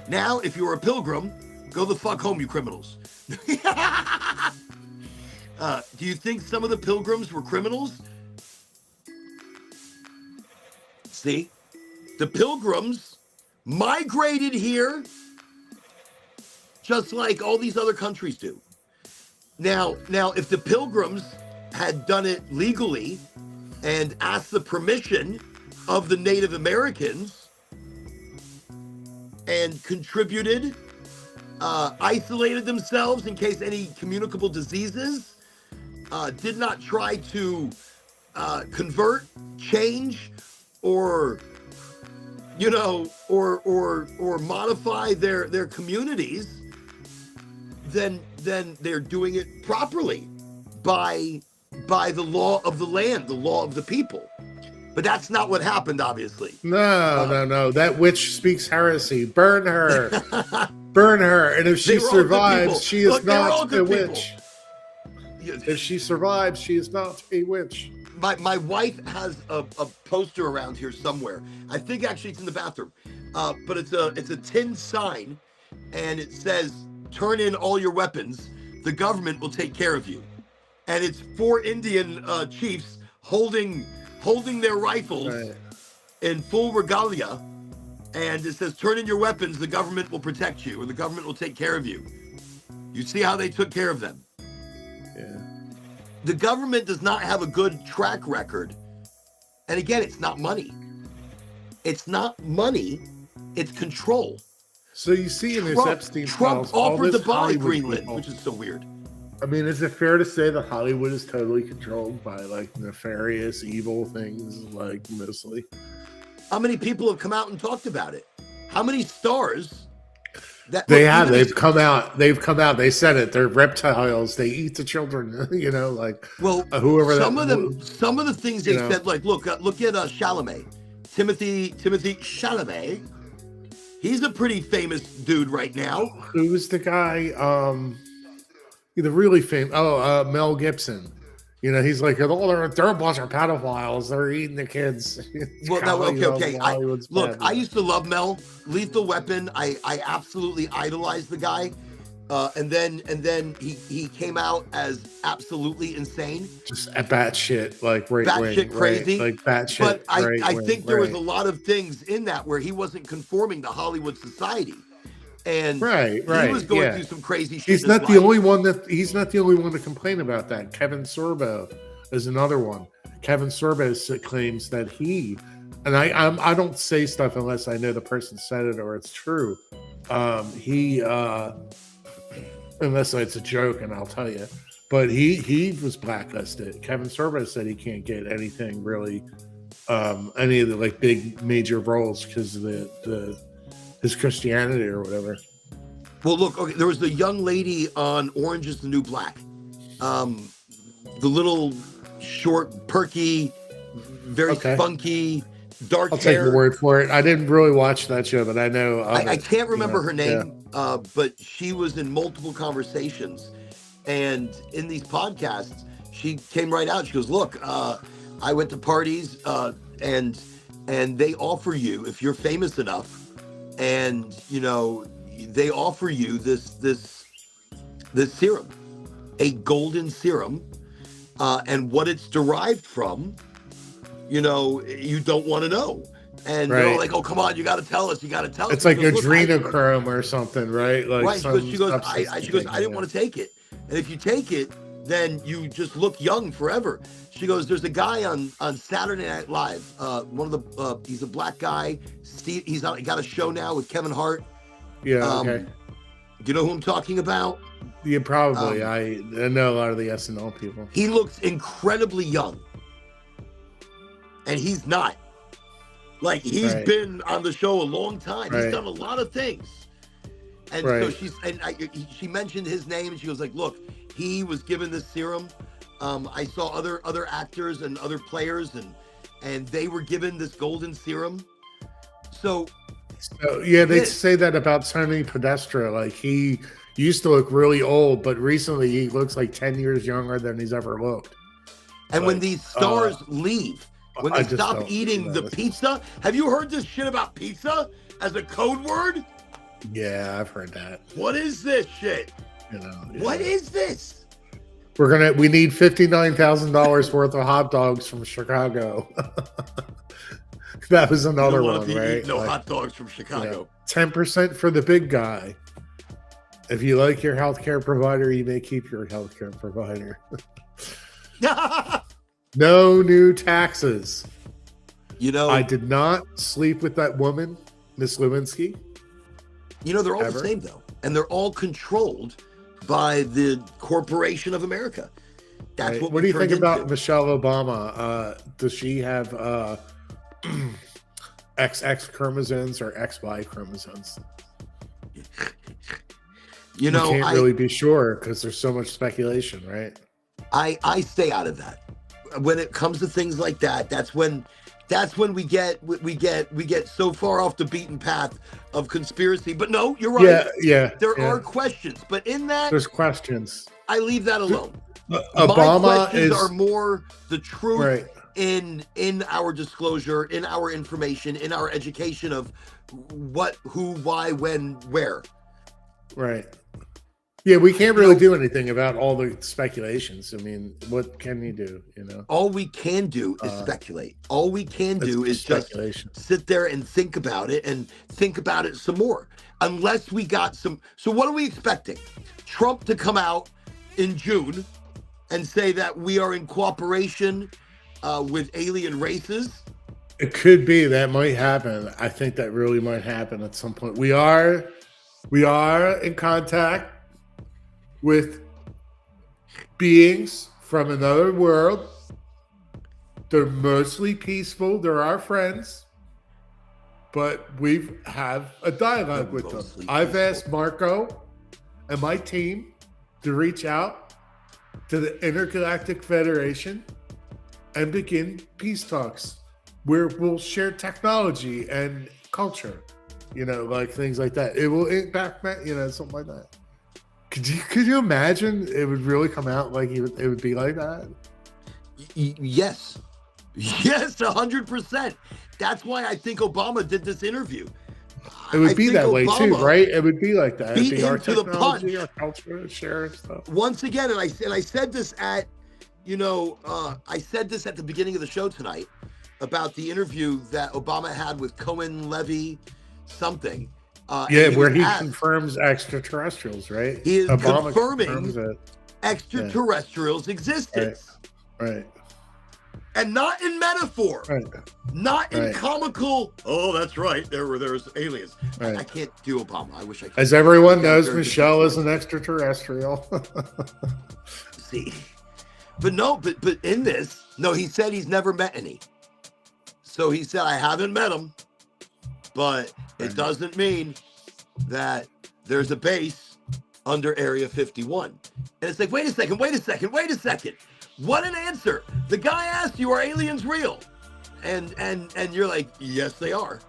Now, if you're a pilgrim, go the fuck home, you criminals. Do you think some of the pilgrims were criminals? See, the pilgrims migrated here just like all these other countries do. Now, if the pilgrims had done it legally and asked the permission of the Native Americans and contributed, isolated themselves in case any communicable diseases, did not try to convert, change, or modify their communities, then they're doing it properly by the law of the land, the law of the people. But that's not what happened, obviously. No. That witch speaks heresy. Burn her. Burn her. And if she survives, she is not a witch. If she survives, she is not a witch. My wife has a poster around here somewhere. I think actually it's in the bathroom. But it's a tin sign, and it says, "Turn in all your weapons. The government will take care of you." And it's 4 Indian chiefs holding their rifles in full regalia, and it says, "Turn in your weapons. The government will protect you, or the government will take care of you." You see how they took care of them. Yeah. The government does not have a good track record. And again, it's not money. It's not money. It's control. So you see in this Epstein files, Trump offered to buy Greenland, which is so weird. I mean, is it fair to say that Hollywood is totally controlled by nefarious, evil things, mostly? How many people have come out and talked about it? How many stars? They've come out. They said it. They're reptiles. They eat the children. Whoever. Some of the things they said, look at Chalamet, Timothy Chalamet. He's a pretty famous dude right now. Who's the guy? The really famous. Mel Gibson. You know, he's like, they're a bunch of pedophiles. They're eating the kids. Well, no, okay. I used to love Mel. Lethal Weapon. I absolutely idolized the guy. And then he came out as absolutely insane. Just a batshit, like batshit crazy. Like batshit. But I think there was a lot of things in that where he wasn't conforming to Hollywood society. And he was going through some crazy shit. He's not the only one to complain about that. Kevin Sorbo is another one. Kevin Sorbo claims that and I don't say stuff unless I know the person said it or it's true. Unless it's a joke, and I'll tell you. But he was blacklisted. Kevin Sorbo said he can't get anything really, any of the like big major roles because of his Christianity or whatever. Well, look, okay, there was the young lady on Orange is the New Black. The little short, perky, very funky, dark hair. I'll take your word for it. I didn't really watch that show, but I know. I can't remember her name, but she was in multiple conversations. And in these podcasts, she came right out. She goes, look, I went to parties and they offer you, if you're famous enough, and, you know, they offer you this serum, a golden serum, and what it's derived from, you know, you don't want to know. And they're all like, oh, come on, you got to tell us. You got to tell us. It's like adrenochrome or something, right? Like she goes, I didn't want to take it. And if you take it, then you just look young forever. She goes, there's a guy on Saturday Night Live. He's a black guy. Steve, he got a show now with Kevin Hart. Yeah, okay. Do you know who I'm talking about? Yeah, probably. I know a lot of the SNL people. He looks incredibly young. And he's not. Like, he's been on the show a long time. He's done a lot of things. And so she mentioned his name, and she was like, look, he was given this serum. I saw other actors and other players, and they were given this golden serum. So yeah, they say that about Tony Podesta. Like, he used to look really old, but recently he looks like 10 years younger than he's ever looked. And when these stars leave, when they stop eating the pizza, have you heard this shit about pizza as a code word? Yeah, I've heard that. What is this shit? You know, what is this? We need $59,000 worth of hot dogs from Chicago. That was another one, right? No hot dogs from Chicago. 10% for the big guy. If you like your healthcare provider, you may keep your healthcare provider. No new taxes. You know, I did not sleep with that woman, Miss Lewinsky. You know, they're all the same, though. And they're all controlled by the corporation of America. That's what do you think about Michelle Obama? Does she have XX chromosomes or XY chromosomes? You know, can't really be sure because there's so much speculation, right? I stay out of that. When it comes to things like that, that's when we get so far off the beaten path of conspiracy. But no, you're right. Yeah. There are questions, but in that there's questions. I leave that alone. Obama My questions are more the truth in our disclosure, in our information, in our education of what, who, why, when, where. Right. Yeah, we can't really do anything about all the speculations. I mean, what can you do? You know, all we can do is speculate. All we can do is just sit there and think about it and think about it some more. Unless we got some. So what are we expecting? Trump to come out in June and say that we are in cooperation with alien races? It could be. That might happen. I think that really might happen at some point. We are in contact with beings from another world. They're mostly peaceful. They're our friends, but we have a dialogue with them. I've asked Marco and my team to reach out to the Intergalactic Federation and begin peace talks where we'll share technology and culture. like things like that. It will impact, something like that. Could you imagine it would really come out like it would be like that? Yes. Yes, 100%. That's why I think Obama did this interview. It would be that way too, right? It would be like that. Beat It'd be our him to the technology, punch. our culture, share and stuff. Once again, and I said this at, I said this at the beginning of the show tonight about the interview that Obama had with Cohen Levy something. Where he confirms extraterrestrials, right? He is Obama confirming extraterrestrials' existence. Right. And not in metaphor. Right. Not in comical, oh, that's right, there's aliens. Right. I can't do Obama. I wish I could. As everyone knows, Michelle is an extraterrestrial. See. But in this, no, he said he's never met any. So he said, I haven't met them, but it doesn't mean that there's a base under Area 51. And it's like, wait a second. What an answer. The guy asked you, are aliens real? And you're like, yes, they are.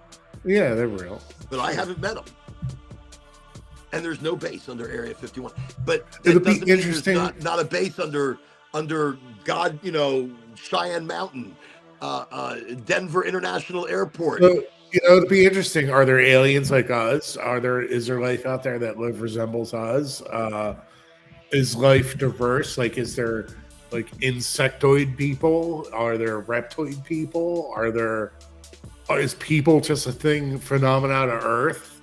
Yeah, they're real. But I haven't met them. And there's no base under Area 51. But it'll it be doesn't mean interesting. There's not a base under God, Cheyenne Mountain, Denver International Airport. So, it'd be interesting. Are there aliens like us? Is there life out there that resembles us? Is life diverse? Like, is there like insectoid people? Are there reptoid people? Is people just a phenomenon of Earth?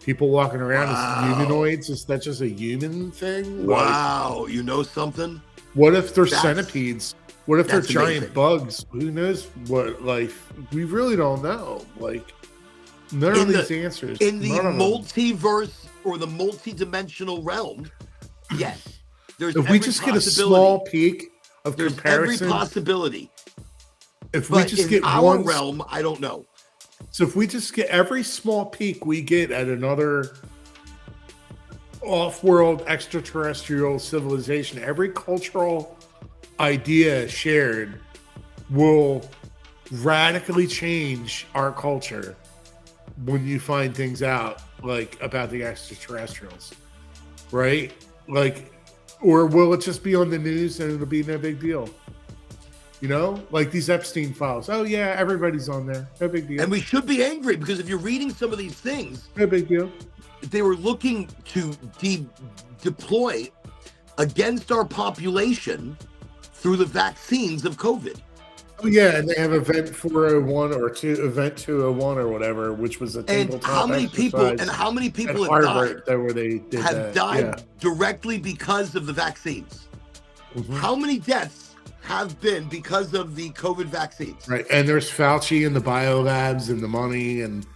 People walking around as humanoids? Is that just a human thing? Wow, you know something? What if they're centipedes? What if they're giant amazing. bugs? Who knows what life? We really don't know. Like, none of these answers. In the multiverse or the multidimensional realm, yes. If we just get a small peek of comparison. Every possibility. If we just get our realm, I don't know. So if we just get every small peek we get at another off-world extraterrestrial civilization, every cultural idea shared will radically change our culture when you find things out like about the extraterrestrials, right? Like, or will it just be on the news and it'll be no big deal? Like these Epstein files. Oh yeah, everybody's on there. No big deal. And we should be angry because if you're reading some of these things, no big deal. They were looking to deploy against our population through the vaccines of COVID. Oh yeah, and they have Event 401 or Event 201 or whatever, which was a tabletop how many people have Harvard, died? Died directly because of the vaccines. Mm-hmm. How many deaths have been because of the COVID vaccines? Right, and there's Fauci and the biolabs and the money and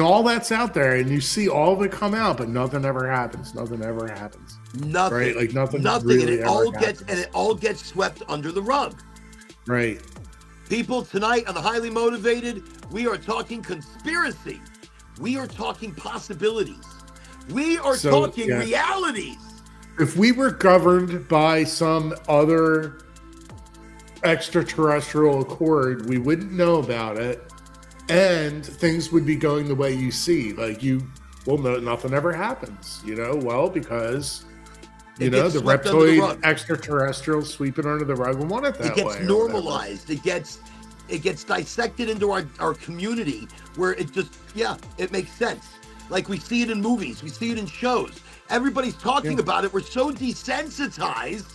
all that's out there, and you see all of it come out, but nothing ever happens. Nothing. Right, like nothing. Really and it all gets swept under the rug. Right. People, tonight on the Highly Motivated, we are talking conspiracy. We are talking possibilities. We are talking realities. If we were governed by some other extraterrestrial accord, we wouldn't know about it, and things would be going the way you see. Like no, nothing ever happens. Because the reptoid extraterrestrials sweep it under the rug and want it that way. It gets normalized. It gets dissected into our community where it just, it makes sense. Like we see it in movies. We see it in shows. Everybody's talking about it. We're so desensitized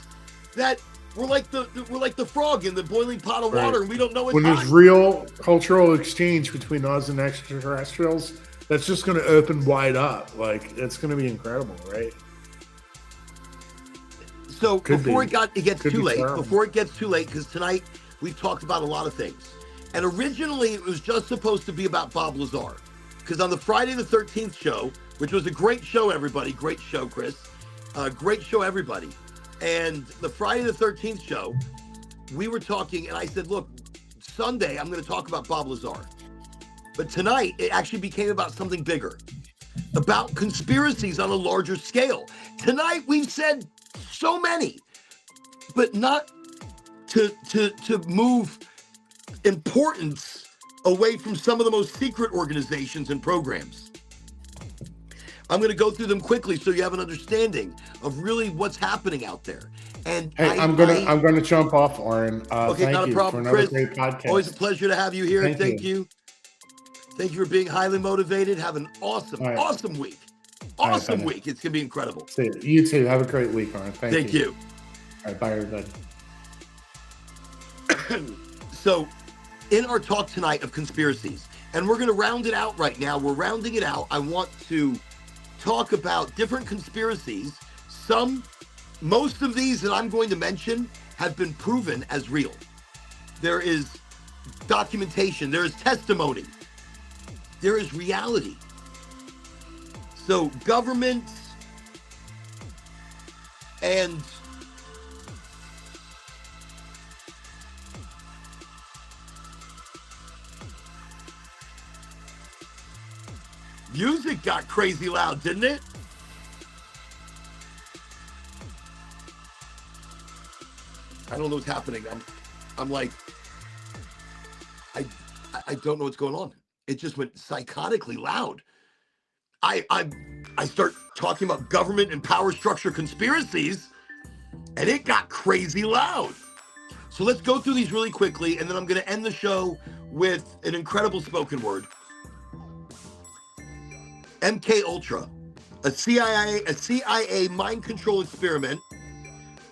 that we're like the frog in the boiling pot of water, and we don't know what's when there's real cultural exchange between us and extraterrestrials. That's just going to open wide up. Like, it's going to be incredible, right? So before it gets too late, because tonight we've talked about a lot of things. And originally it was just supposed to be about Bob Lazar. Because on the Friday the 13th show, which was a great show, everybody, great show, Chris. Great show, everybody. And the Friday the 13th show, we were talking, and I said, look, Sunday I'm going to talk about Bob Lazar. But tonight it actually became about something bigger. About conspiracies on a larger scale. Tonight we've said so many, but not to move importance away from some of the most secret organizations and programs. I'm going to go through them quickly so you have an understanding of really what's happening out there. And hey, I'm gonna jump off, Oren. Okay, thank not a you problem, for another Chris. great podcast. Always a pleasure to have you here. Thank you. Thank you for being highly motivated. Have an awesome, right. awesome week. Awesome week. It's going to be incredible. See you. You too. Have a great week, Oren. Thank you. All right, bye, everybody. So, in our talk tonight of conspiracies, and we're going to round it out right now. We're rounding it out. I want to talk about different conspiracies. Most of these that I'm going to mention have been proven as real. There is documentation. There is testimony. There is reality. So governments and music got crazy loud, didn't it? I don't know what's happening. I'm like, I don't know what's going on. It just went psychotically loud. I start talking about government and power structure conspiracies, and it got crazy loud. So let's go through these really quickly, and then I'm going to end the show with an incredible spoken word. MK Ultra, a CIA mind control experiment.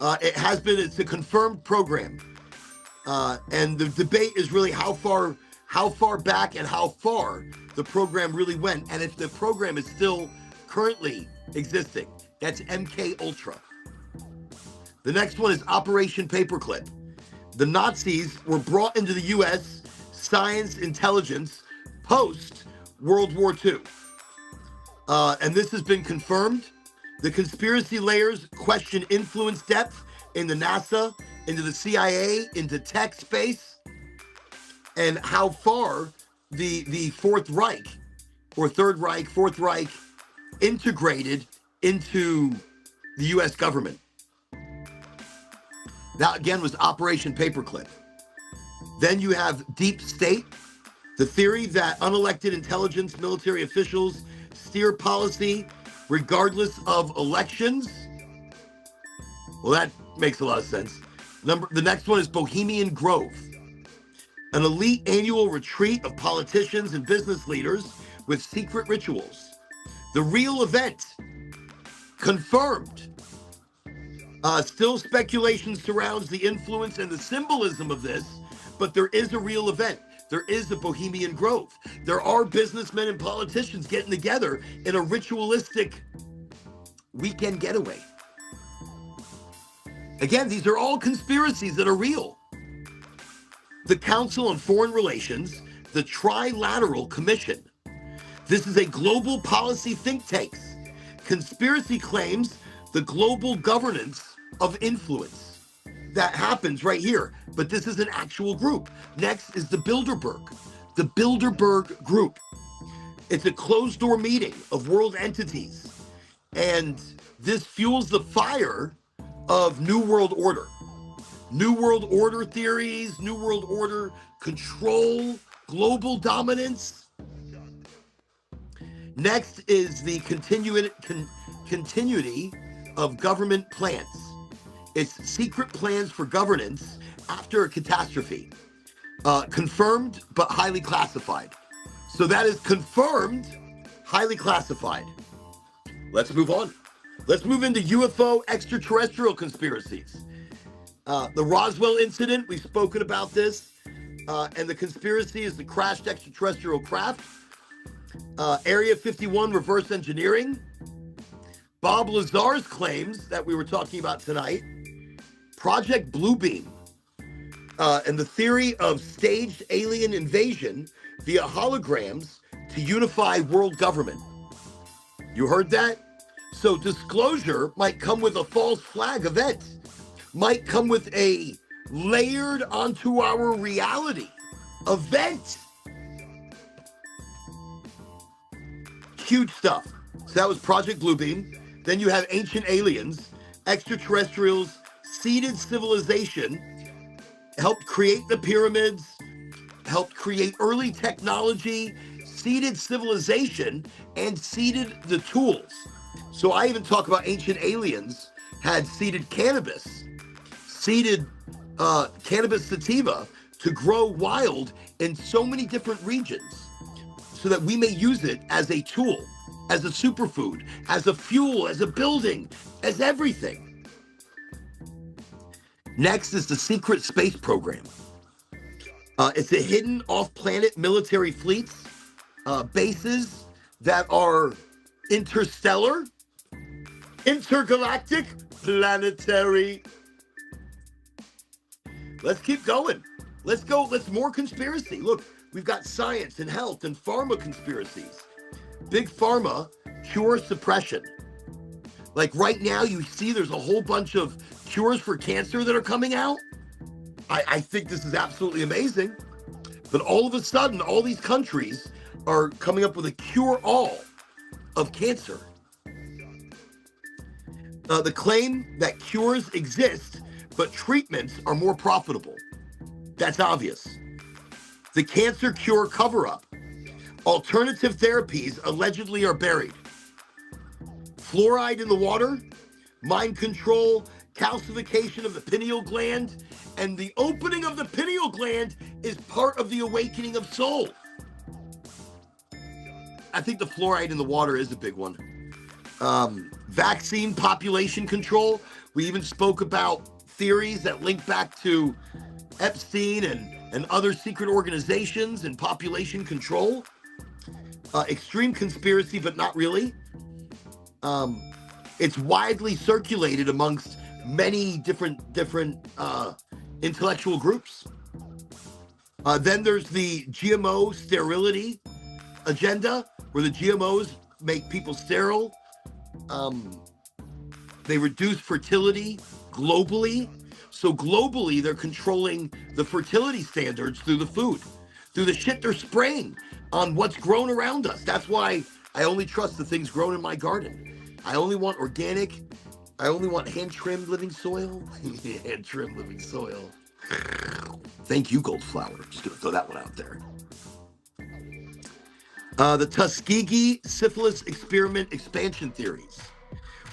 It's a confirmed program. And the debate is really how far back and how far the program really went, and if the program is still currently existing. That's MK Ultra. The next one is Operation Paperclip. The Nazis were brought into the U.S. science intelligence post World War II. And this has been confirmed. The conspiracy layers question influence depth in the NASA, into the CIA, into tech space, and how far the Fourth Reich integrated into the U.S. government. That again was Operation Paperclip. Then you have Deep State, the theory that unelected intelligence military officials steer policy regardless of elections. Well, that makes a lot of sense. The next one is Bohemian Grove, an elite annual retreat of politicians and business leaders with secret rituals. The real event, confirmed. Still speculation surrounds the influence and the symbolism of this, but there is a real event. There is a Bohemian Grove. There are businessmen and politicians getting together in a ritualistic weekend getaway. Again, these are all conspiracies that are real. The Council on Foreign Relations, the Trilateral Commission. This is a global policy think tank. Conspiracy claims the global governance of influence. That happens right here, but this is an actual group. Next is the Bilderberg Group. It's a closed-door meeting of world entities, and this fuels the fire of New World Order. New World Order theories, New World Order control, global dominance. Next is the continuity of government plans. It's secret plans for governance after a catastrophe. Confirmed, but highly classified. So that is confirmed, highly classified. Let's move on. Let's move into UFO extraterrestrial conspiracies. The Roswell incident, we've spoken about this. And the conspiracy is the crashed extraterrestrial craft. Area 51 reverse engineering. Bob Lazar's claims that we were talking about tonight. Project Bluebeam. And the theory of staged alien invasion via holograms to unify world government. You heard that? So disclosure might come with a false flag event, might come with a layered onto our reality event. Huge stuff. So that was Project Bluebeam. Then you have Ancient Aliens, extraterrestrials, seeded civilization, helped create the pyramids, helped create early technology, seeded civilization, and seeded the tools. So I even talk about ancient aliens had seeded cannabis, seeded cannabis sativa to grow wild in so many different regions so that we may use it as a tool, as a superfood, as a fuel, as a building, as everything. Next is the secret space program. It's a hidden off-planet military fleets, bases that are interstellar, intergalactic, planetary. Let's keep going. Let's go. Let's more conspiracy. Look, we've got science and health and pharma conspiracies. Big pharma, cure suppression. Like right now, you see there's a whole bunch of cures for cancer that are coming out. I think this is absolutely amazing. But all of a sudden, all these countries are coming up with a cure-all of cancer. The claim that cures exist, but treatments are more profitable. That's obvious. The cancer cure cover-up. Alternative therapies allegedly are buried. Fluoride in the water, mind control, calcification of the pineal gland, and the opening of the pineal gland is part of the awakening of soul. I think the fluoride in the water is a big one. Vaccine population control. We even spoke about theories that link back to Epstein and other secret organizations and population control. Extreme conspiracy, but not really. It's widely circulated amongst many different intellectual groups. Then there's the GMO sterility agenda, where the GMOs make people sterile. They reduce fertility globally. So globally, they're controlling the fertility standards through the food, through the shit they're spraying on what's grown around us. That's why I only trust the things grown in my garden. I only want organic. I only want hand-trimmed living soil. Hand-trimmed living soil. Thank you, Goldflower. Just gonna throw that one out there. The Tuskegee syphilis experiment expansion theories.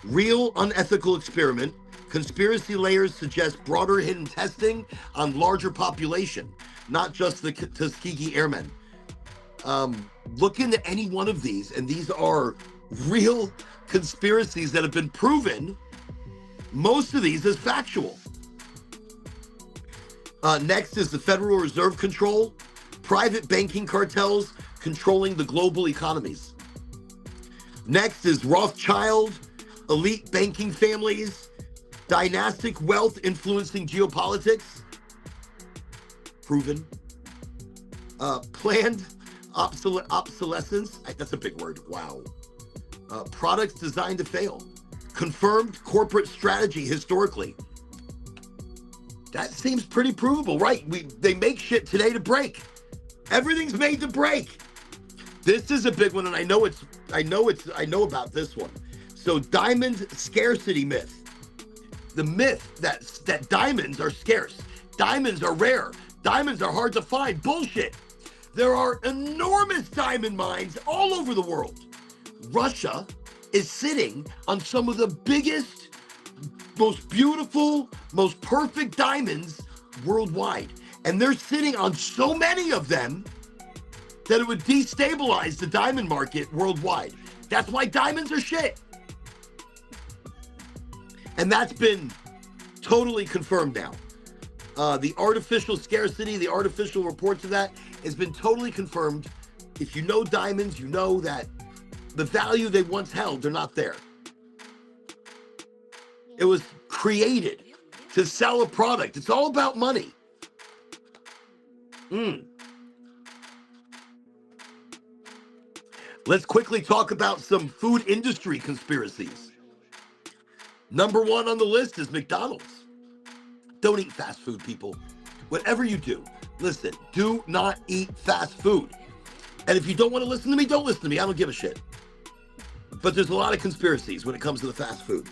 Real unethical experiment. Conspiracy layers suggest broader hidden testing on larger population, not just the Tuskegee Airmen. Look into any one of these, and these are real conspiracies that have been proven. Most of these as factual. Next is the Federal Reserve control, private banking cartels controlling the global economies. Next is Rothschild, elite banking families, dynastic wealth influencing geopolitics. Proven. Planned obsolescence. That's a big word. Wow. Products designed to fail. Confirmed corporate strategy historically. That seems pretty provable, right? They make shit today to break. Everything's made to break. This is a big one, and I know about this one. So diamond scarcity myth. The myth that diamonds are scarce. Diamonds are rare. Diamonds are hard to find. Bullshit. There are enormous diamond mines all over the world. Russia is sitting on some of the biggest, most beautiful, most perfect diamonds worldwide. And they're sitting on so many of them that it would destabilize the diamond market worldwide. That's why diamonds are shit. And that's been totally confirmed now. The artificial scarcity, the artificial reports of that has been totally confirmed. If you know diamonds, you know that the value they once held, they're not there. It was created to sell a product. It's all about money. Let's quickly talk about some food industry conspiracies. Number one on the list is McDonald's. Don't eat fast food, people. Whatever you do, listen, do not eat fast food. And if you don't want to listen to me, don't listen to me. I don't give a shit. But there's a lot of conspiracies when it comes to the fast food.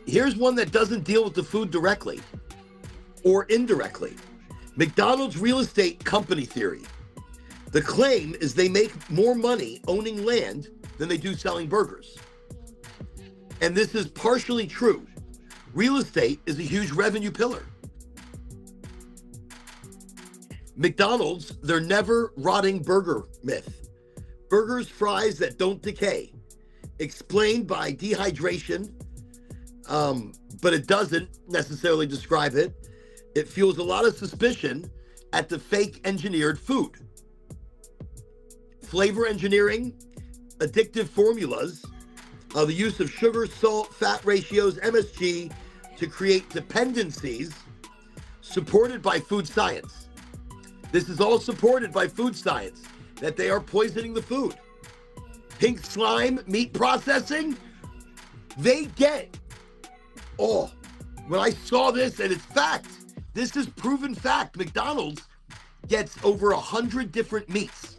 Here's one that doesn't deal with the food directly or indirectly. McDonald's real estate company theory. The claim is they make more money owning land than they do selling burgers. And this is partially true. Real estate is a huge revenue pillar. McDonald's, their never rotting burger myth. Burgers, fries that don't decay. Explained by dehydration, but it doesn't necessarily describe it. It fuels a lot of suspicion at the fake engineered food. Flavor engineering, addictive formulas, the use of sugar, salt, fat ratios, MSG to create dependencies supported by food science. This is all supported by food science, that they are poisoning the food. Pink slime, meat processing, they get, when I saw this, and it's fact, this is proven fact, McDonald's gets over 100 different meats.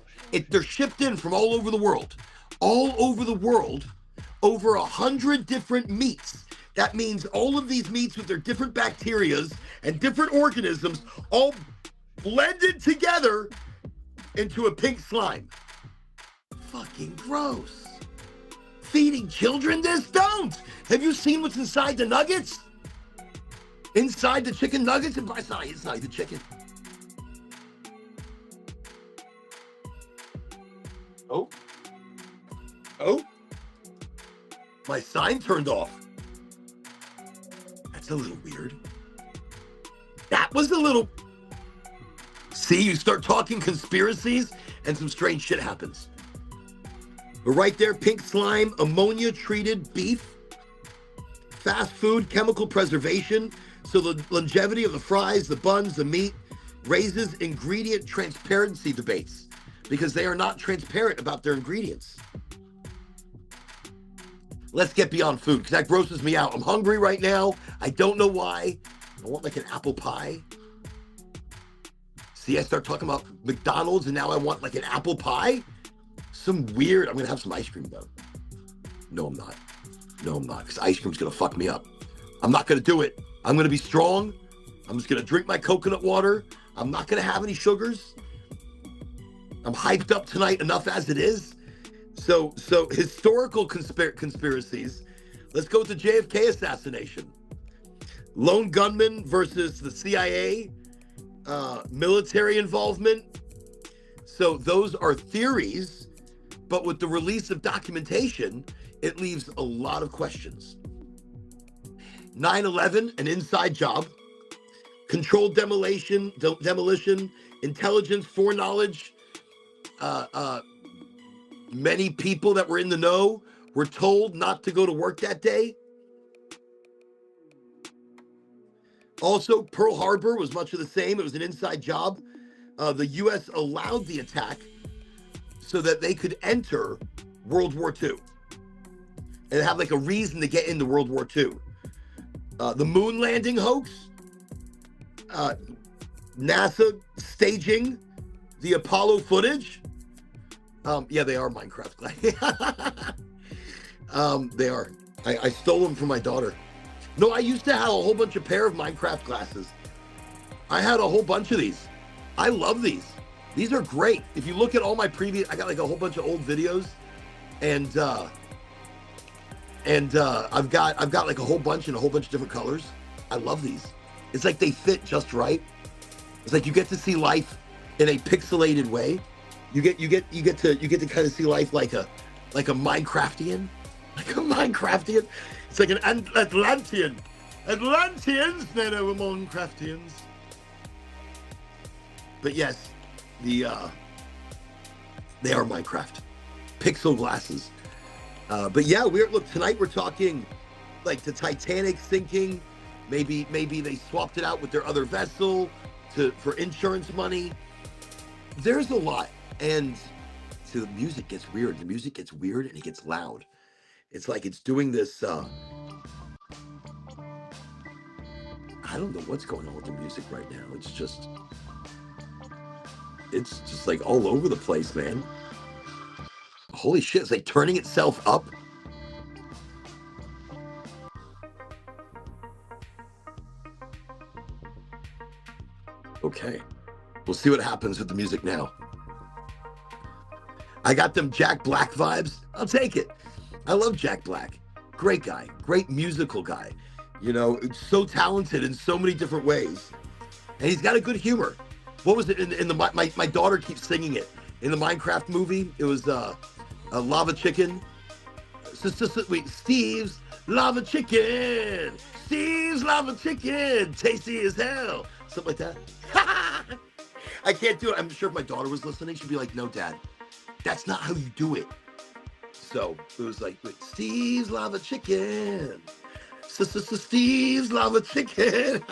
They're shipped in from all over the world. All over the world, over 100 different meats. That means all of these meats with their different bacterias and different organisms all blended together into a pink slime. Fucking gross. Feeding children this? Don't! Have you seen what's inside the nuggets? Inside the chicken nuggets? It's not inside the chicken. Oh, my sign turned off. That's a little weird. That was a little... See, you start talking conspiracies and some strange shit happens. But right there, pink slime, ammonia-treated beef, fast food, chemical preservation. So the longevity of the fries, the buns, the meat raises ingredient transparency debates because they are not transparent about their ingredients. Let's get beyond food because that grosses me out. I'm hungry right now. I don't know why. I want like an apple pie. See, I start talking about McDonald's and now I want like an apple pie. Some weird, I'm gonna have some ice cream though. No, I'm not. No, I'm not, because ice cream's gonna fuck me up. I'm not gonna do it. I'm gonna be strong. I'm just gonna drink my coconut water. I'm not gonna have any sugars. I'm hyped up tonight enough as it is. So historical conspiracies. Let's go with the JFK assassination. Lone gunman versus the CIA, military involvement. So those are theories, but with the release of documentation, it leaves a lot of questions. 9/11, an inside job. Controlled demolition, intelligence, foreknowledge. Many people that were in the know were told not to go to work that day. Also, Pearl Harbor was much of the same. It was an inside job. The U.S. allowed the attack so that they could enter World War II and have like a reason to get into World War II. The moon landing hoax, NASA staging the Apollo footage. Yeah, they are Minecraft. They are. I stole them from my daughter. No, I used to have a whole bunch of pair of Minecraft glasses. I had a whole bunch of these. I love these. These are great. If you look at all my previous, I got like a whole bunch of old videos, and I've got like a whole bunch in a whole bunch of different colors. I love these. It's like they fit just right. It's like you get to see life in a pixelated way. You get to kind of see life like a Minecraftian, It's like an Atlantean. Atlanteans, they were Minecraftians. But yes, they are Minecraft pixel glasses. But yeah, look tonight. We're talking like the Titanic sinking. Maybe they swapped it out with their other vessel for insurance money. There's a lot. And so the music gets weird. The music gets weird and it gets loud. It's like it's doing this. I don't know what's going on with the music right now. It's just like all over the place, man. Holy shit, it's like turning itself up. Okay. We'll see what happens with the music now. I got them Jack Black vibes. I'll take it. I love Jack Black. Great guy. Great musical guy. You know, so talented in so many different ways. And he's got a good humor. What was it in the my daughter keeps singing it. In the Minecraft movie, it was a lava chicken. Wait, Steve's lava chicken. Steve's lava chicken. Tasty as hell. Something like that. I can't do it. I'm sure if my daughter was listening, she'd be like, no, Dad, that's not how you do it. So it was like, Steve's lava chicken. Steve's lava chicken.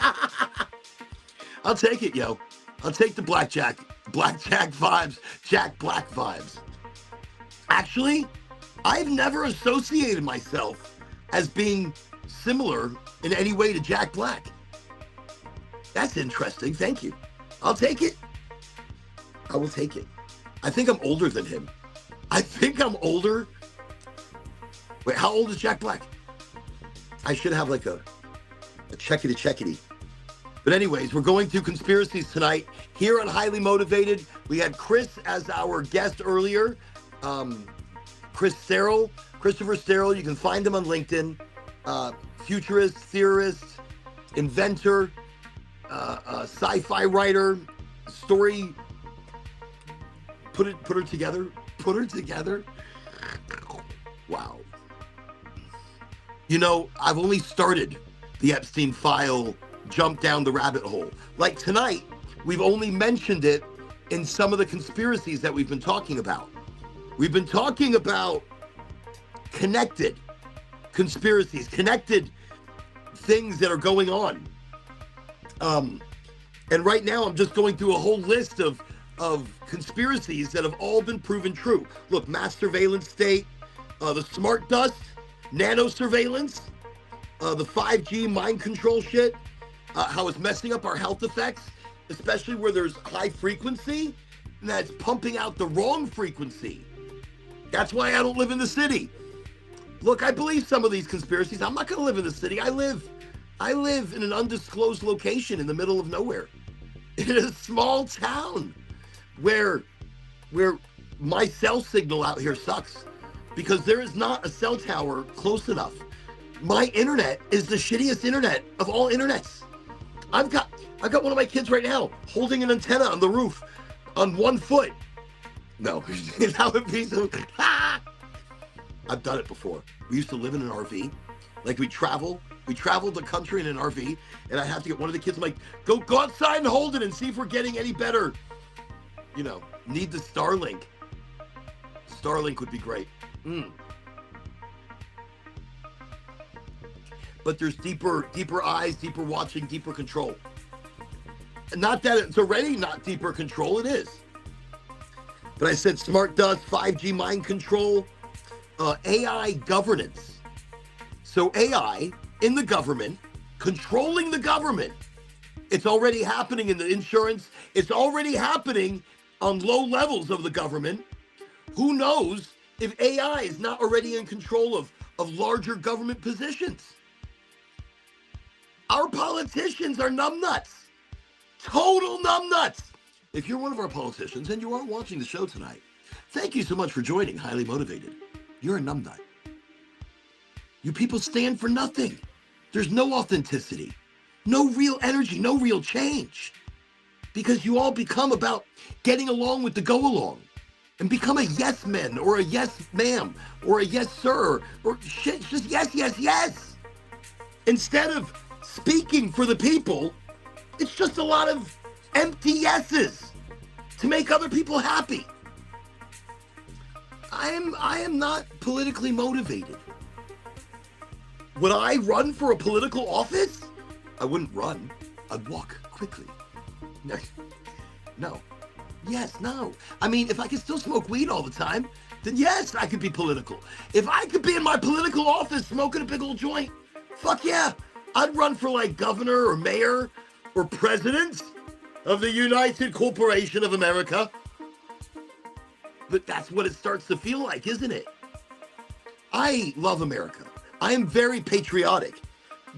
I'll take it, yo. I'll take the blackjack vibes, Jack Black vibes. Actually, I've never associated myself as being similar in any way to Jack Black. That's interesting. Thank you. I'll take it. I will take it. I think I'm older than him. I think I'm older. Wait, how old is Jack Black? I should have like a checkity. But anyways, we're going through conspiracies tonight here on Highly Motivated. We had Chris as our guest earlier. Christopher Sterrell. You can find him on LinkedIn. Futurist, theorist, inventor, sci-fi writer, story. Put her together. Wow. You know, I've only started the Epstein file jump down the rabbit hole. Like tonight, we've only mentioned it in some of the conspiracies that we've been talking about. We've been talking about connected conspiracies, connected things that are going on. And right now I'm just going through a whole list of conspiracies that have all been proven true. Look, mass surveillance state, the smart dust, nano surveillance, the 5G mind control shit, how it's messing up our health effects, especially where there's high frequency, and that's pumping out the wrong frequency. That's why I don't live in the city. Look, I believe some of these conspiracies. I'm not going to live in the city. I live in an undisclosed location in the middle of nowhere, in a small town where my cell signal out here sucks because there is not a cell tower close enough. My internet is the shittiest internet of all internets. I've got one of my kids right now holding an antenna on the roof on 1 foot. No, that would be so. I've done it before. We used to live in an RV. Like we traveled the country in an RV, and I have to get one of the kids. I'm like, go outside and hold it and see if we're getting any better. You know, need the Starlink. Starlink would be great. But there's deeper eyes, deeper watching, deeper control. Not that it's already not deeper control, it is. But I said smart dust, 5G mind control, AI governance. So AI in the government, controlling the government. It's already happening in the insurance. It's already happening on low levels of the government. Who knows if AI is not already in control of larger government positions? Our politicians are numbnuts. Total numbnuts. If you're one of our politicians and you are watching the show tonight, thank you so much for joining Highly Motivated. You're a numbnut. You people stand for nothing. There's no authenticity, no real energy, no real change. Because you all become about getting along with the go along and become a yes man or a yes ma'am or a yes sir or shit, just yes. Instead of speaking for the people, it's just a lot of empty yeses to make other people happy. I am not politically motivated. Would I run for a political office? I wouldn't run. I'd walk quickly. No. Yes, no. I mean, if I could still smoke weed all the time, then yes, I could be political. If I could be in my political office smoking a big old joint, fuck yeah. I'd run for like governor or mayor or president of the United Corporation of America. But that's what it starts to feel like, isn't it? I love America. I am very patriotic,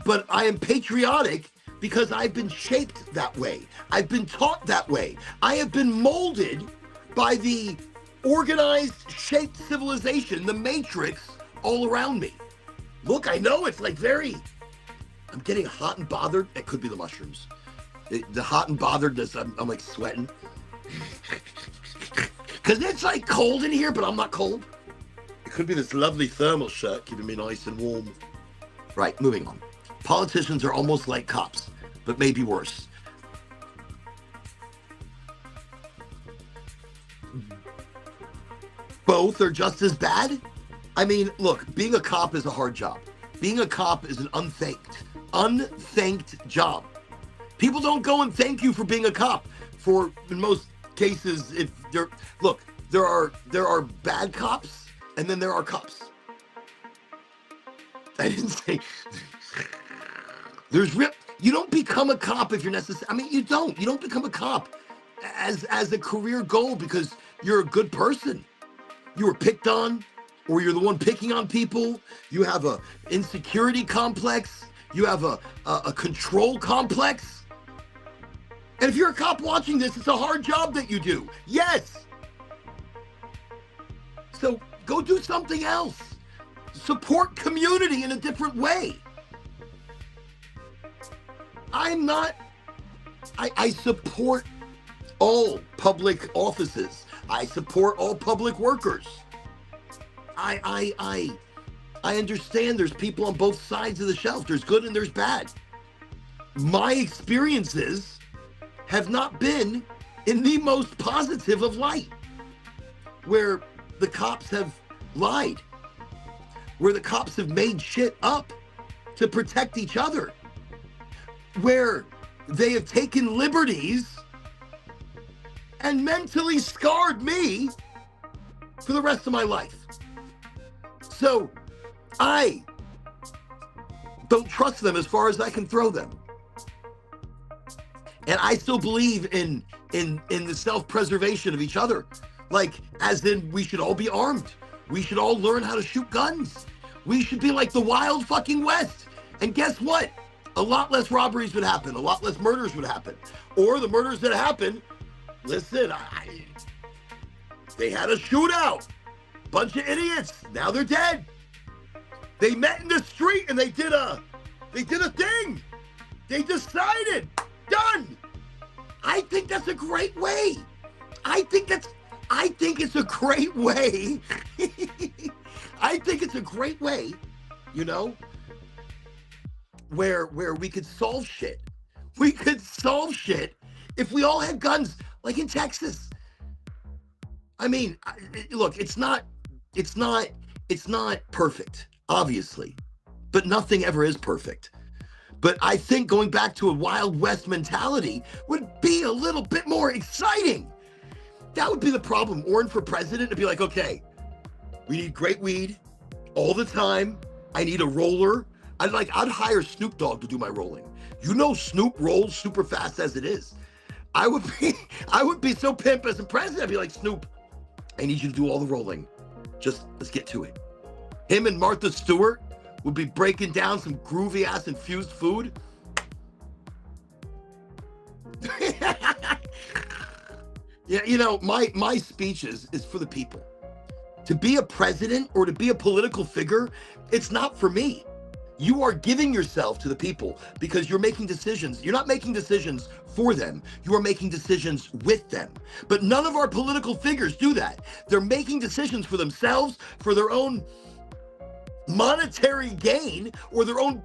but I am patriotic because I've been shaped that way. I've been taught that way. I have been molded by the organized, shaped civilization, the matrix all around me. Look, I know it's like I'm getting hot and bothered. It could be the mushrooms. The hot and botheredness, I'm like sweating. Because it's like cold in here, but I'm not cold. It could be this lovely thermal shirt keeping me nice and warm. Right, moving on. Politicians are almost like cops, but maybe worse. Both are just as bad. I mean, look, being a cop is a hard job. Being a cop is an unthanked job. People don't go and thank you for being a cop. In most cases, there are bad cops, and then there are cops. I didn't say you don't become a cop if you're necessary. I mean, you don't become a cop as a career goal because you're a good person. You were picked on, or you're the one picking on people. You have a insecurity complex. You have a control complex. And if you're a cop watching this, it's a hard job that you do. Yes. So go do something else. Support community in a different way. I support all public offices. I support all public workers. I understand there's people on both sides of the shelf. There's good and there's bad. My experiences have not been in the most positive of light, where the cops have lied, where the cops have made shit up to protect each other, where they have taken liberties and mentally scarred me for the rest of my life. So I don't trust them as far as I can throw them. And I still believe in the self-preservation of each other. Like, as in, we should all be armed. We should all learn how to shoot guns. We should be like the wild fucking West. And guess what? A lot less robberies would happen. A lot less murders would happen. Or the murders that happen, listen, they had a shootout. Bunch of idiots. Now they're dead. They met in the street and they did a thing. They decided. Done. I think that's a great way. I think it's a great way. I think it's a great way, you know, where we could solve shit. We could solve shit if we all had guns, like in Texas. I mean, look, it's not perfect, obviously, but nothing ever is perfect. But I think going back to a Wild West mentality would be a little bit more exciting. That would be the problem. Orrin for president would be like, okay, we need great weed all the time. I need a roller. I'd hire Snoop Dogg to do my rolling. You know, Snoop rolls super fast as it is. I would be so pimp as a president. I'd be like, Snoop, I need you to do all the rolling. Just let's get to it. Him and Martha Stewart would be breaking down some groovy ass infused food. Yeah, you know, my speeches is for the people. To be a president or to be a political figure, it's not for me. You are giving yourself to the people because you're making decisions. You're not making decisions for them. You are making decisions with them. But none of our political figures do that. They're making decisions for themselves, for their own monetary gain or their own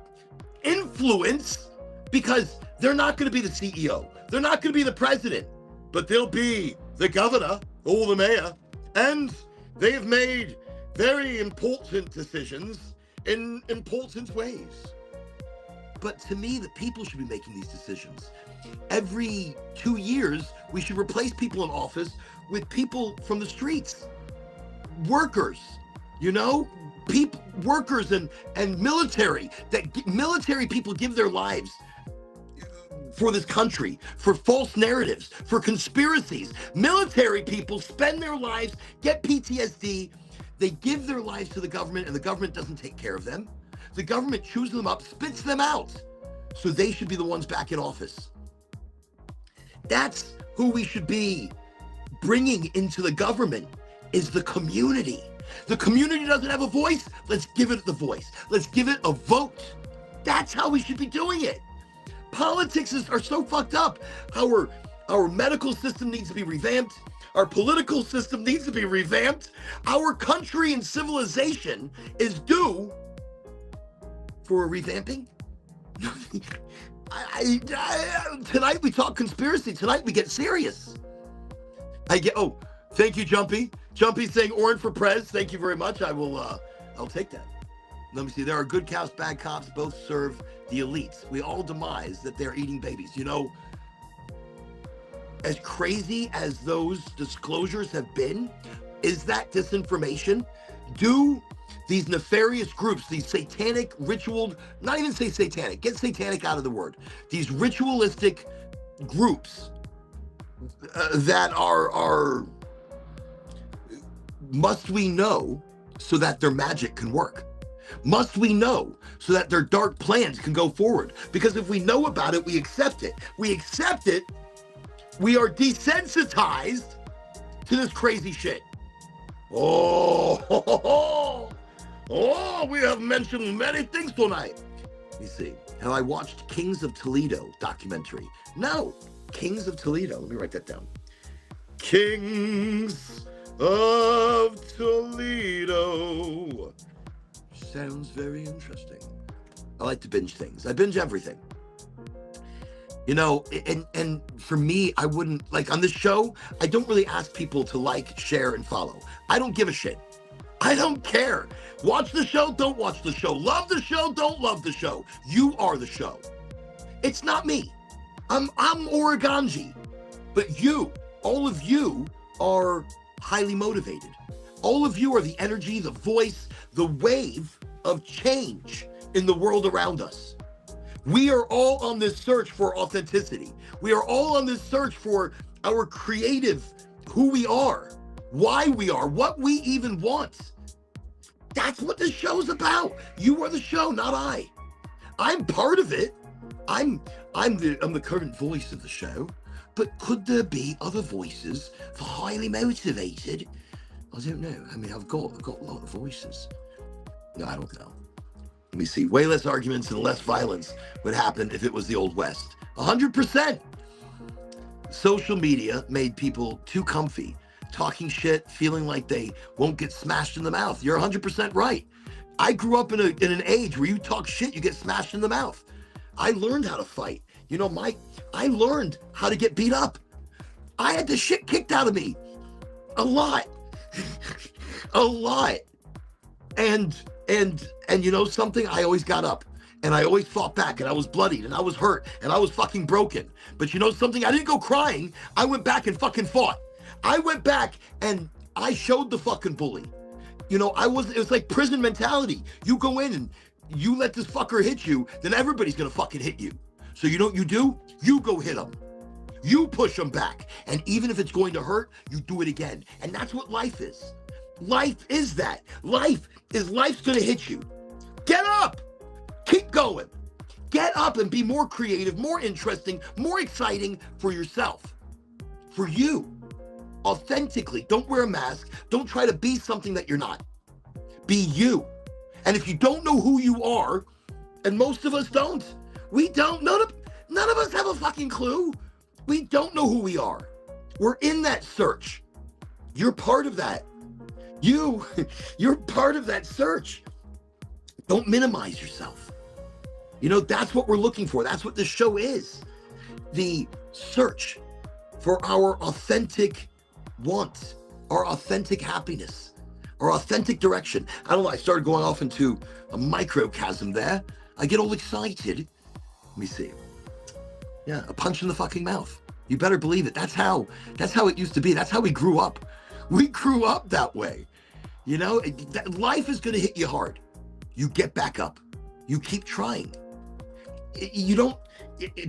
influence, because they're not going to be the CEO. They're not going to be the president, but they'll be the governor or the mayor. And they have made very important decisions in important ways. But to me, the people should be making these decisions. Every 2 years, we should replace people in office with people from the streets. Workers, you know? People, workers and military. Military people give their lives for this country, for false narratives, for conspiracies. Military people spend their lives, get PTSD, they give their lives to the government, and the government doesn't take care of them. The government chews them up, spits them out. So they should be the ones back in office. That's who we should be bringing into the government, is the community. The community doesn't have a voice. Let's give it the voice. Let's give it a vote. That's how we should be doing it. Politics are so fucked up. Our medical system needs to be revamped. Our political system needs to be revamped. Our country and civilization is due for a revamping. Tonight we talk conspiracy. Tonight we get serious. Thank you, Jumpy. Jumpy saying orange for Prez. Thank you very much. I'll take that. Let me see. There are good cops, bad cops. Both serve the elites. We all demise that they're eating babies. You know, as crazy as those disclosures have been, is that disinformation? Do these nefarious groups, these satanic ritual, not even say satanic, get satanic out of the word, these ritualistic groups that are must we know so that their magic can work? Must we know so that their dark plans can go forward? Because if we know about it, we accept it. We accept it. We are desensitized to this crazy shit. Oh, we have mentioned many things tonight. Let me see. Have I watched Kings of Toledo documentary? No. Kings of Toledo. Let me write that down. Kings of Toledo. Sounds very interesting. I like to binge things. I binge everything. You know, and for me, I wouldn't, like on this show, I don't really ask people to like, share, and follow. I don't give a shit. I don't care. Watch the show, don't watch the show. Love the show, don't love the show. You are the show. It's not me. I'm Oraganji. But you, all of you are highly motivated. All of you are the energy, the voice, the wave of change in the world around us. We are all on this search for authenticity. We are all on this search for our creative, who we are, why we are, what we even want. That's what this show's about. You are the show, not I. I'm part of it. I'm the current voice of the show. But could there be other voices for highly motivated? I don't know. I mean, I've got a lot of voices. No, I don't know. Let me see. Way less arguments and less violence would happen if it was the Old West. 100%. Social media made people too comfy, talking shit, feeling like they won't get smashed in the mouth. You're 100% right. I grew up in an age where you talk shit, you get smashed in the mouth. I learned how to fight. You know, I learned how to get beat up. I had the shit kicked out of me. A lot. A lot. And you know something? I always got up and I always fought back, and I was bloodied and I was hurt and I was fucking broken. But you know something? I didn't go crying. I went back and fucking fought. I went back and I showed the fucking bully. You know, it was like prison mentality. You go in and you let this fucker hit you, then everybody's gonna fucking hit you. So you know what you do? You go hit them. You push them back. And even if it's going to hurt, you do it again. And that's what life is. Life is that. Life's gonna hit you. Get up. Keep going. Get up and be more creative, more interesting, more exciting for yourself. For you. Authentically. Don't wear a mask. Don't try to be something that you're not. Be you. And if you don't know who you are, and most of us don't, none of us have a fucking clue. We don't know who we are. We're in that search. You're part of that. You're part of that search. Don't minimize yourself. You know, that's what we're looking for. That's what this show is. The search for our authentic wants, our authentic happiness, our authentic direction. I don't know, I started going off into a microcosm there. I get all excited. Let me see. Yeah, a punch in the fucking mouth. You better believe it. That's how it used to be. That's how we grew up. We grew up that way. You know, life is going to hit you hard. You get back up. You keep trying.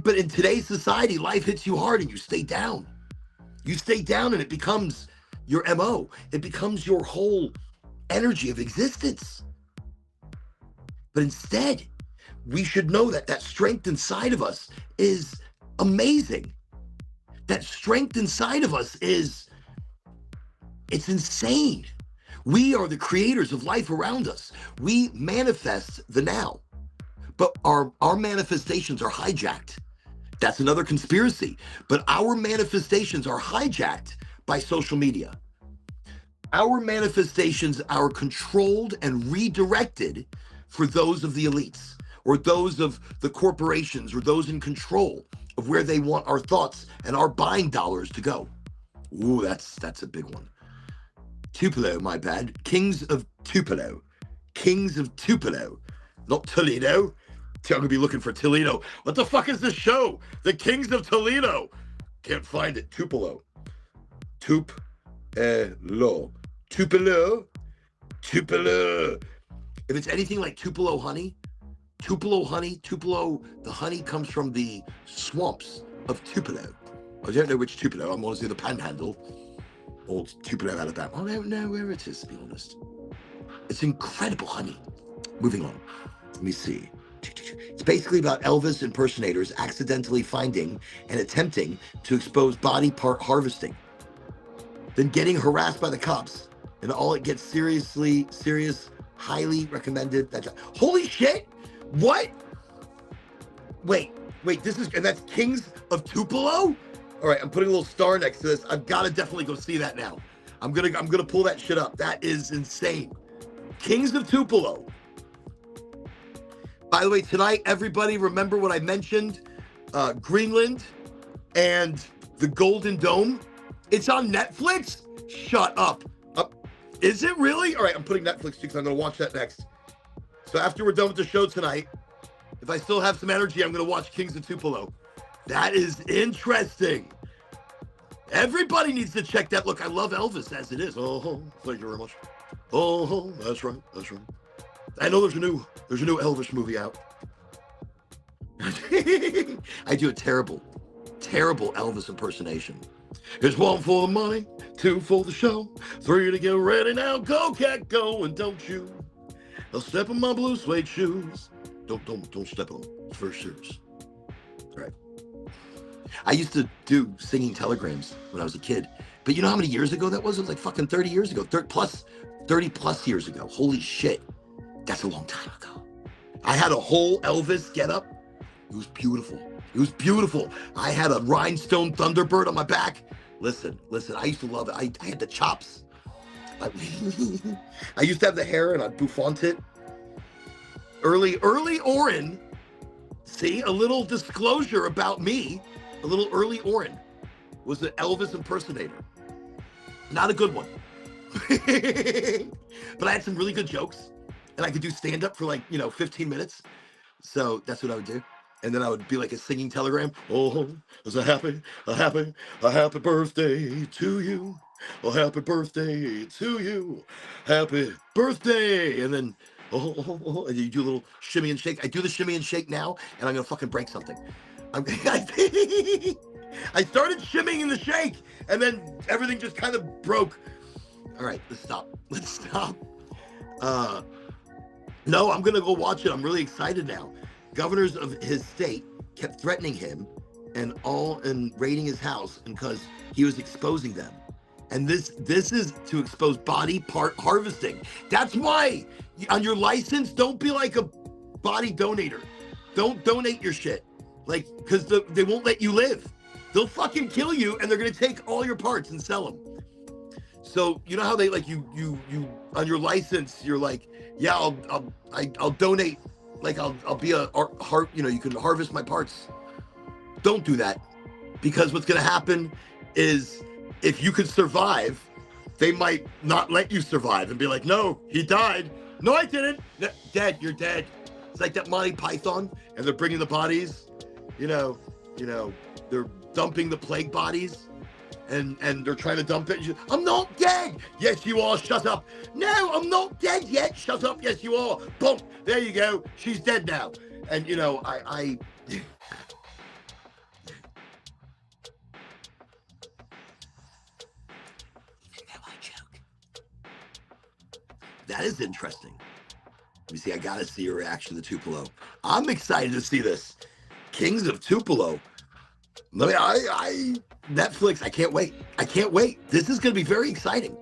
But in today's society, life hits you hard and you stay down. You stay down and it becomes your MO. It becomes your whole energy of existence. But instead, we should know that that strength inside of us is amazing. That strength inside of us it's insane. We are the creators of life around us. We manifest the now, but our manifestations are hijacked. That's another conspiracy. But our manifestations are hijacked by social media. Our manifestations are controlled and redirected for those of the elites or those of the corporations or those in control of where they want our thoughts and our buying dollars to go. Ooh, that's a big one. Tupelo, my bad. Kings of Tupelo. Kings of Tupelo. Not Toledo. I'm gonna be looking for Toledo. What the fuck is this show? The Kings of Toledo. Can't find it. Tupelo. Tupelo. Tupelo. Tupelo. If it's anything like Tupelo honey, Tupelo, the honey comes from the swamps of Tupelo. I don't know which Tupelo. I'm honestly the Panhandle. Old Tupelo, Alabama. I don't know where it is, to be honest. It's incredible honey. Moving on. Let me see. It's basically about Elvis impersonators accidentally finding and attempting to expose body part harvesting, then getting harassed by the cops, and all it gets serious, highly recommended. Holy shit! What? Wait, and that's Kings of Tupelo? All right, I'm putting a little star next to this. I've got to definitely go see that now. I'm gonna pull that shit up. That is insane. Kings of Tupelo. By the way, tonight, everybody remember what I mentioned? Greenland and the Golden Dome. It's on Netflix? Shut up. Is it really? All right, I'm putting Netflix too because I'm going to watch that next. So after we're done with the show tonight, if I still have some energy, I'm going to watch Kings of Tupelo. That is interesting. Everybody needs to check that. Look, I love Elvis as it is. Oh, thank you very much. Oh, that's right. I know there's a new Elvis movie out. I do a terrible Elvis impersonation. It's 1 for the money, 2 for the show, 3 to get ready now. Go, cat, go, and don't you. I'll step in my blue suede shoes. Don't step on them. It's very serious. All right. I used to do singing telegrams when I was a kid. But you know how many years ago that was? It was like fucking 30 years ago. 30 plus years ago. Holy shit. That's a long time ago. I had a whole Elvis getup. It was beautiful. I had a rhinestone Thunderbird on my back. Listen, I used to love it. I had the chops. I used to have the hair and I'd bouffant it. Early Orin. See, a little disclosure about me. A little early Orin was an Elvis impersonator. Not a good one. But I had some really good jokes. And I could do stand-up for 15 minutes. So that's what I would do. And then I would be like a singing telegram. Oh, it's a happy birthday to you. Oh, happy birthday to you. Happy birthday. And then, and you do a little shimmy and shake. I do the shimmy and shake now, and I'm going to fucking break something. I started shimmying in the shake, and then everything just kind of broke. All right, let's stop. No, I'm going to go watch it. I'm really excited now. Governors of his state kept threatening him and raiding his house because he was exposing them. And this is to expose body part harvesting. That's why on your license, don't be like a body donator. Don't donate your shit. Because they won't let you live. They'll fucking kill you and they're going to take all your parts and sell them. So you know how they you on your license, you're like, yeah, I'll donate. I'll be a heart, you can harvest my parts. Don't do that, because what's going to happen is if you could survive, they might not let you survive and be like, no, he died. No, I didn't. No, dead, you're dead. It's like that Monty Python, and they're bringing the bodies, they're dumping the plague bodies. And they're trying to dump it. I'm not dead. Yes, you are. Shut up. No, I'm not dead yet. Shut up. Yes, you are. Boom. There you go. She's dead now. And I that is interesting. Let me see. I gotta see your reaction to Tupelo. I'm excited to see this. Kings of Tupelo. Netflix. I can't wait. I can't wait. This is gonna be very exciting.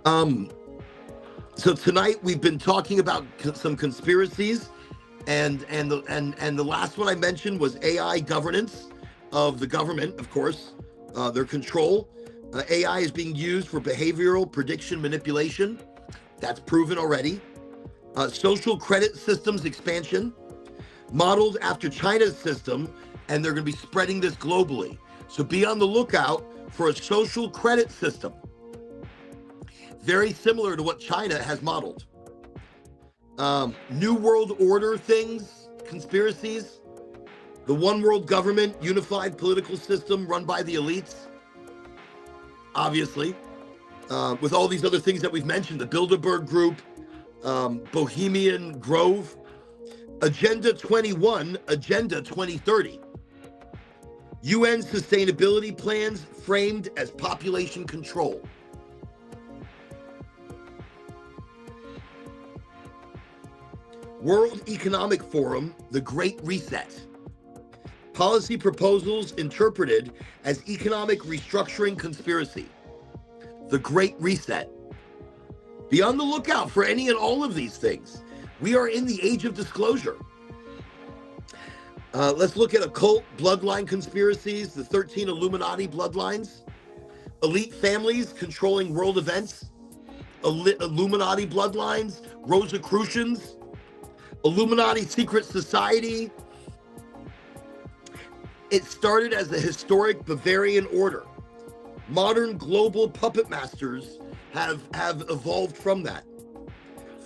So tonight we've been talking about some conspiracies, and the last one I mentioned was AI governance of the government, of course, their control. AI is being used for behavioral prediction manipulation. That's proven already. Social credit systems expansion, modeled after China's system, and they're going to be spreading this globally. So be on the lookout for a social credit system, very similar to what China has modeled. New World Order things, conspiracies, the one world government, unified political system run by the elites, obviously, with all these other things that we've mentioned, the Bilderberg Group, Bohemian Grove, Agenda 21, Agenda 2030, UN sustainability plans framed as population control. World Economic Forum, the Great Reset. Policy proposals interpreted as economic restructuring conspiracy. The Great Reset. Be on the lookout for any and all of these things. We are in the age of disclosure. Let's look at occult bloodline conspiracies, the 13 Illuminati bloodlines, elite families controlling world events, Illuminati bloodlines, Rosicrucians, Illuminati secret society. It started as the historic Bavarian order. Modern global puppet masters have evolved from that.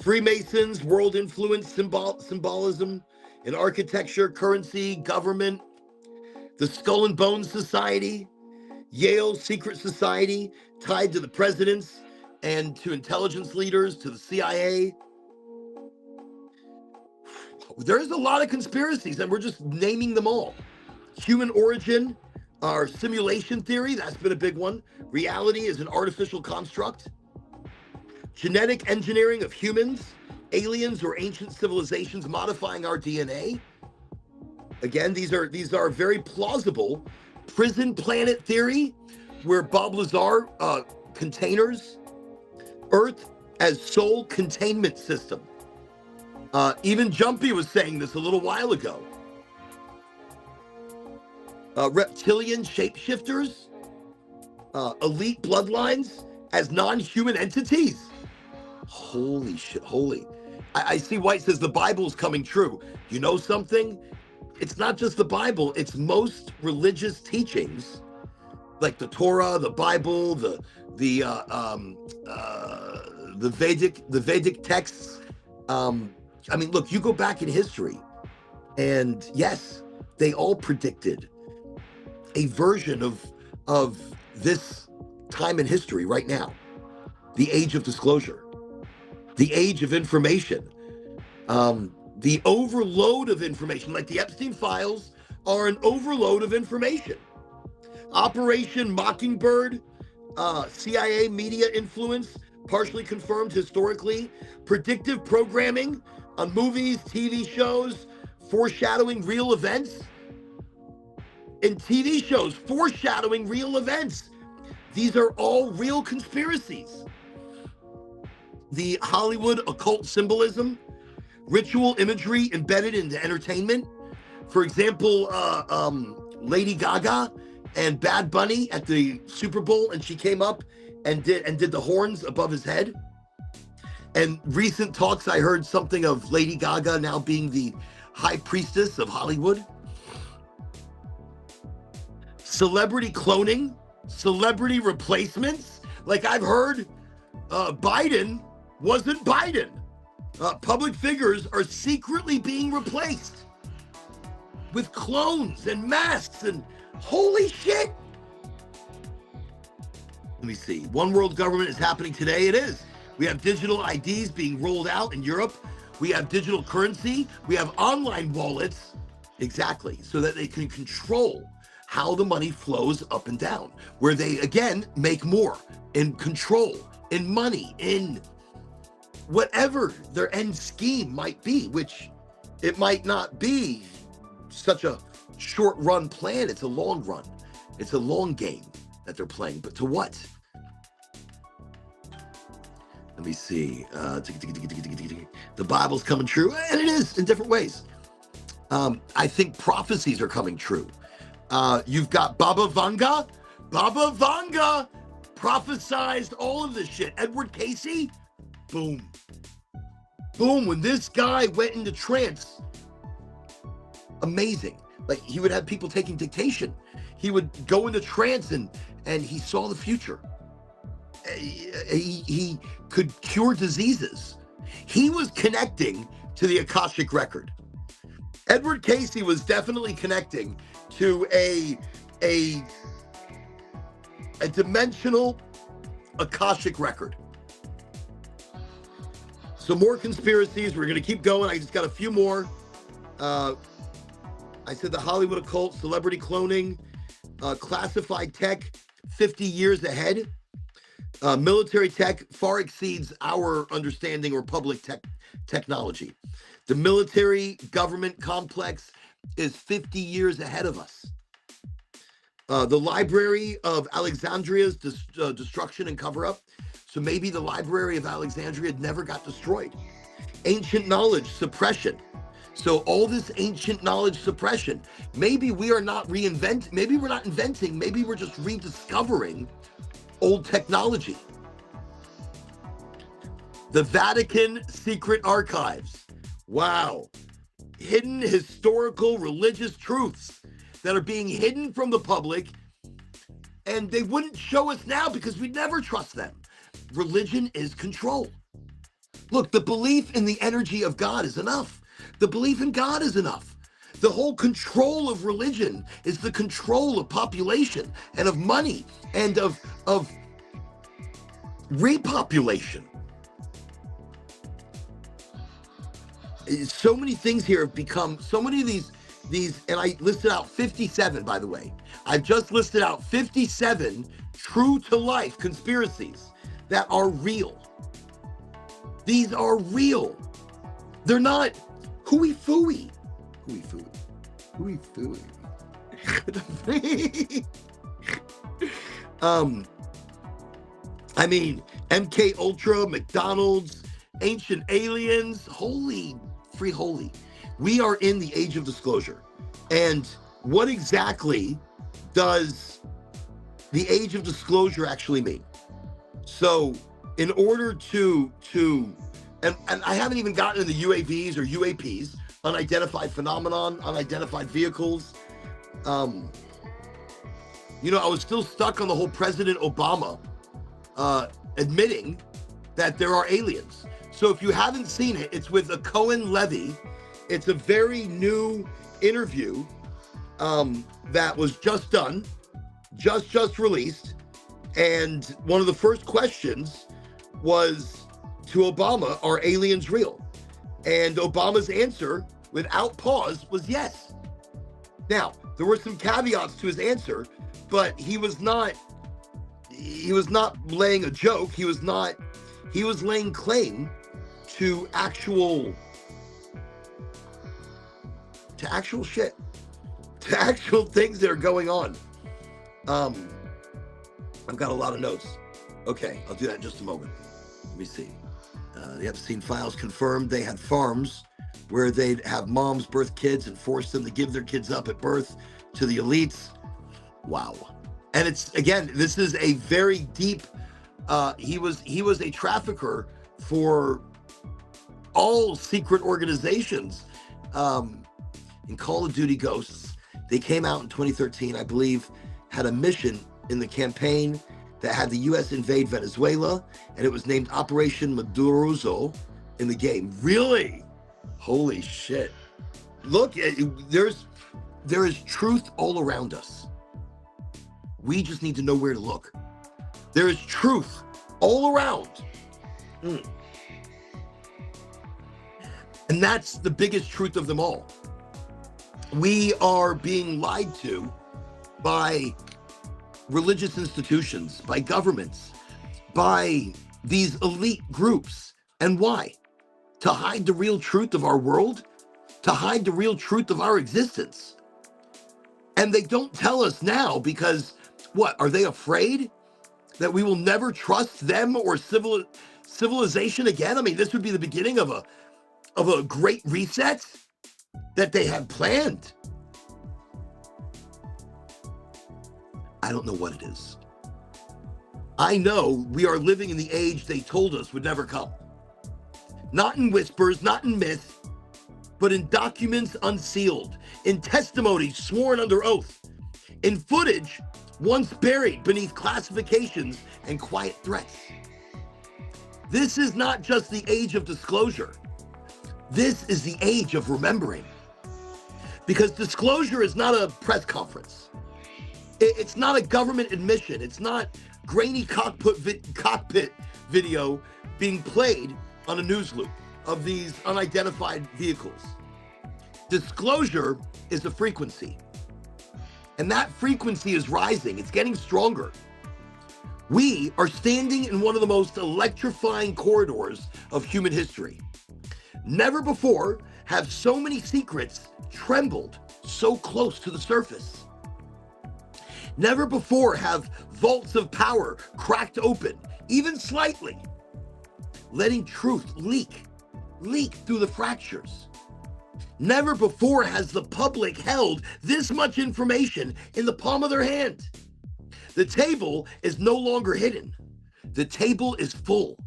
Freemasons, world influence, symbolism in architecture, currency, government, the Skull and Bones Society, Yale secret society tied to the presidents and to intelligence leaders, to the CIA. There's a lot of conspiracies, and we're just naming them all. Human origin, our simulation theory, that's been a big one. Reality is an artificial construct. Genetic engineering of humans, aliens or ancient civilizations modifying our DNA. Again, these are very plausible. Prison planet theory, where Bob Lazar containers, Earth as sole containment system. Even Jumpy was saying this a little while ago. Reptilian shapeshifters, elite bloodlines as non-human entities. Holy shit, holy. I see White says the Bible's coming true. You know something? It's not just the Bible, it's most religious teachings, like the Torah, the Bible, the Vedic texts. I mean, look, you go back in history, and yes, they all predicted a version of this time in history right now. The age of disclosure, the age of information, the overload of information, like the Epstein files are an overload of information. Operation Mockingbird, CIA media influence, partially confirmed historically, predictive programming on movies, TV shows, foreshadowing real events. In TV shows, foreshadowing real events. These are all real conspiracies. The Hollywood occult symbolism, ritual imagery embedded into entertainment. For example, Lady Gaga and Bad Bunny at the Super Bowl, and she came up and did the horns above his head. And recent talks, I heard something of Lady Gaga now being the high priestess of Hollywood. Celebrity cloning, celebrity replacements. Like I've heard Biden wasn't Biden. Public figures are secretly being replaced with clones and masks and holy shit. Let me see. One world government is happening today. It is. We have digital IDs being rolled out in Europe. We have digital currency. We have online wallets. Exactly. So that they can control how the money flows up and down, where they, again, make more in control, in money, in whatever their end scheme might be, which it might not be such a short run plan. It's a long run. It's a long game that they're playing. But to what? Let me see. The Bible's coming true, and it is in different ways. I think prophecies are coming true. You've got Baba Vanga. Baba Vanga prophesized all of this shit. Edward Casey, boom. Boom. When this guy went into trance, amazing. Like, he would have people taking dictation. He would go into trance and he saw the future. He could cure diseases. He was connecting to the Akashic record. Edward Casey was definitely connecting to a dimensional Akashic record. So more conspiracies. We're going to keep going. I just got a few more. I said the Hollywood occult, celebrity cloning, classified tech, 50 years ahead. Military tech far exceeds our understanding or public technology. The military government complex is 50 years ahead of us. The Library of Alexandria's destruction and cover-up. So maybe the Library of Alexandria never got destroyed. Ancient knowledge suppression. So all this ancient knowledge suppression, maybe we are not maybe we're not inventing, maybe we're just rediscovering old technology. The Vatican secret archives. Wow. Hidden historical religious truths that are being hidden from the public, and they wouldn't show us now because we'd never trust them. Religion is control. Look, the belief in the energy of God is enough. The belief in God is enough. The whole control of religion is the control of population and of money and of repopulation. So many things here have become, so many of these, and I listed out 57, by the way. I've just listed out 57 true to life conspiracies that are real. These are real. They're not hooey-fooey. Hooey-fooey. Hooey-fooey. I mean, MK Ultra, McDonald's, ancient aliens, holy. We are in the age of disclosure. And what exactly does the age of disclosure actually mean? So in order to and I haven't even gotten into UAVs or UAPs, unidentified phenomenon, unidentified vehicles. I was still stuck on the whole President Obama admitting that there are aliens. So if you haven't seen it, it's with a Cohen Levy. It's a very new interview that was just done, just released. And one of the first questions was to Obama, are aliens real? And Obama's answer, without pause, was yes. Now, there were some caveats to his answer, but he was not laying a joke. He was laying claim to actual shit, to actual things that are going on. I've got a lot of notes. Okay, I'll do that in just a moment. Let me see. The Epstein files confirmed they had farms where they'd have moms birth kids and force them to give their kids up at birth to the elites. Wow. And it's, again, this is a very deep, he was a trafficker for all secret organizations. In Call of Duty Ghosts, they came out in 2013, I believe, had a mission in the campaign that had the U.S. invade Venezuela, and it was named Operation Madurozo in the game. Really? Holy shit. Look, there is truth all around us. We just need to know where to look. There is truth all around. And that's the biggest truth of them all. We are being lied to by religious institutions, by governments, by these elite groups. And why? To hide the real truth of our world, to hide the real truth of our existence. And they don't tell us now because, what, are they afraid that we will never trust them or civilization again? I mean, this would be the beginning of a great reset that they have planned. I don't know what it is. I know we are living in the age they told us would never come. Not in whispers, not in myth, but in documents unsealed, in testimonies sworn under oath, in footage once buried beneath classifications and quiet threats. This is not just the age of disclosure. This is the age of remembering. Because disclosure is not a press conference. It's not a government admission. It's not grainy cockpit video being played on a news loop of these unidentified vehicles. Disclosure is a frequency. And that frequency is rising. It's getting stronger. We are standing in one of the most electrifying corridors of human history. Never before have so many secrets trembled so close to the surface. Never before have vaults of power cracked open, even slightly, letting truth leak through the fractures. Never before has the public held this much information in the palm of their hand. The table is no longer hidden. The table is full.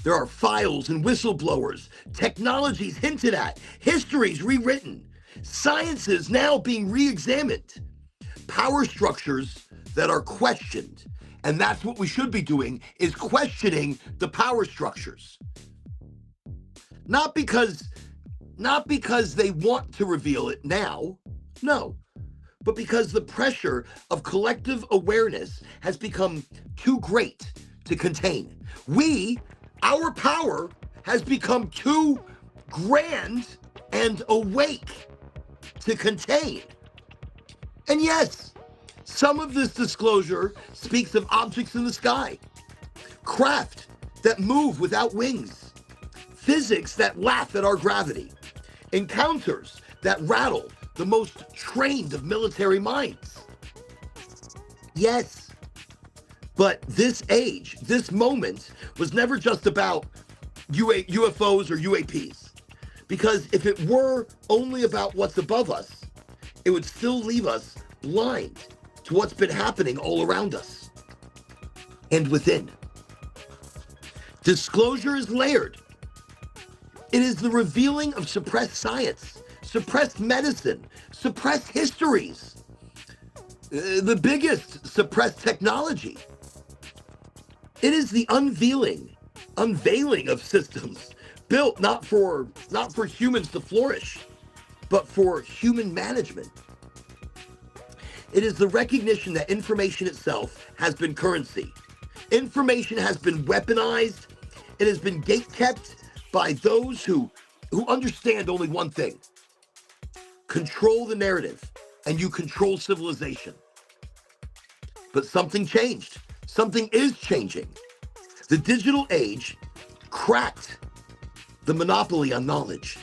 There are files and whistleblowers, technologies hinted at, histories rewritten, sciences now being re-examined, power structures that are questioned. And that's what we should be doing, is questioning the power structures. Not because they want to reveal it now, no, but because the pressure of collective awareness has become too great to contain. Our power has become too grand and awake to contain. And yes, some of this disclosure speaks of objects in the sky, craft that move without wings, physics that laugh at our gravity, encounters that rattle the most trained of military minds. Yes, but this age, this moment, was never just about UFOs or UAPs. Because if it were only about what's above us, it would still leave us blind to what's been happening all around us and within. Disclosure is layered. It is the revealing of suppressed science, suppressed medicine, suppressed histories, the biggest suppressed technology. It is the unveiling of systems built not for humans to flourish, but for human management. It is the recognition that information itself has been currency. Information has been weaponized. It has been gatekept by those who understand only one thing: control the narrative, and you control civilization. But something changed. Something is changing. The digital age cracked the monopoly on knowledge.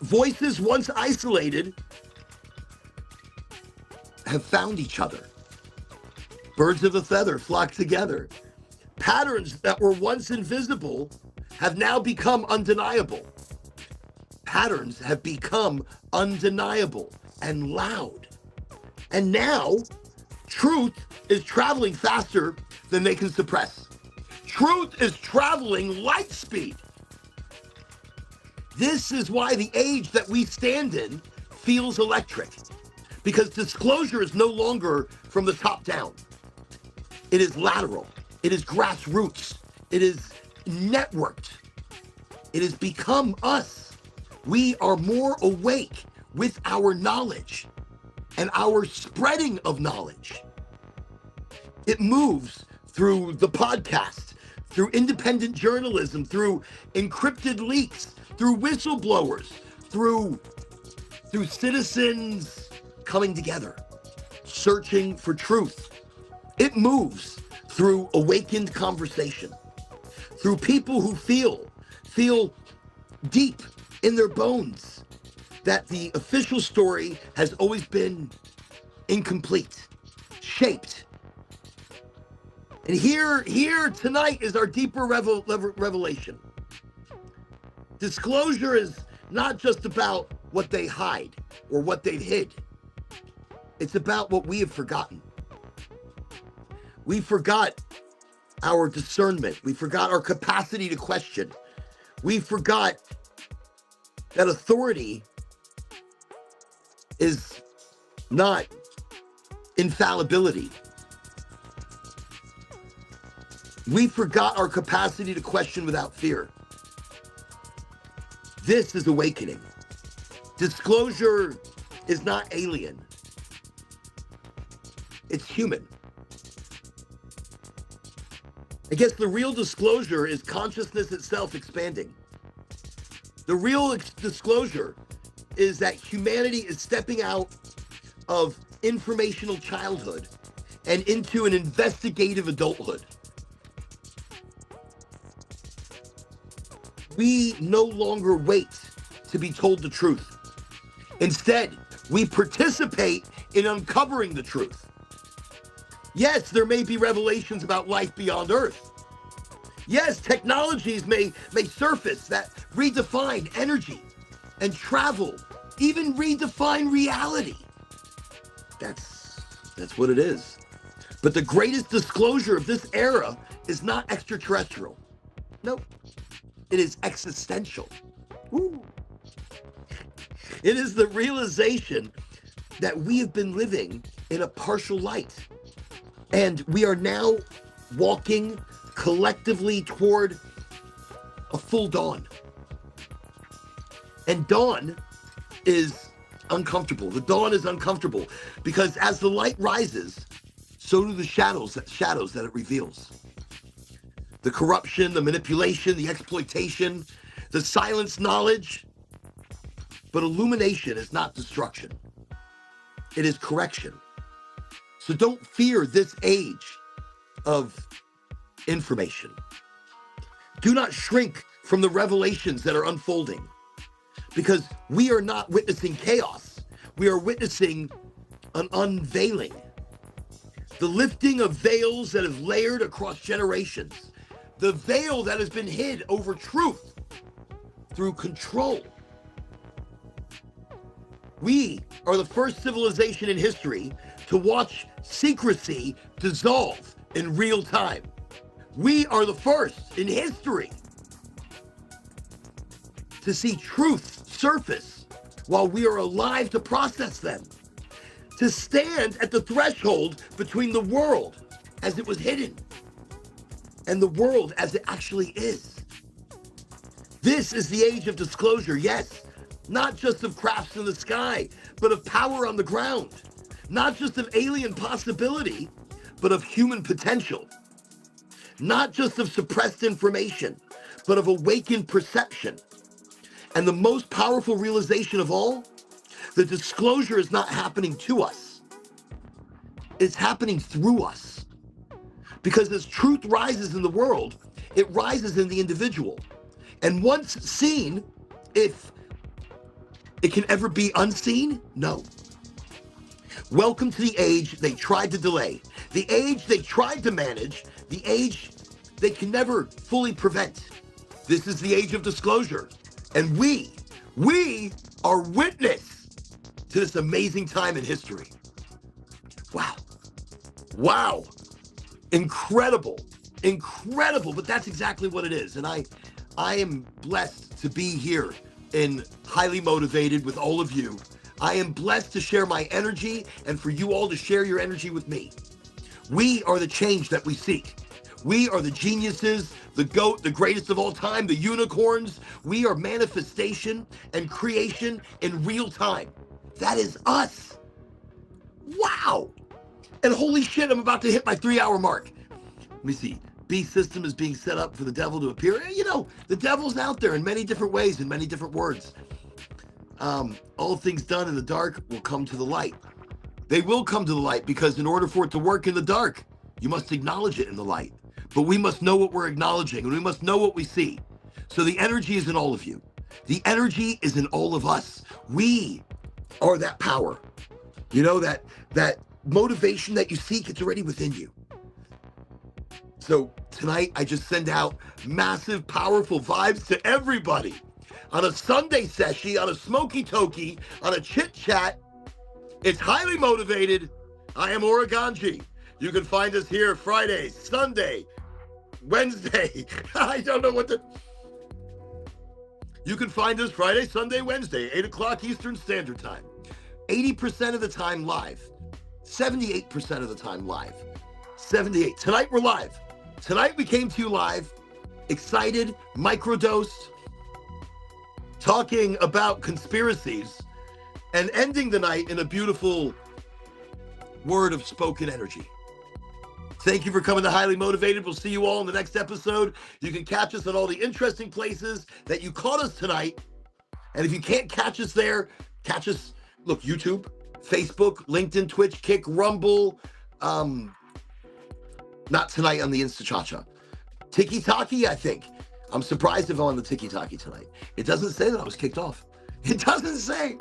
Voices once isolated have found each other. Birds of a feather flock together. Patterns that were once invisible have now become undeniable. Patterns have become undeniable and loud. And now, truth is traveling faster than they can suppress. Truth is traveling light speed. This is why the age that we stand in feels electric, because disclosure is no longer from the top down. It is lateral. It is grassroots. It is networked. It has become us. We are more awake with our knowledge and our spreading of knowledge. It moves through the podcast, through independent journalism, through encrypted leaks, through whistleblowers, through citizens coming together, searching for truth. It moves through awakened conversation, through people who feel deep in their bones that the official story has always been incomplete, shaped. And here tonight is our deeper revelation. Disclosure is not just about what they hide or what they've hid. It's about what we have forgotten. We forgot our discernment. We forgot our capacity to question. We forgot that authority is not infallibility. We forgot our capacity to question without fear. This is awakening. Disclosure is not alien. It's human. I guess the real disclosure is consciousness itself expanding. The real disclosure is that humanity is stepping out of informational childhood and into an investigative adulthood. We no longer wait to be told the truth. Instead, we participate in uncovering the truth. Yes, there may be revelations about life beyond Earth. Yes, technologies may surface that redefine energy and travel, even redefine reality. That's what it is. But the greatest disclosure of this era is not extraterrestrial. Nope. It is existential. Woo. It is the realization that we have been living in a partial light. And we are now walking collectively toward a full dawn. And dawn is uncomfortable. The dawn is uncomfortable because as the light rises, so do the shadows that it reveals. The corruption, the manipulation, the exploitation, the silenced knowledge. But illumination is not destruction. It is correction. So don't fear this age of information. Do not shrink from the revelations that are unfolding, because we are not witnessing chaos. We are witnessing an unveiling. The lifting of veils that have layered across generations. The veil that has been hid over truth through control. We are the first civilization in history to watch secrecy dissolve in real time. We are the first in history to see truth surface while we are alive to process them. To stand at the threshold between the world as it was hidden and the world as it actually is. This is the age of disclosure, yes, not just of crafts in the sky, but of power on the ground. Not just of alien possibility, but of human potential. Not just of suppressed information, but of awakened perception. And the most powerful realization of all, the disclosure is not happening to us. It's happening through us. Because as truth rises in the world, it rises in the individual. And once seen, if it can ever be unseen, no. Welcome to the age they tried to delay, the age they tried to manage, the age they can never fully prevent. This is the age of disclosure. And we are witness to this amazing time in history. Wow. Wow. Incredible. Incredible. But that's exactly what it is. And I am blessed to be here and highly motivated with all of you. I am blessed to share my energy and for you all to share your energy with me. We are the change that we seek. We are the geniuses, the GOAT, the greatest of all time, the unicorns. We are manifestation and creation in real time. That is us. Wow. And holy shit, I'm about to hit my 3-hour mark. Let me see. Beast system is being set up for the devil to appear. You know, the devil's out there in many different ways, in many different words. All things done in the dark will come to the light. They will come to the light because in order for it to work in the dark, you must acknowledge it in the light. but we must know what we're acknowledging, and we must know what we see. So the energy is in all of you. The energy is in all of us. We are that power. You know, that motivation that you seek, it's already within you. So tonight, I just send out massive, powerful vibes to everybody. On a Sunday session, on a smoky toki, on a chit-chat. It's highly motivated. I am Oraganji. You can find us here Friday, Sunday, Wednesday. I don't know what the... You can find us Friday, Sunday, Wednesday, 8 o'clock Eastern Standard Time. 80% of the time live. 78% of the time live. 78. Tonight we're live. Tonight we came to you live, excited, microdosed, talking about conspiracies, and ending the night in a beautiful word of spoken energy. Thank you for coming to Highly Motivated. We'll see you all in the next episode. You can catch us on all the interesting places that you caught us tonight. And if you can't catch us there, catch us, look, YouTube, Facebook, LinkedIn, Twitch, Kick, Rumble. Not tonight on the Insta-Cha-Cha. Tiki-Talk, I think. I'm surprised if I'm on the Tiki-Talk tonight. It doesn't say that I was kicked off. It doesn't say.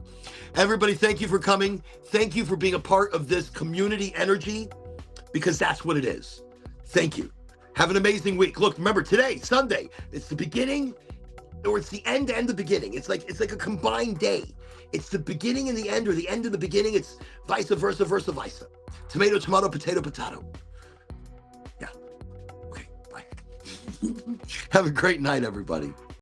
Everybody, thank you for coming. Thank you for being a part of this community energy, because that's what it is. Thank you. Have an amazing week. Look, remember today, Sunday, it's the beginning, or it's the end and the beginning. It's like a combined day. It's the beginning and the end, or the end and the beginning. It's vice versa, versa, vice. Tomato, tomato, potato, potato. Yeah. Okay, bye. Have a great night, everybody.